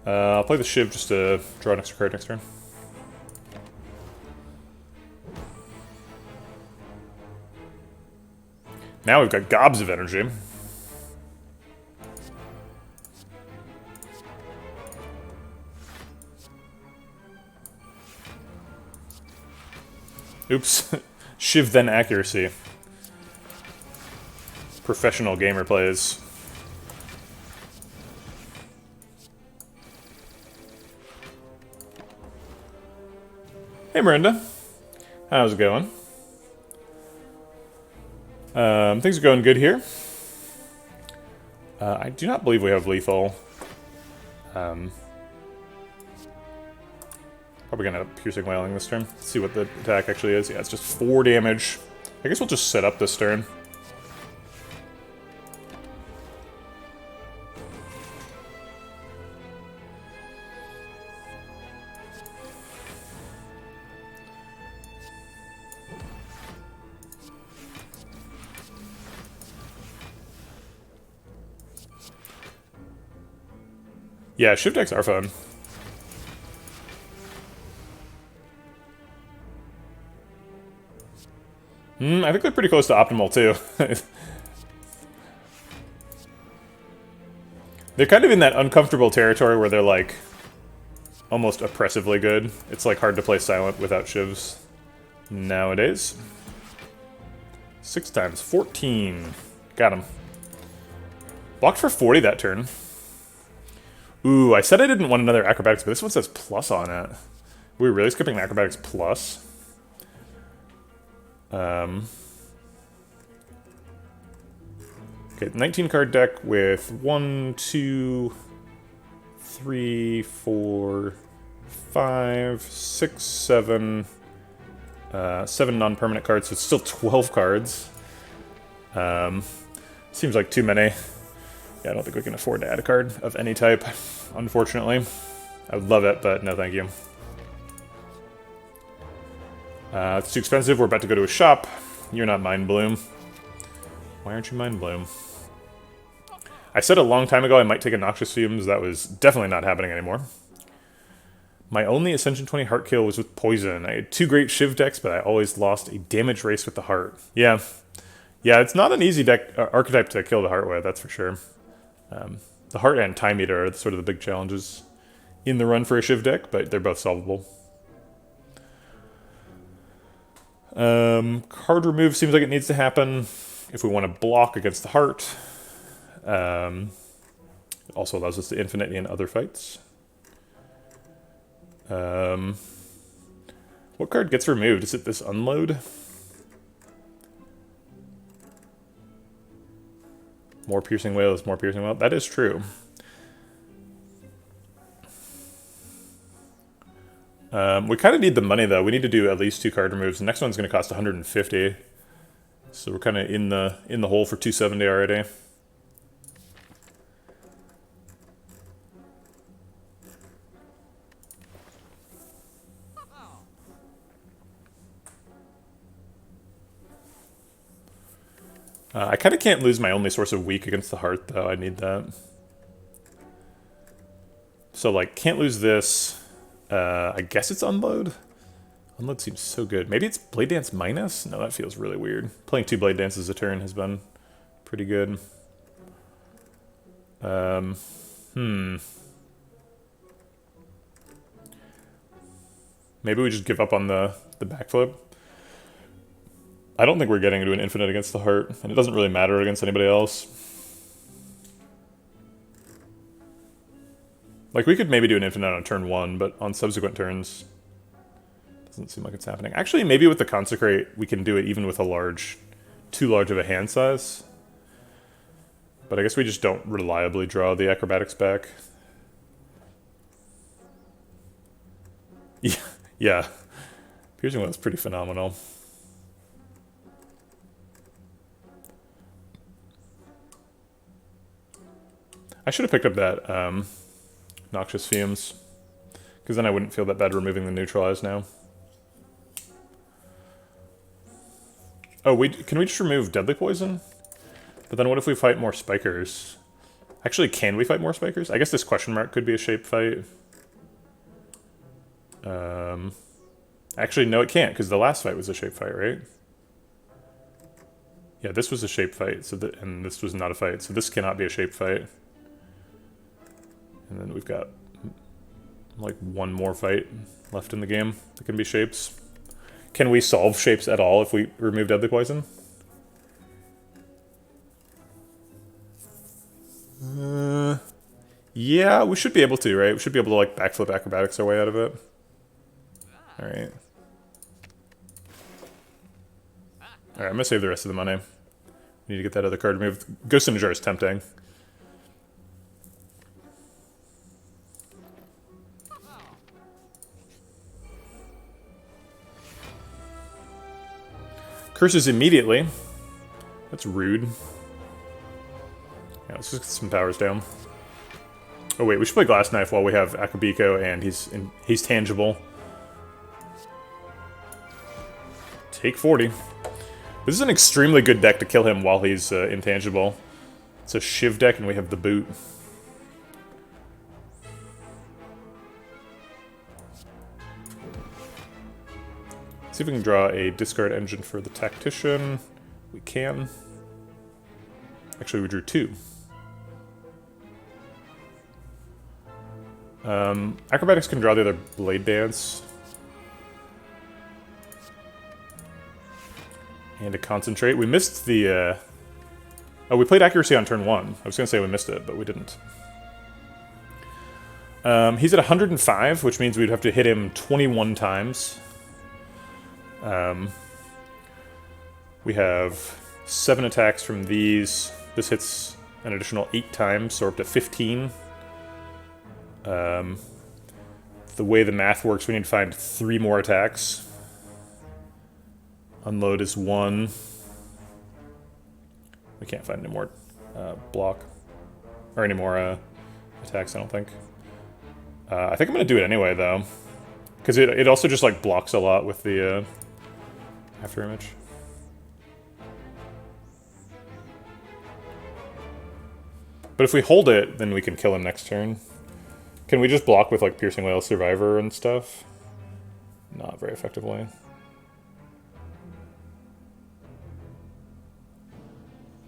I'll play the Shiv just to draw an extra card next turn. Now we've got gobs of energy. Oops. Shiv then accuracy. Professional gamer plays. Hey Miranda. How's it going? Things are going good here. I do not believe we have lethal. Probably gonna end up Piercing Wailing this turn. Let's see what the attack actually is. Yeah, it's just 4 damage. I guess we'll just set up this turn. Yeah, shift decks are fun. I think they're pretty close to optimal, too. They're kind of in that uncomfortable territory where they're, like, almost oppressively good. It's, like, hard to play silent without shivs nowadays. 6 times 14. Got him. Blocked for 40 that turn. Ooh, I said I didn't want another acrobatics, but this one says plus on it. We're really skipping the acrobatics plus. Okay, 19 card deck with 1, 2, 3, 4, 5, 6, 7, 7 non-permanent cards, so it's still 12 cards. Seems like too many. Yeah, I don't think we can afford to add a card of any type, unfortunately. I would love it, but no thank you. It's too expensive, we're about to go to a shop. You're not Mind Bloom. Why aren't you Mind Bloom? I said a long time ago I might take a Noxious Fumes. That was definitely not happening anymore. My only Ascension 20 heart kill was with Poison. I had 2 great Shiv decks, but I always lost a damage race with the heart. Yeah. Yeah, it's not an easy deck archetype to kill the heart with, that's for sure. The heart and Time Eater are sort of the big challenges in the run for a Shiv deck, but they're both solvable. Card remove seems like it needs to happen if we want to block against the heart. It also allows us to infinite in other fights. What card gets removed? Is it this unload? More Piercing Wail is more Piercing Wail. That is true. We kind of need the money, though. We need to do at least 2 card removes. The next one's going to cost 150. So we're kind of in the hole for 270 already. I kind of can't lose my only source of weak against the heart, though. I need that. So, like, can't lose this. I guess it's Unload. Unload seems so good. Maybe it's Blade Dance minus? No, that feels really weird. Playing 2 Blade Dances a turn has been pretty good. Maybe we just give up on the backflip. I don't think we're getting into an infinite against the heart, and it doesn't really matter against anybody else. Like, we could maybe do an infinite on turn 1, but on subsequent turns, doesn't seem like it's happening. Actually, maybe with the Consecrate, we can do it even with a too large of a hand size. But I guess we just don't reliably draw the acrobatics back. Yeah. Piercing Wail is pretty phenomenal. I should have picked up that Noxious Fumes, because then I wouldn't feel that bad removing the Neutralize now. Oh, can we just remove Deadly Poison? But then what if we fight more Spikers? Actually, can we fight more Spikers? I guess this question mark could be a shape fight. Actually, no, it can't, because the last fight was a shape fight, right? Yeah, this was a shape fight, and this was not a fight, so this cannot be a shape fight. And then we've got, like, 1 more fight left in the game that can be shapes. Can we solve shapes at all if we remove Deadly Poison? Yeah, we should be able to, right? We should be able to, like, backflip acrobatics our way out of it. Alright. Alright, I'm gonna save the rest of the money. We need to get that other card removed. Ghost in a Jar is tempting. Curses immediately. That's rude. Yeah, let's just get some powers down. Oh wait, we should play Glass Knife while we have Akabiko and he's tangible. Take 40. This is an extremely good deck to kill him while he's intangible. It's a Shiv deck and we have the boot. See if we can draw a discard engine for the Tactician. We can. Actually, we drew 2. Acrobatics can draw the other Blade Dance. And to Concentrate. We missed the... Oh, we played Accuracy on turn 1. I was going to say we missed it, but we didn't. He's at 105, which means we'd have to hit him 21 times. We have 7 attacks from these. This hits an additional 8 times, so we're up to 15. The way the math works, we need to find 3 more attacks. Unload is 1. We can't find any more block. Or any more attacks, I don't think. I think I'm going to do it anyway, though. Because it also just, like, blocks a lot with the after image. But if we hold it, then we can kill him next turn. Can we just block with, like, Piercing Wail, Survivor, and stuff? Not very effectively.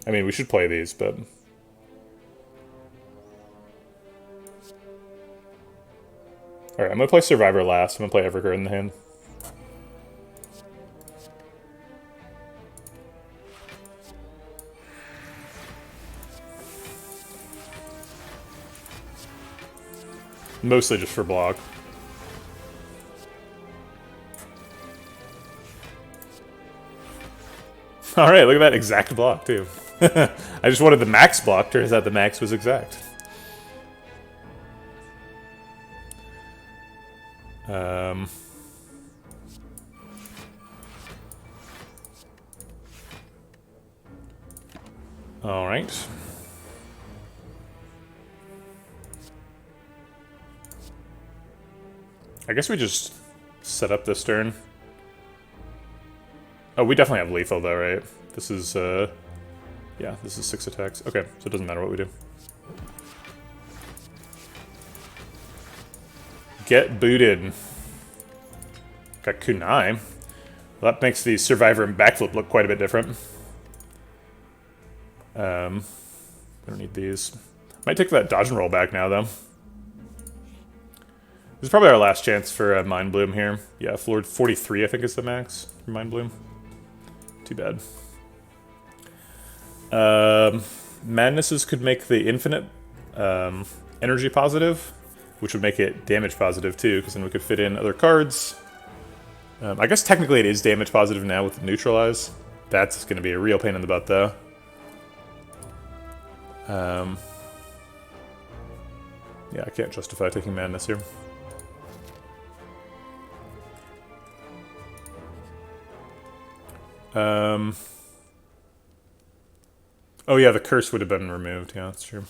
I mean, we should play these, but... Alright, I'm gonna play Survivor last. I'm gonna play Everclear in the hand. Mostly just for block. Alright, look at that exact block, too. I just wanted the max block. Turns out the max was exact. Alright. I guess we just set up this turn. Oh, we definitely have lethal though, right? This is, yeah, this is 6 attacks. Okay, so it doesn't matter what we do. Get booted. Got kunai. Well, that makes the Survivor and Backflip look quite a bit different. We don't need these. Might take that dodge and roll back now, though. This is probably our last chance for Mind Bloom here. Yeah, floor 43, I think, is the max for Mind Bloom. Too bad. Madnesses could make the infinite energy positive, which would make it damage positive, too, because then we could fit in other cards. I guess technically it is damage positive now with the Neutralize. That's going to be a real pain in the butt, though. Yeah, I can't justify taking Madness here. Oh yeah, the curse would have been removed. Yeah, that's true.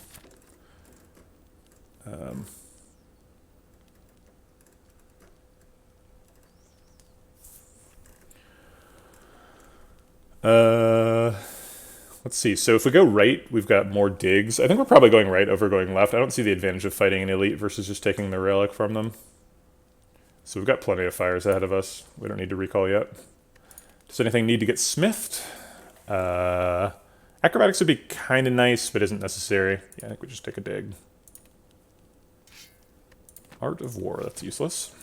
Let's see. So if we go right, we've got more digs. I think we're probably going right over going left. I don't see the advantage of fighting an elite versus just taking the relic from them. So we've got plenty of fires ahead of us. We don't need to recall yet. Does anything need to get smithed? Acrobatics would be kind of nice, but isn't necessary. Yeah, I think we just take a dig. Art of War, that's useless.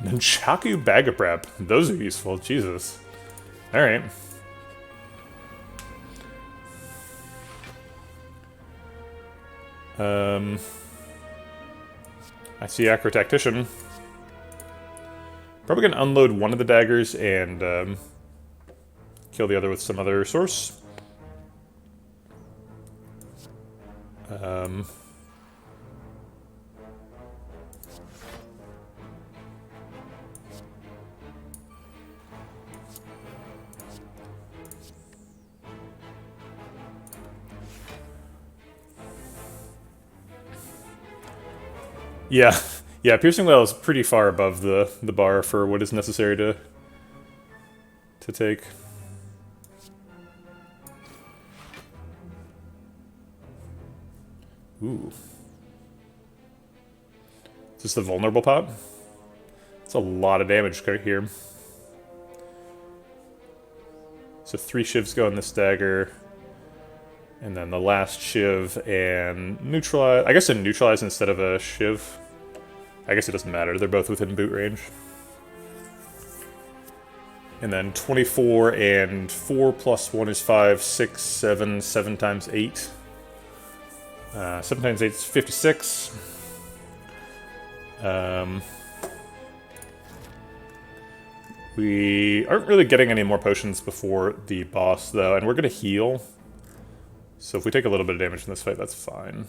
Nunchaku Bag of Prep. Those are useful, Jesus. Alright. I see Acro Tactician. Probably gonna unload one of the daggers and kill the other with some other source. Yeah, yeah. Piercing Wail is pretty far above the bar for what is necessary to take. Ooh, is this the vulnerable pot? It's a lot of damage right here. So 3 shivs go in this dagger. And then the last shiv and neutralize. I guess a neutralize instead of a shiv. I guess it doesn't matter. They're both within boot range. And then 24 and 4 plus 1 is 5, 6, 7, 7 times 8. 7 times 8 is 56. We aren't really getting any more potions before the boss, though, and we're going to heal. So if we take a little bit of damage in this fight, that's fine.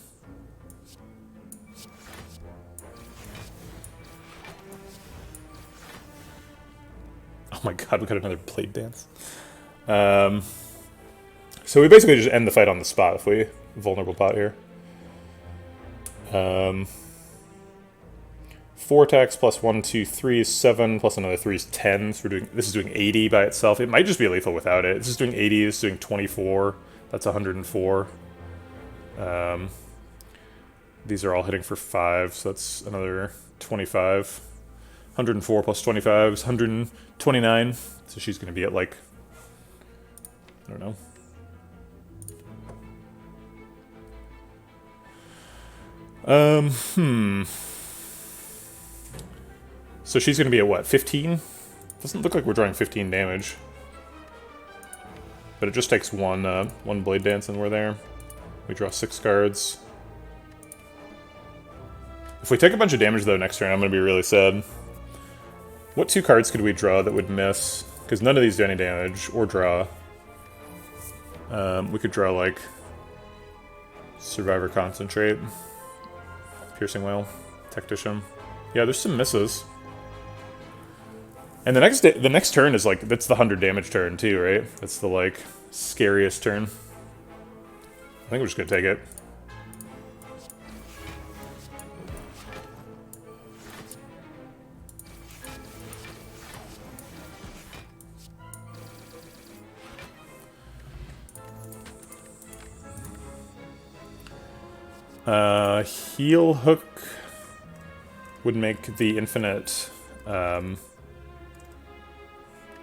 Oh my god, we got another blade dance. So we basically just end the fight on the spot if we vulnerable pot here. 4 attacks plus 1, 2, 3 is 7, plus another 3 is 10. So this is doing 80 by itself. It might just be lethal without it. This is doing 80, this is doing 24. That's 104. These are all hitting for 5, so that's another 25. 104 plus 25 is 129. So she's going to be at, like, I don't know. So she's going to be at what, 15? Doesn't look like we're drawing 15 damage. But it just takes one blade dance and we're there. We draw 6 cards. If we take a bunch of damage though next turn, I'm going to be really sad. What 2 cards could we draw that would miss? Because none of these do any damage, or draw. We could draw like Survivor Concentrate, Piercing Wail, Tactician. Yeah, there's some misses. And the next turn is like, that's the 100 damage turn too, right? That's the like scariest turn. I think we're just gonna take it. Heal Hook would make the infinite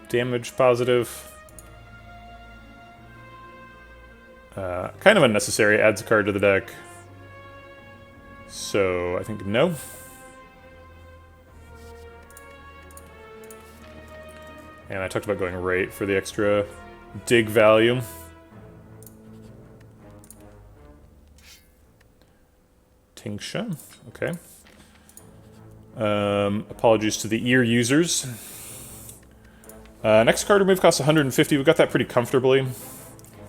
damage positive. Kind of unnecessary, adds a card to the deck. So I think no. And I talked about going right for the extra dig value. Tingsha, okay. Apologies to the ear users. Next card remove costs 150. We got that pretty comfortably.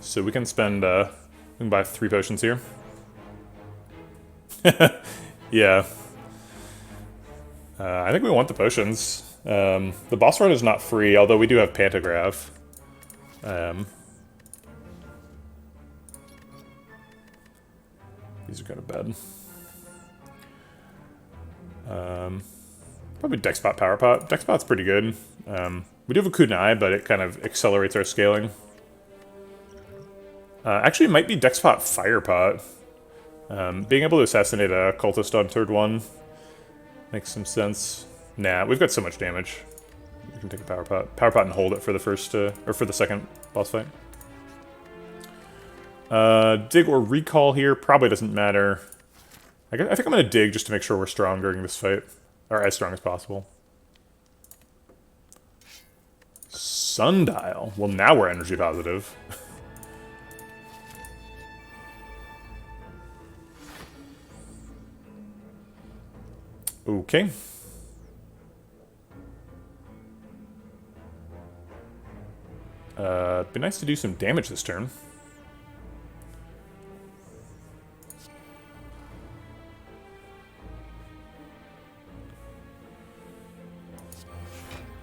So we can spend, we can buy 3 potions here. Yeah. I think we want the potions. The boss run is not free, although we do have Pantograph. These are kind of bad. Probably Dexpot Power Pot. Dexpot's pretty good. We do have a Kunai, but it kind of accelerates our scaling. Actually, it might be Dexpot Fire Pot. Being able to assassinate a cultist on turn 1 makes some sense. Nah, we've got so much damage. We can take a Power Pot. Power Pot and hold it for the first, or for the second boss fight. Dig or recall here probably doesn't matter. I think I'm going to dig just to make sure we're strong during this fight. Or as strong as possible. Sundial. Well, now we're energy positive. Okay. It'd be nice to do some damage this turn.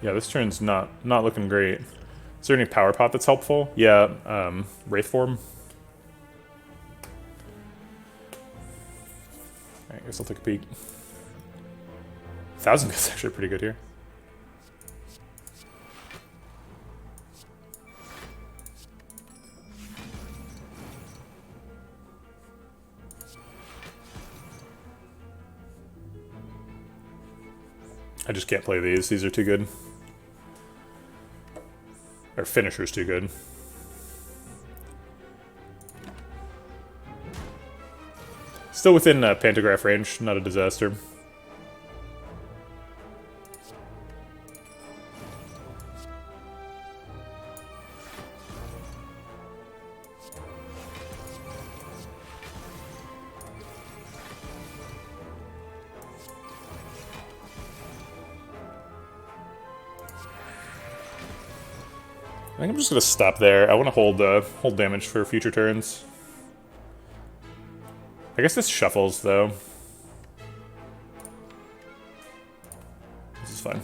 Yeah, this turn's not looking great. Is there any power pot that's helpful? Yeah, Wraith Form. I guess I'll take a peek. 1,000 is actually pretty good here. I just can't play these. These are too good. Or finisher's too good. Still within pantograph range, not a disaster. I think I'm just gonna stop there. I want to hold damage for future turns. I guess this shuffles though. This is fine.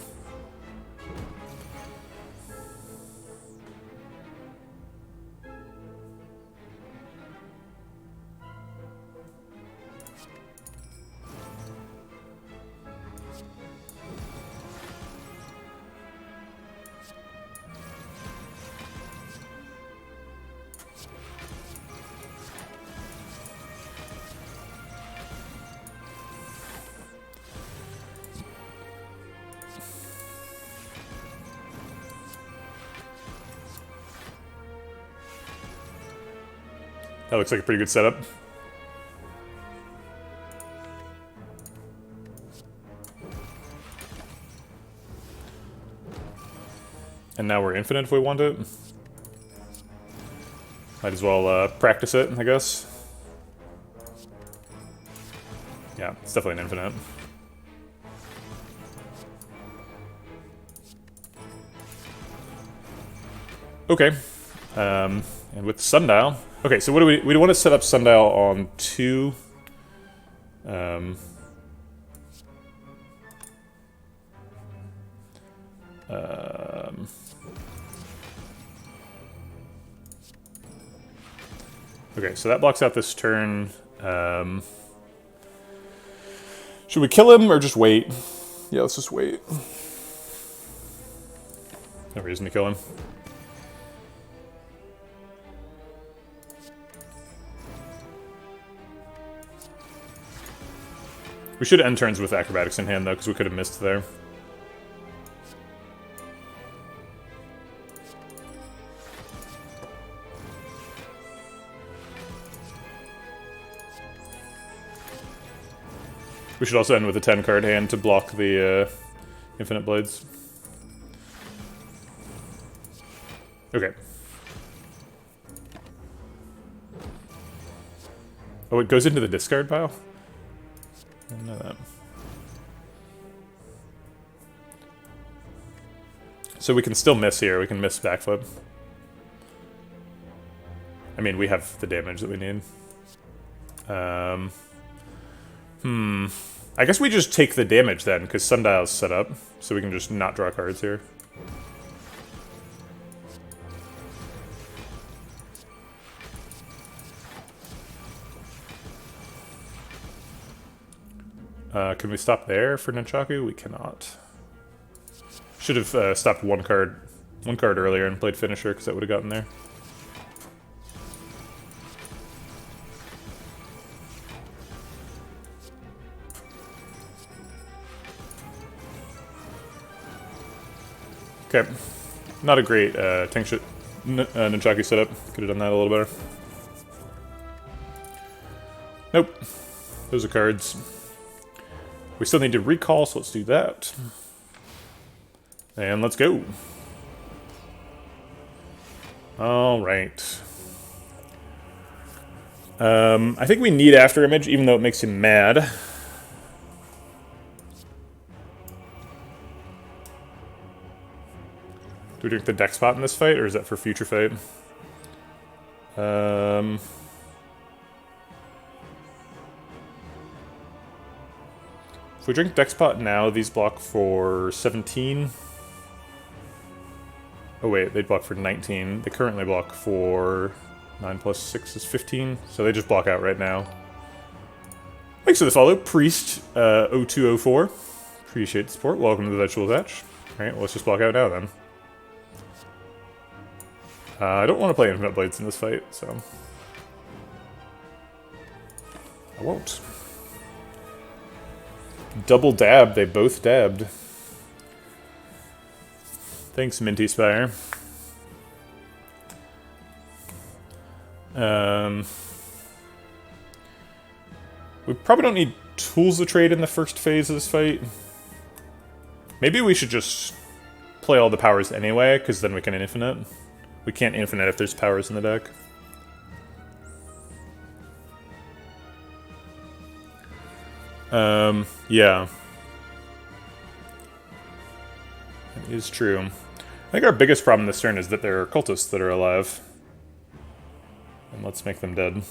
That looks like a pretty good setup. And now we're infinite if we want it. Might as well practice it, I guess. Yeah, it's definitely an infinite. Okay. And with Sundial... Okay, so what do we want to set up Sundial on 2... Okay, so that blocks out this turn. Should we kill him or just wait? Yeah, let's just wait. No reason to kill him. We should end turns with acrobatics in hand, though, because we could have missed there. We should also end with a 10-card hand to block the infinite blades. Okay. Oh, it goes into the discard pile? I didn't know that. So we can still miss here. We can miss backflip. I mean, we have the damage that we need. I guess we just take the damage then, because Sundial's set up, so we can just not draw cards here. Can we stop there for Nunchaku? We cannot. Should have stopped one card earlier and played Finisher, because that would have gotten there. Okay, not a great Nunchaku setup. Could have done that a little better. Nope, those are cards. We still need to recall, so let's do that. And let's go. All right. I think we need After Image, even though it makes him mad. Do we drink the deck spot in this fight, or is that for future fight? If we drink deck spot now, these block for 17. Oh wait, they block for 19. They currently block for 9 plus 6 is 15, so they just block out right now. Thanks for the follow, Priest 0204. Appreciate the support. Welcome to the Vegetable Thatch. Alright, well, let's just block out now then. I don't want to play Infinite Blades in this fight, so I won't. Double dab, they both dabbed. Thanks, Minty Spire. We probably don't need tools to trade in the first phase of this fight. Maybe we should just play all the powers anyway, because then we can infinite. We can't infinite if there's powers in the deck. Yeah. That is true. I think our biggest problem this turn is that there are cultists that are alive. And let's make them dead.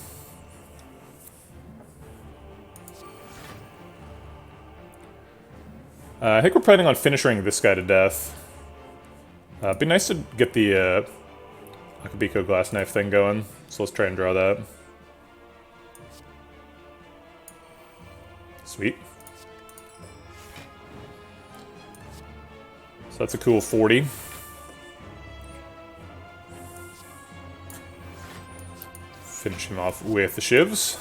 I think we're planning on finishing this guy to death. It'd be nice to get the Akabiko glass knife thing going, so let's try and draw that. Sweet. So that's a cool 40. Finish him off with the shivs.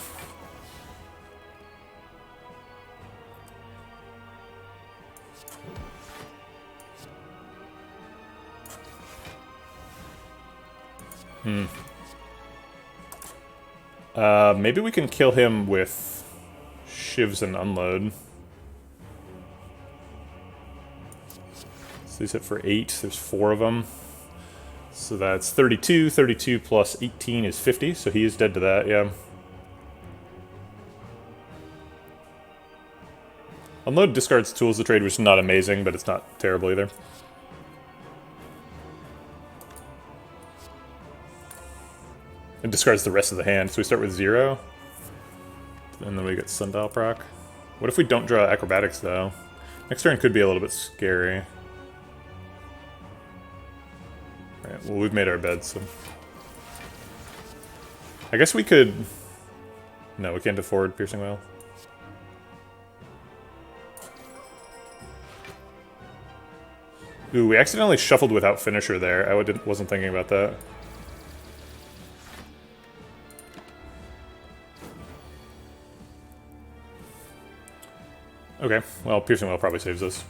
Maybe we can kill him with shivs and unload. So he's hit for 8. There's 4 of them. So that's 32. 32 plus 18 is 50, so he is dead to that, yeah. Unload discards tools to trade, which is not amazing, but it's not terrible either. It discards the rest of the hand, so we start with 0. And then we get Sundial proc. What if we don't draw acrobatics, though? Next turn could be a little bit scary. Alright, well, we've made our bed, so... I guess we could... No, we can't afford Piercing Wail. Ooh, we accidentally shuffled without finisher there. I wasn't thinking about that. Okay, well, Piercing Wail probably saves us.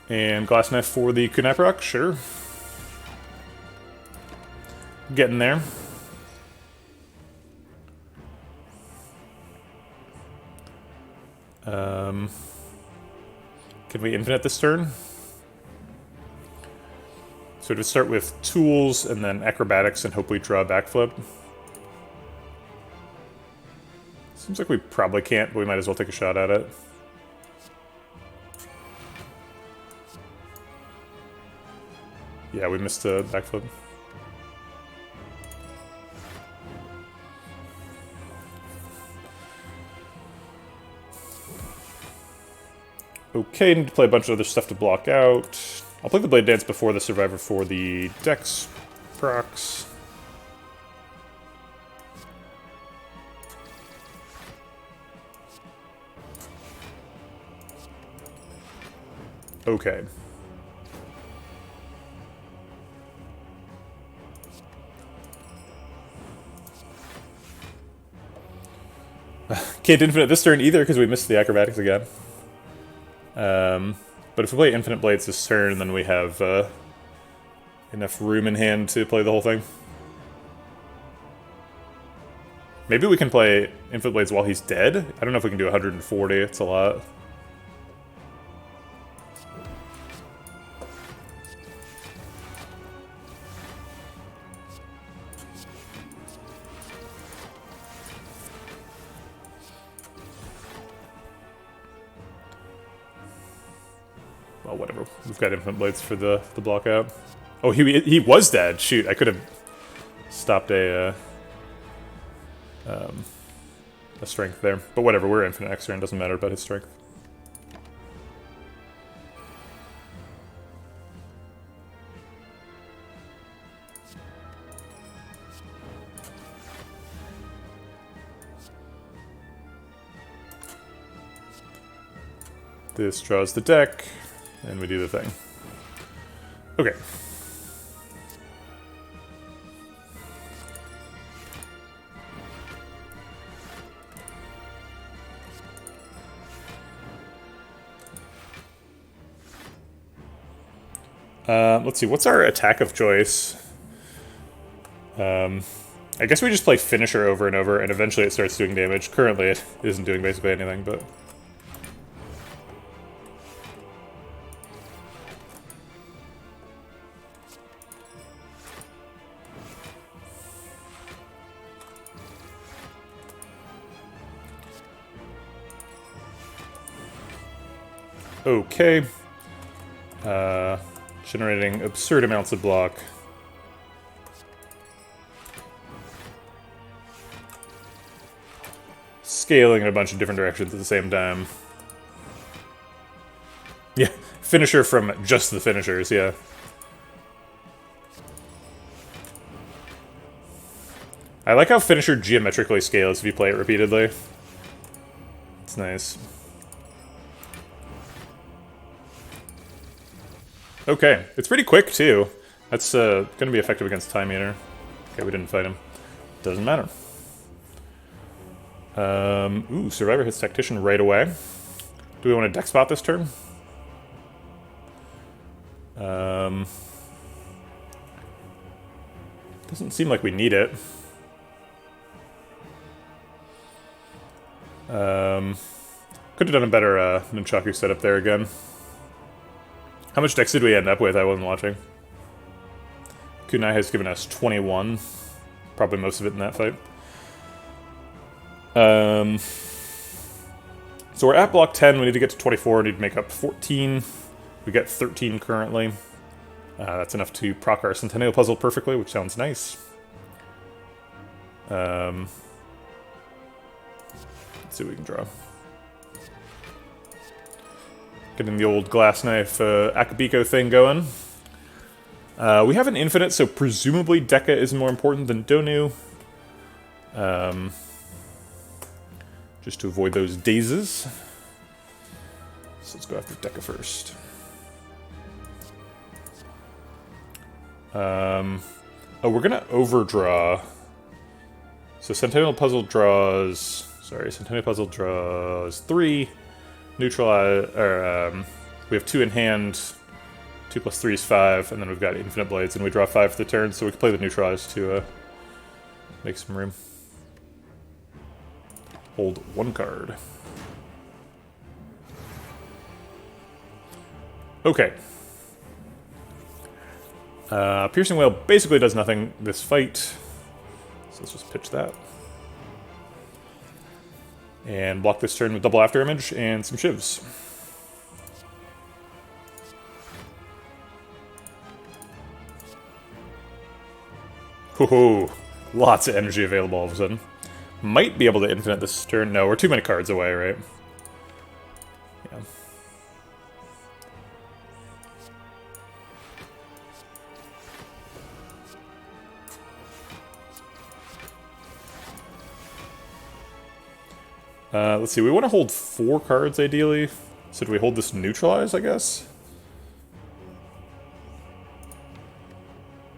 And Glass Knife for the Kunai proc, sure. Getting there. Can we infinite this turn? So to start with tools and then acrobatics and hope we draw a backflip. Seems like we probably can't, but we might as well take a shot at it. Yeah, we missed a backflip. Okay, need to play a bunch of other stuff to block out. I'll play the Blade Dance before the Survivor for the Dex procs. Okay. Can't infinite this turn either because we missed the acrobatics again. But if we play Infinite Blades this turn, then we have enough room in hand to play the whole thing. Maybe we can play Infinite Blades while he's dead? I don't know if we can do 140, it's a lot. Well, whatever. We've got Infinite Blades for the block out. Oh, he was dead. Shoot, I could have stopped a strength there. But whatever, we're Infinite next turn. Doesn't matter about his strength. This draws the deck, and we do the thing. Okay. Let's see, what's our attack of choice? I guess we just play Finisher over and over, and eventually it starts doing damage. Currently it isn't doing basically anything, but... Okay. Generating absurd amounts of block. Scaling in a bunch of different directions at the same time. Yeah, Finisher from just the finishers, yeah. I like how Finisher geometrically scales if you play it repeatedly. It's nice. Okay, it's pretty quick too. That's gonna be effective against Time Eater. Okay, we didn't fight him. Doesn't matter. Ooh, Survivor hits Tactician right away. Do we want to deck spot this turn? Doesn't seem like we need it. Could have done a better Nunchaku setup there again. How much decks did we end up with? I wasn't watching. Kunai has given us 21. Probably most of it in that fight. So we're at block 10. We need to get to 24. We need to make up 14. We get 13 currently. That's enough to proc our Centennial Puzzle perfectly, which sounds nice. Let's see what we can draw. Getting the old glass knife Akabiko thing going. We have an infinite, so presumably Deca is more important than Donu. Just to avoid those dazes. So let's go after Deca first. Oh, we're gonna overdraw. So Centennial Puzzle draws... Sorry, Centennial Puzzle draws 3. Neutralize, or we have 2 in hand, 2 plus 3 is 5, and then we've got Infinite Blades, and we draw 5 for the turn, so we can play the Neutralize to make some room. Hold 1 card. Okay. Piercing Wail basically does nothing this fight, so let's just pitch that. And block this turn with double after image and some shivs. Hoo-hoo! Lots of energy available all of a sudden. Might be able to infinite this turn. No, we're too many cards away, right? Let's see, we want to hold 4 cards, ideally. So do we hold this Neutralize, I guess?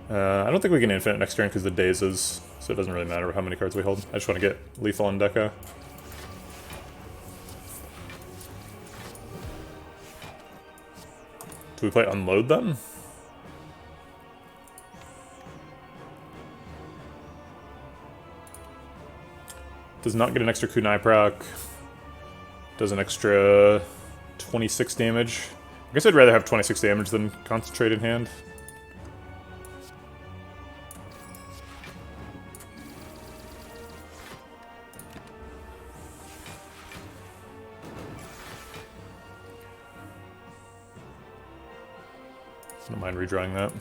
I don't think we can infinite next turn because the dazes, so it doesn't really matter how many cards we hold. I just want to get lethal on Deca. Do we play Unload then? Does not get an extra Kunai proc. Does an extra 26 damage. I guess I'd rather have 26 damage than Concentrate in hand. I don't mind redrawing that.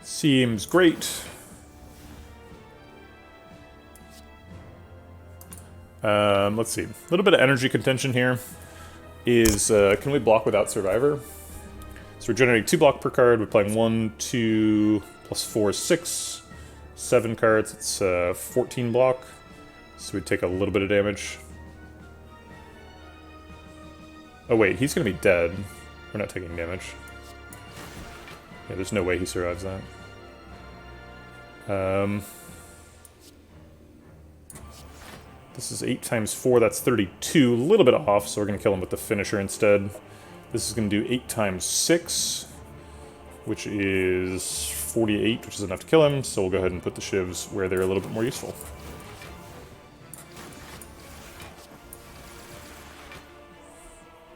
Seems great. Let's see. A little bit of energy contention here is, can we block without Survivor? So we're generating 2 block per card. We're playing 1, 2, plus 4 is 6. 7 cards, it's 14 block. So we'd take a little bit of damage. Oh wait, he's gonna be dead. We're not taking damage. Yeah, there's no way he survives that. This is 8 times 4, that's 32. A little bit off, so we're gonna kill him with the finisher instead. This is gonna do 8 times 6, which is 48, which is enough to kill him, so we'll go ahead and put the shivs where they're a little bit more useful.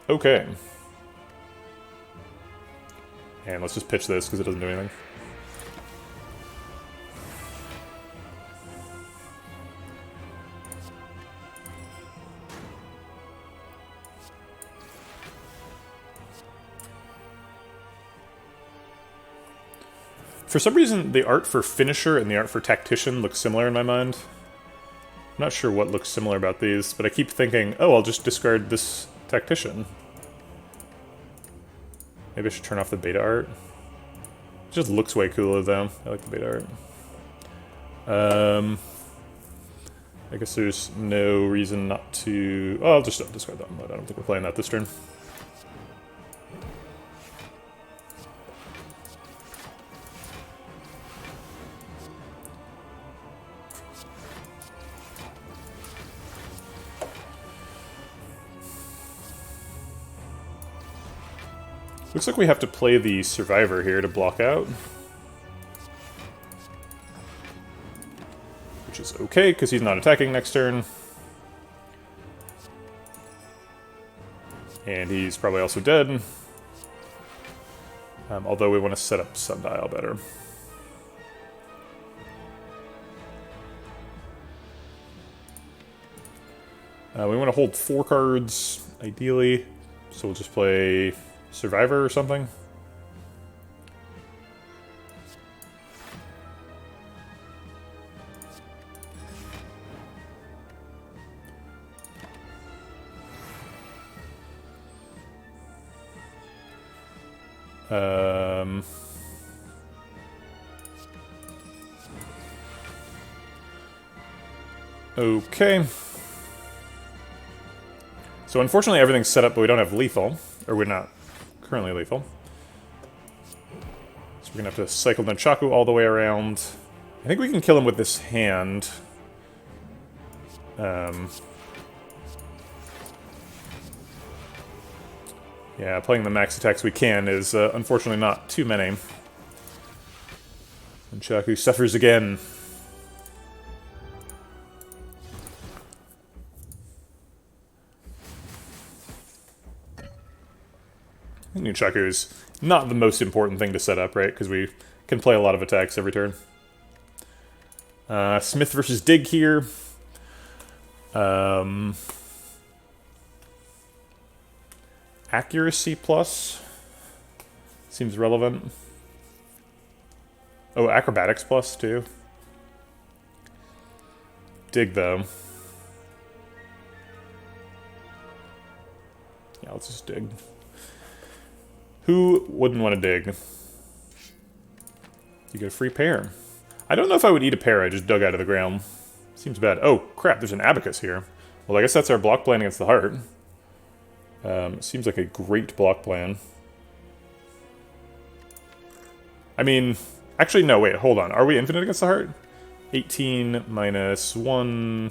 Okay. And let's just pitch this, because it doesn't do anything. For some reason, the art for Finisher and the art for Tactician look similar in my mind. I'm not sure what looks similar about these, but I keep thinking, oh, I'll just discard this Tactician. Maybe I should turn off the beta art. It just looks way cooler, though. I like the beta art. I guess there's no reason not to... Oh, I'll just discard that one, but I don't think we're playing that this turn. Looks like we have to play the Survivor here to block out. Which is okay, because he's not attacking next turn. And he's probably also dead. Although we want to set up Sundial better. We want to hold 4 cards, ideally. So we'll just play Survivor or something. Okay. So unfortunately everything's set up, but we don't have lethal. Or we're not currently lethal. So we're gonna have to cycle Nunchaku all the way around. I think we can kill him with this hand. Yeah, playing the max attacks we can is unfortunately not too many. Nunchaku suffers again. Nunchaku is not the most important thing to set up, right? Because we can play a lot of attacks every turn. Smith versus Dig here. Accuracy plus seems relevant. Oh, acrobatics plus too. Dig though. Yeah, let's just dig. Who wouldn't want to dig? You get a free pair. I don't know if I would eat a pair I just dug out of the ground. Seems bad. Oh, crap, there's an abacus here. Well, I guess that's our block plan against the heart. Seems like a great block plan. I mean, actually, no, wait, hold on. Are we infinite against the heart? 18 minus 1,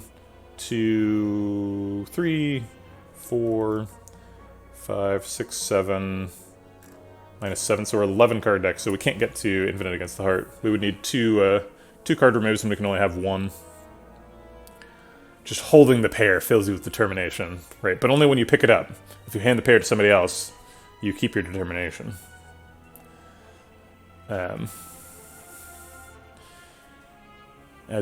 2, 3, 4, 5, 6, 7... Minus 7, so we're 11 card deck, so we can't get to infinite against the heart. We would need two card removes, and we can only have 1. Just holding the pair fills you with determination, right? But only when you pick it up. If you hand the pair to somebody else, you keep your determination. As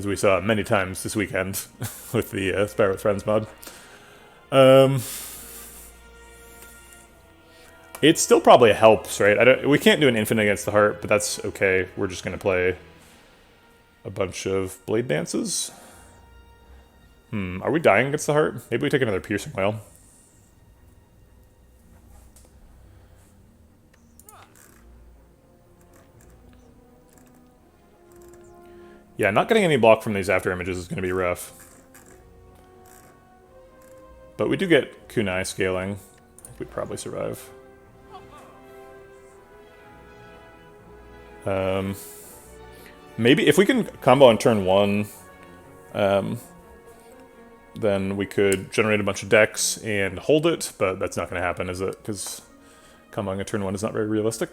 we saw many times this weekend with the Spire with Friends mod. It still probably helps, right? We can't do an infinite against the heart, but that's okay. We're just going to play a bunch of blade dances. Are we dying against the heart? Maybe we take another piercing whale. Yeah, not getting any block from these after images is going to be rough. But we do get kunai scaling. I think we'd probably survive. Maybe if we can combo on turn 1, then we could generate a bunch of decks and hold it, but that's not going to happen, is it? Because comboing a turn 1 is not very realistic.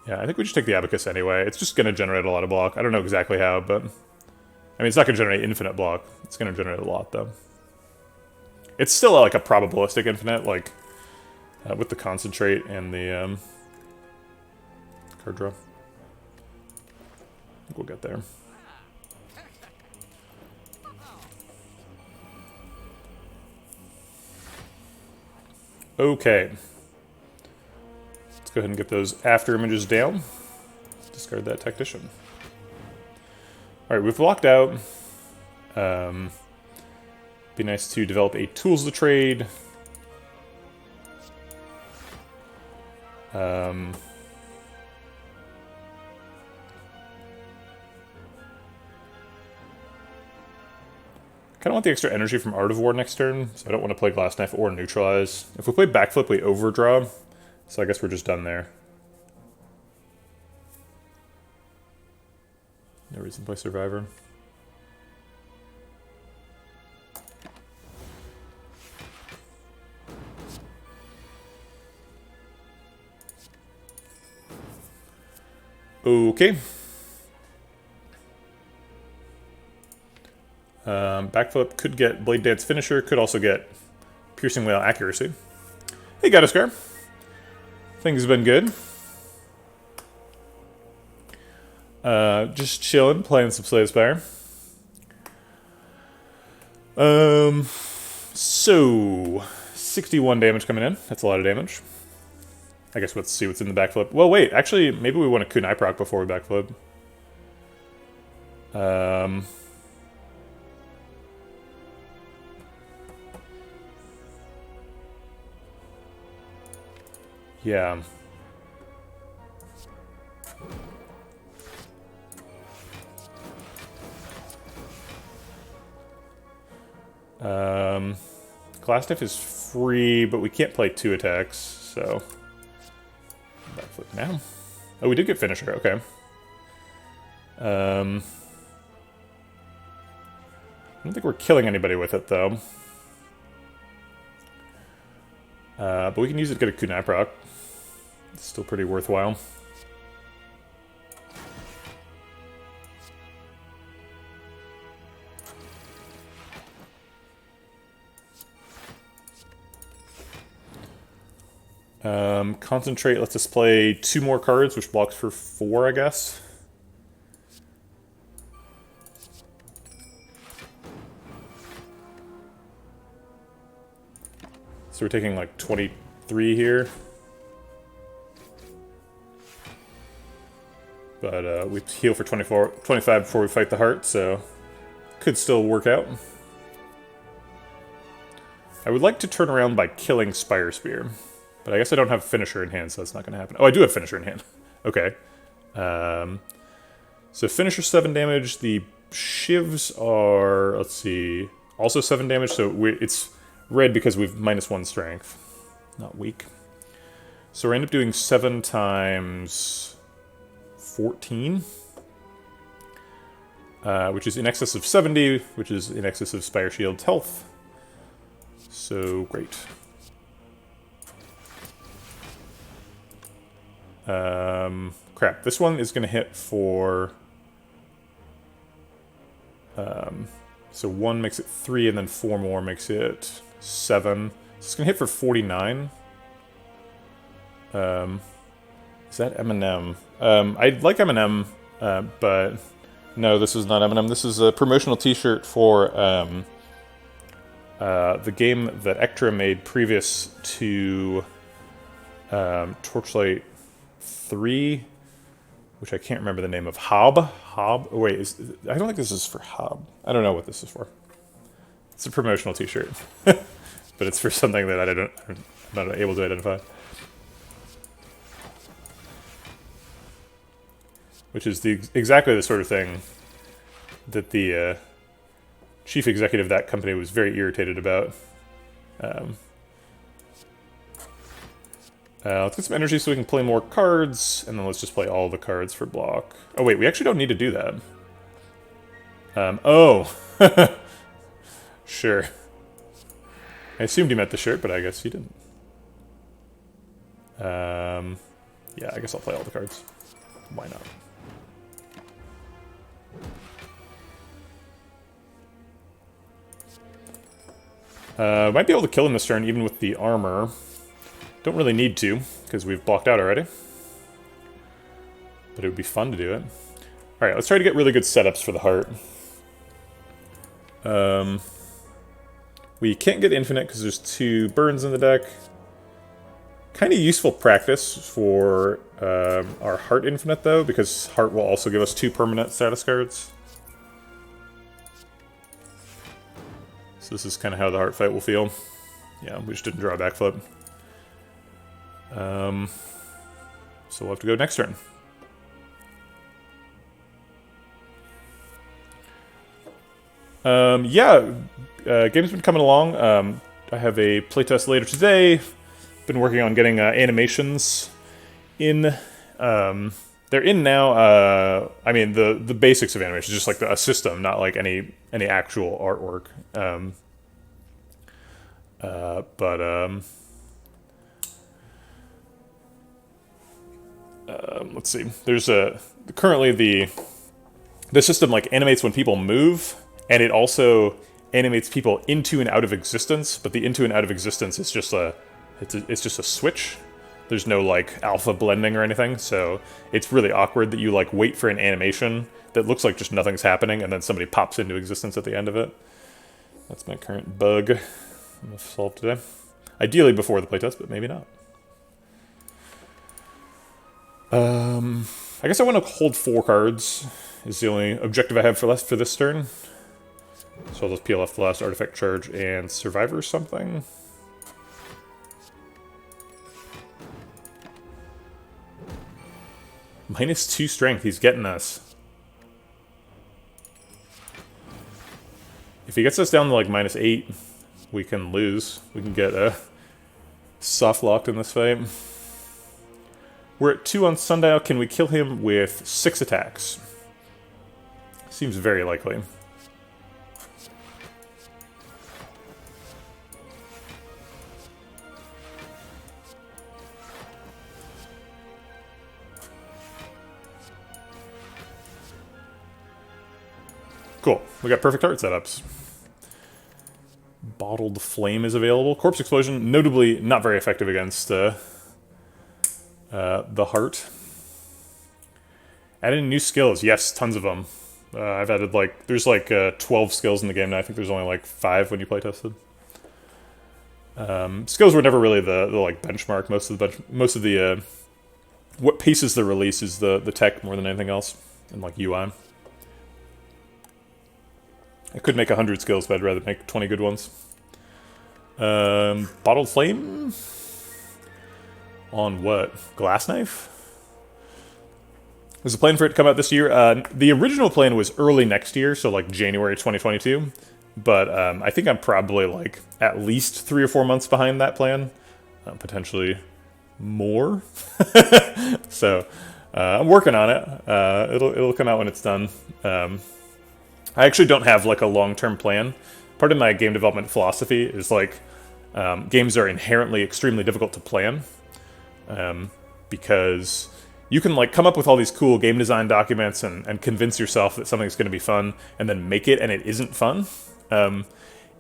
Yeah, I think we just take the Abacus anyway. It's just going to generate a lot of block. I don't know exactly how, but... I mean, it's not going to generate infinite block. It's going to generate a lot, though. It's still like a probabilistic infinite, like, with the concentrate and the card draw. I think we'll get there. Okay. Let's go ahead and get those after images down. Discard that Tactician. Alright, we've blocked out. Be nice to develop a Tools to Trade. Kind of want the extra energy from Art of War next turn, so I don't want to play Glass Knife or Neutralize. If we play Backflip, we overdraw, so I guess we're just done there. No reason to play Survivor. Okay. Backflip could get Blade Dance Finisher, could also get Piercing Whale Accuracy. Hey, Gatoscar. Things have been good. Just chilling, playing some Slay the Spire. So 61 damage coming in. That's a lot of damage. I guess let's see what's in the backflip. Well, wait, actually, maybe we want a kunai proc before we backflip. Yeah. Glass Knife is free, but we can't play 2 attacks, so... Backflip now. Oh, we did get Finisher, okay. I don't think we're killing anybody with it, though. But we can use it to get a kunai proc. It's still pretty worthwhile. Concentrate lets us play 2 more cards, which blocks for 4, I guess. So we're taking like 23 here. But we heal for 25 before we fight the heart, so could still work out. I would like to turn around by killing Spire Spear. But I guess I don't have Finisher in hand, so that's not going to happen. Oh, I do have Finisher in hand. Okay. So Finisher 7 damage. The Shivs are, let's see, also 7 damage. So it's red because we've -1 strength. Not weak. So we end up doing 7 times 14. Which is in excess of 70, which is in excess of Spire Shield's health. So great. Crap, this one is going to hit for... so 1 makes it 3, and then 4 more makes it 7. So it's going to hit for 49. Is that M&M? I'd like M&M, but no, this is not M&M. This is a promotional t-shirt for the game that Ectra made previous to Torchlight 3, which I can't remember the name of. Hob? Oh, wait, I don't think this is for Hob. I don't know what this is for. It's a promotional t-shirt. But it's for something that I'm not able to identify. which is exactly the sort of thing that the chief executive of that company was very irritated about. Let's get some energy so we can play more cards, and then let's just play all the cards for block. Oh wait, we actually don't need to do that. Oh! Sure. I assumed you meant the shirt, but I guess you didn't. Yeah, I guess I'll play all the cards. Why not? Might be able to kill him this turn, even with the armor. Don't really need to, because we've blocked out already. But it would be fun to do it. Alright, let's try to get really good setups for the heart. We can't get infinite because there's 2 burns in the deck. Kind of useful practice for our heart infinite, though, because heart will also give us 2 permanent status cards. So this is kind of how the heart fight will feel. Yeah, we just didn't draw a backflip. So we'll have to go next turn. Game's been coming along. I have a playtest later today. Been working on getting animations in. They're in now. I mean, the basics of animation, just like a system, not like any actual artwork. Let's see. There's currently the system like animates when people move, and it also animates people into and out of existence. But the into and out of existence is just it's just a switch. There's no like alpha blending or anything, so it's really awkward that you like wait for an animation that looks like just nothing's happening, and then somebody pops into existence at the end of it. That's my current bug I'm gonna solve today. Ideally before the playtest, but maybe not. I guess I want to hold 4 cards, is the only objective I have for this turn. So I'll just peel off the last artifact charge and survivor something. -2 strength, he's getting us. If he gets us down to like -8, we can lose. We can get soft locked in this fight. We're at 2 on Sundial. Can we kill him with 6 attacks? Seems very likely. Cool. We got perfect heart setups. Bottled Flame is available. Corpse Explosion, notably not very effective against the heart. Adding new skills. Yes, tons of them. I've added like, there's like 12 skills in the game now. I think there's only like 5 when you play tested. Skills were never really the like benchmark. Most of the what paces the release is the tech more than anything else, and like UI. I could make 100 skills, but I'd rather make 20 good ones. Bottled Flame? On what? Glass Knife? There's a plan for it to come out this year. The original plan was early next year, so like January 2022. But I think I'm probably like at least 3 or 4 months behind that plan. Potentially more. So I'm working on it. It'll come out when it's done. I actually don't have like a long-term plan. Part of my game development philosophy is like games are inherently extremely difficult to plan because you can like come up with all these cool game design documents and convince yourself that something's going to be fun and then make it and it isn't fun. And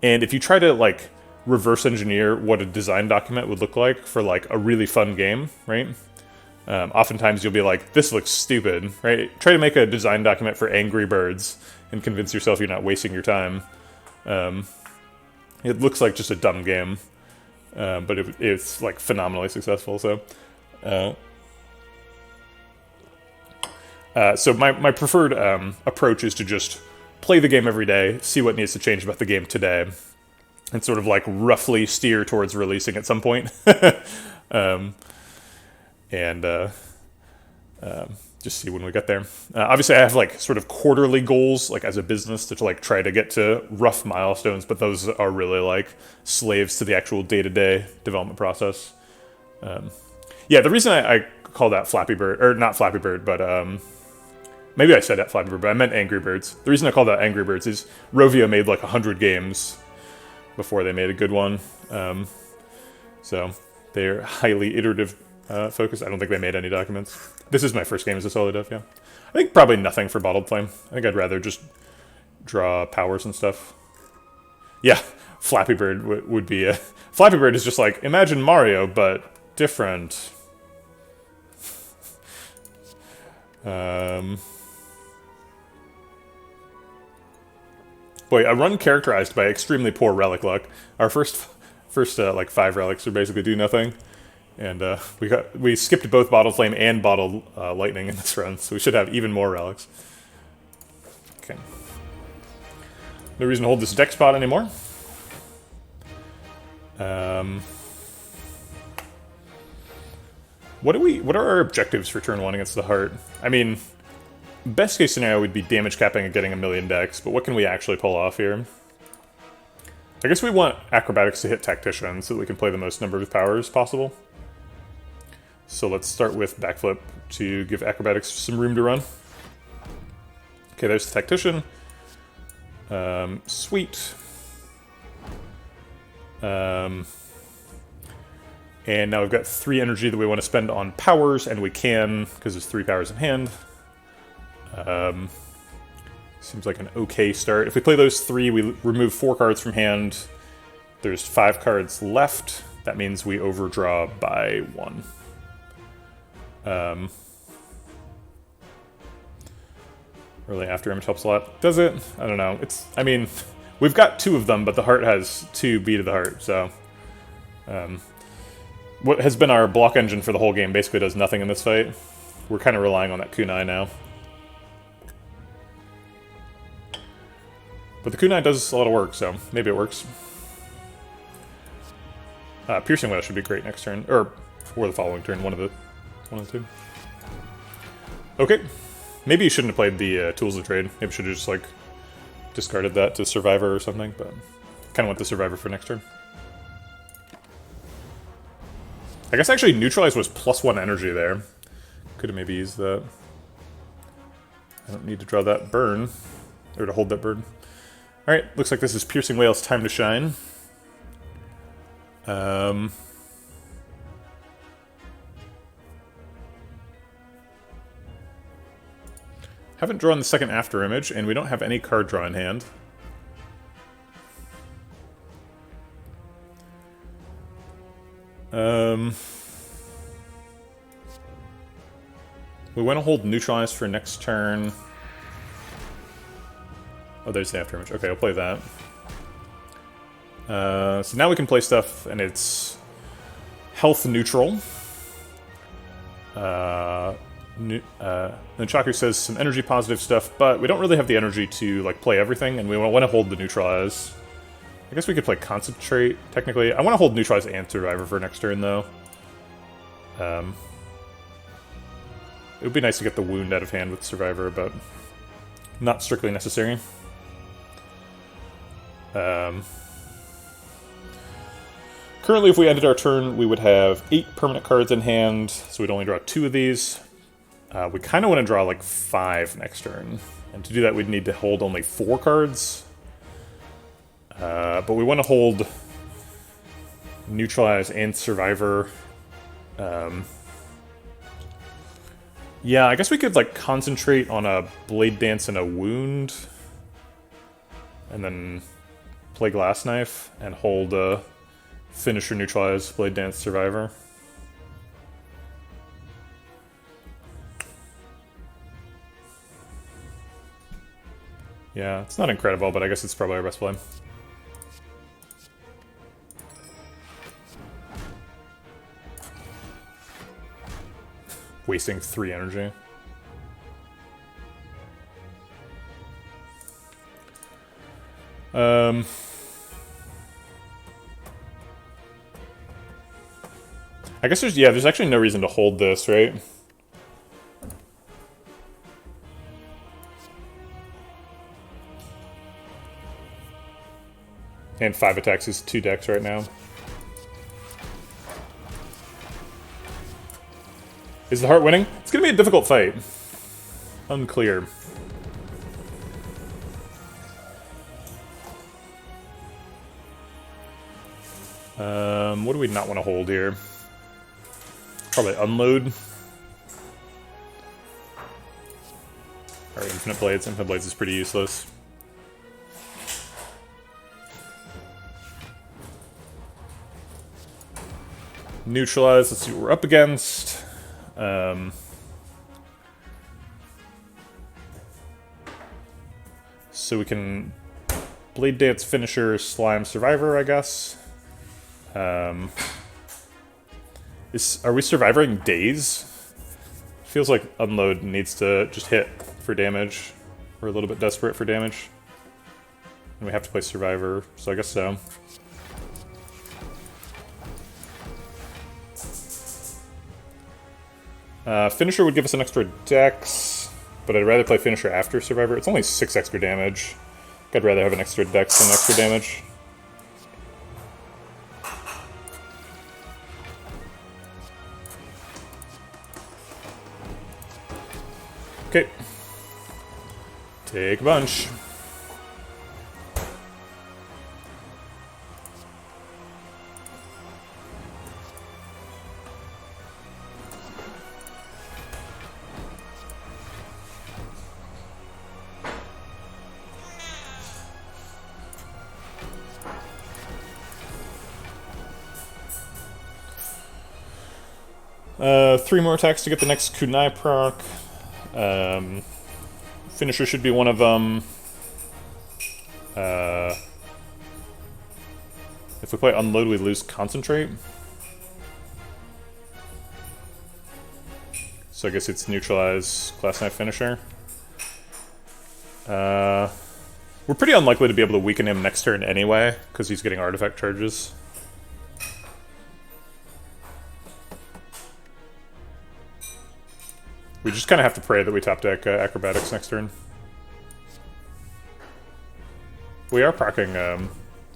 if you try to like reverse engineer what a design document would look like for like a really fun game, right? Oftentimes you'll be like, this looks stupid, right? Try to make a design document for Angry Birds and convince yourself you're not wasting your time. It looks like just a dumb game, but it's like phenomenally successful. So, so my preferred approach is to just play the game every day, see what needs to change about the game today, and sort of like roughly steer towards releasing at some point. just see when we get there. Obviously, I have like sort of quarterly goals, like as a business, to like try to get to rough milestones, but those are really like slaves to the actual day-to-day development process. Yeah, the reason I call that Flappy Bird, or not Flappy Bird, but maybe I said that Flappy Bird, but I meant Angry Birds. The reason I call that Angry Birds is Rovio made like 100 games before they made a good one. So they're highly iterative focused. I don't think they made any documents. This is my first game as a solo dev, yeah. I think probably nothing for Bottled Flame. I think I'd rather just draw powers and stuff. Yeah, Flappy Bird would be a... Flappy Bird is just like, imagine Mario, but different. Boy, a run characterized by extremely poor relic luck. Our first like 5 relics are basically do nothing, and we skipped both Bottled Flame and Bottled Lightning in this run, so we should have even more relics. Okay. No reason to hold this deck spot anymore. What are our objectives for turn 1 against the Heart? I mean, best case scenario would be damage capping and getting 1,000,000 decks, but what can we actually pull off here? I guess we want Acrobatics to hit Tactician so that we can play the most number of powers possible. So let's start with Backflip to give Acrobatics some room to run. Okay, there's the Tactician. Sweet. And now we've got 3 energy that we want to spend on powers, and we can, because there's 3 powers in hand. Seems like an okay start. If we play those 3, we remove 4 cards from hand. There's 5 cards left. That means we overdraw by 1. Really, after image helps a lot. Does it? I don't know. I mean, we've got 2 of them, but the Heart has 2 B to the Heart, so... what has been our block engine for the whole game basically does nothing in this fight. We're kind of relying on that kunai now. But the kunai does a lot of work, so maybe it works. Piercing Wail should be great next turn, or the following turn, one of the 2. Okay, maybe you shouldn't have played the Tools of Trade. Maybe you should have just like discarded that to Survivor or something, but kind of want the Survivor for next turn. I guess actually Neutralize was +1 energy there. Could have maybe used that. I don't need to draw that burn, or to hold that burn. Alright, looks like this is Piercing Wail's time to shine. Haven't drawn the second after image, and we don't have any card draw in hand. We want to hold Neutralize for next turn. Oh, there's the after image. Okay, I'll play that. So now we can play stuff, and it's health neutral. Nunchaku says some energy positive stuff, but we don't really have the energy to like play everything, and we want to hold the Neutralize. I guess we could play Concentrate, technically. I want to hold Neutralize and Survivor for next turn, though. It would be nice to get the Wound out of hand with Survivor, but not strictly necessary. Currently, if we ended our turn, we would have 8 permanent cards in hand, so we'd only draw 2 of these. We kind of want to draw like 5 next turn, and to do that we'd need to hold only 4 cards. But we want to hold Neutralize and Survivor. Yeah, I guess we could like concentrate on a Blade Dance and a Wound, and then play Glass Knife and hold a Finisher, Neutralize, Blade Dance, Survivor. Yeah, it's not incredible, but I guess it's probably our best play. Wasting 3 energy. I guess there's actually no reason to hold this, right? And 5 attacks is 2 decks right now. Is the heart winning? It's gonna be a difficult fight. Unclear. What do we not want to hold here? Probably unload. Or infinite blades. Infinite blades is pretty useless. Neutralize. Let's see what we're up against. So we can Blade Dance Finisher, Slime Survivor, I guess. Are we surviving days? Feels like Unload needs to just hit for damage. We're a little bit desperate for damage. And we have to play Survivor, so I guess so. Finisher would give us an extra dex, but I'd rather play Finisher after Survivor. It's only 6 extra damage. I'd rather have an extra dex than extra damage. Okay. Take a bunch. Three more attacks to get the next kunai proc. Finisher should be one of them. If we play Unload, we lose Concentrate. So I guess it's Neutralize, Glass Knife Finisher. We're pretty unlikely to be able to weaken him next turn anyway, because he's getting artifact charges. We just kind of have to pray that we top deck Acrobatics next turn. We are proccing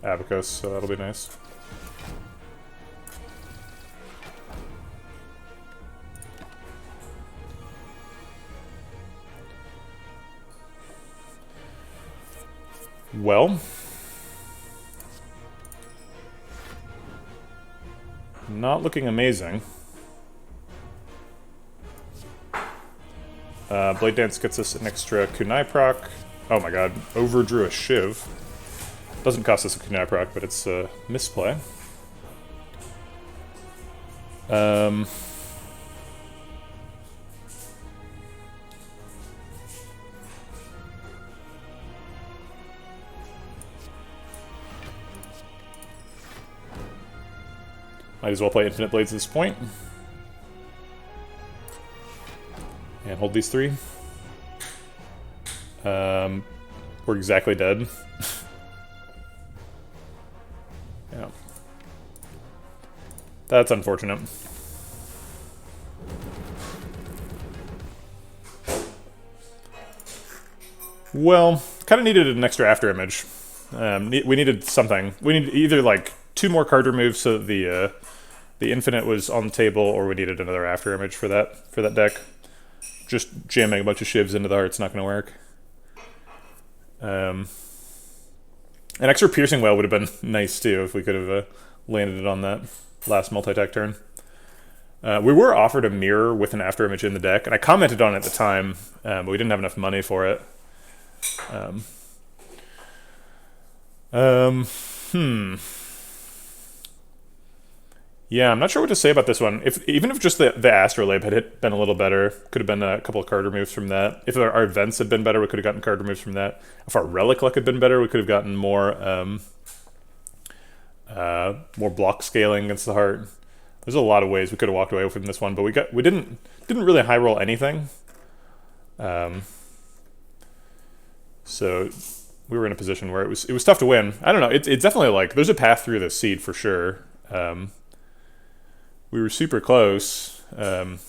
Abacus, so that'll be nice. Well, not looking amazing. Blade Dance gets us an extra kunai proc. Oh my god, overdrew a Shiv. Doesn't cost us a kunai proc, but it's a misplay. Might as well play Infinite Blades at this point. And hold these 3. We're exactly dead. Yeah. That's unfortunate. Well, kind of needed an extra after image. We needed something. We needed either like 2 more card removes so that the infinite was on the table, or we needed another after image for that deck. Just jamming a bunch of shivs into the heart's not going to work. An extra piercing well would have been nice too if we could have landed it on that last multi-attack turn. We were offered a mirror with an after image in the deck, and I commented on it at the time, but we didn't have enough money for it. Yeah, I'm not sure what to say about this one. Even if just the Astrolabe had been a little better, could have been a couple of card removes from that. If our events had been better, we could have gotten card removes from that. If our Relic Luck had been better, we could have gotten more block scaling against the heart. There's a lot of ways we could have walked away from this one, but we didn't really high roll anything. So we were in a position where it was tough to win. I don't know. It's definitely like there's a path through the seed for sure. We were super close, and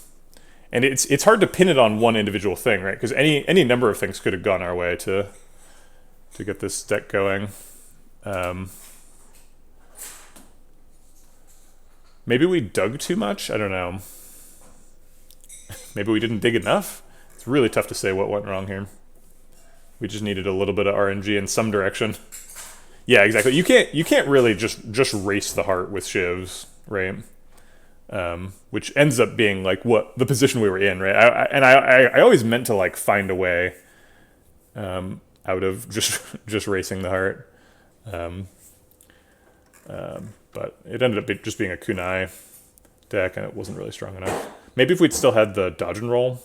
it's hard to pin it on one individual thing, right? Because any number of things could have gone our way to get this deck going. Maybe we dug too much? I don't know. Maybe we didn't dig enough? It's really tough to say what went wrong here. We just needed a little bit of RNG in some direction. Yeah, exactly. You can't really just race the heart with shivs, right? Which ends up being like what the position we were in, right? I always meant to like find a way out of just racing the heart, but it ended up just being a kunai deck, and it wasn't really strong enough. Maybe if we'd still had the dodge and roll,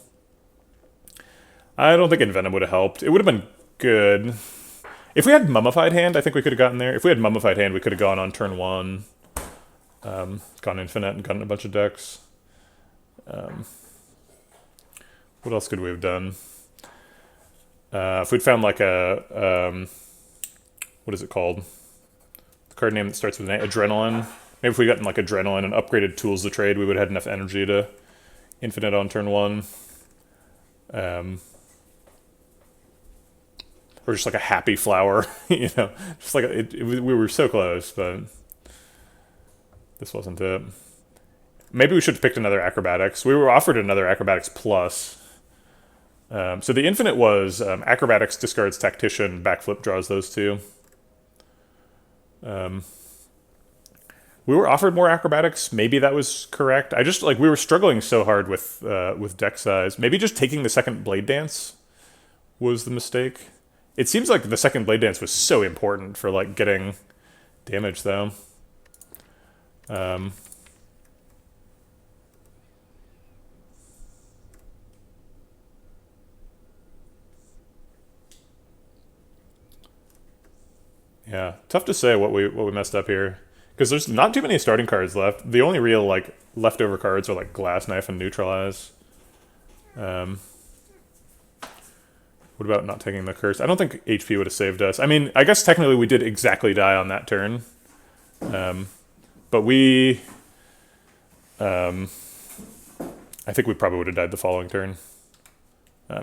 I don't think Envenom would have helped. It would have been good. If we had Mummified Hand, I think we could have gotten there. If we had Mummified Hand, we could have gone on turn 1, gone infinite and gotten a bunch of decks. What else could we have done? If we'd found like a, what is it called? The card name that starts with an A, Adrenaline. Maybe if we gotten like Adrenaline and upgraded Tools to Trade, we would have had enough energy to infinite on turn 1. Or just like a Happy Flower, you know, just like we were so close, but this wasn't it. Maybe we should have picked another Acrobatics. We were offered another Acrobatics plus. So the infinite was Acrobatics discards Tactician, Backflip draws those two. We were offered more Acrobatics. Maybe that was correct. I just like we were struggling so hard with deck size. Maybe just taking the second Blade Dance was the mistake. It seems like the second Blade Dance was so important for like getting damage though. Yeah, tough to say what we messed up here, because there's not too many starting cards left. The only real like leftover cards are like Glass Knife and Neutralize. What about not taking the curse? I don't think HP would have saved us. I mean, I guess technically we did exactly die on that turn, but we, I think we probably would have died the following turn.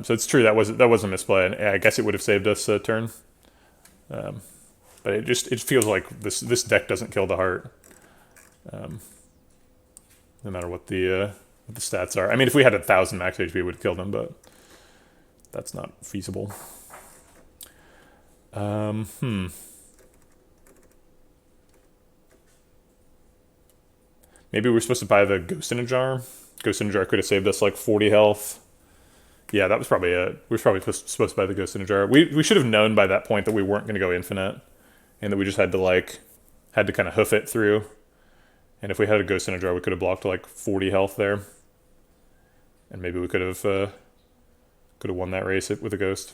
So it's true that was a misplay, and I guess it would have saved us a turn. But it feels like this deck doesn't kill the heart, no matter what the stats are. I mean, if we had 1,000 max HP, we would kill them, but that's not feasible. Maybe we're supposed to buy the Ghost in a Jar. Ghost in a Jar could have saved us like 40 health. Yeah, that was probably it. We were probably supposed to buy the Ghost in a Jar. We should have known by that point that we weren't going to go infinite, and that we just had to kind of hoof it through. And if we had a Ghost in a Jar, we could have blocked like 40 health there, and maybe we could have won that race with a Ghost.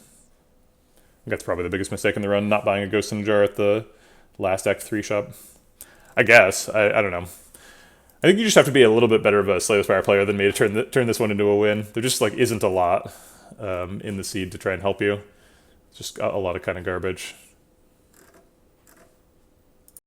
I think that's probably the biggest mistake in the run, not buying a Ghost in a Jar at the last Act 3 shop. I guess. I don't know. I think you just have to be a little bit better of a Slay the Spire player than me to turn this one into a win. There just like isn't a lot in the seed to try and help you. It's just a lot of kind of garbage.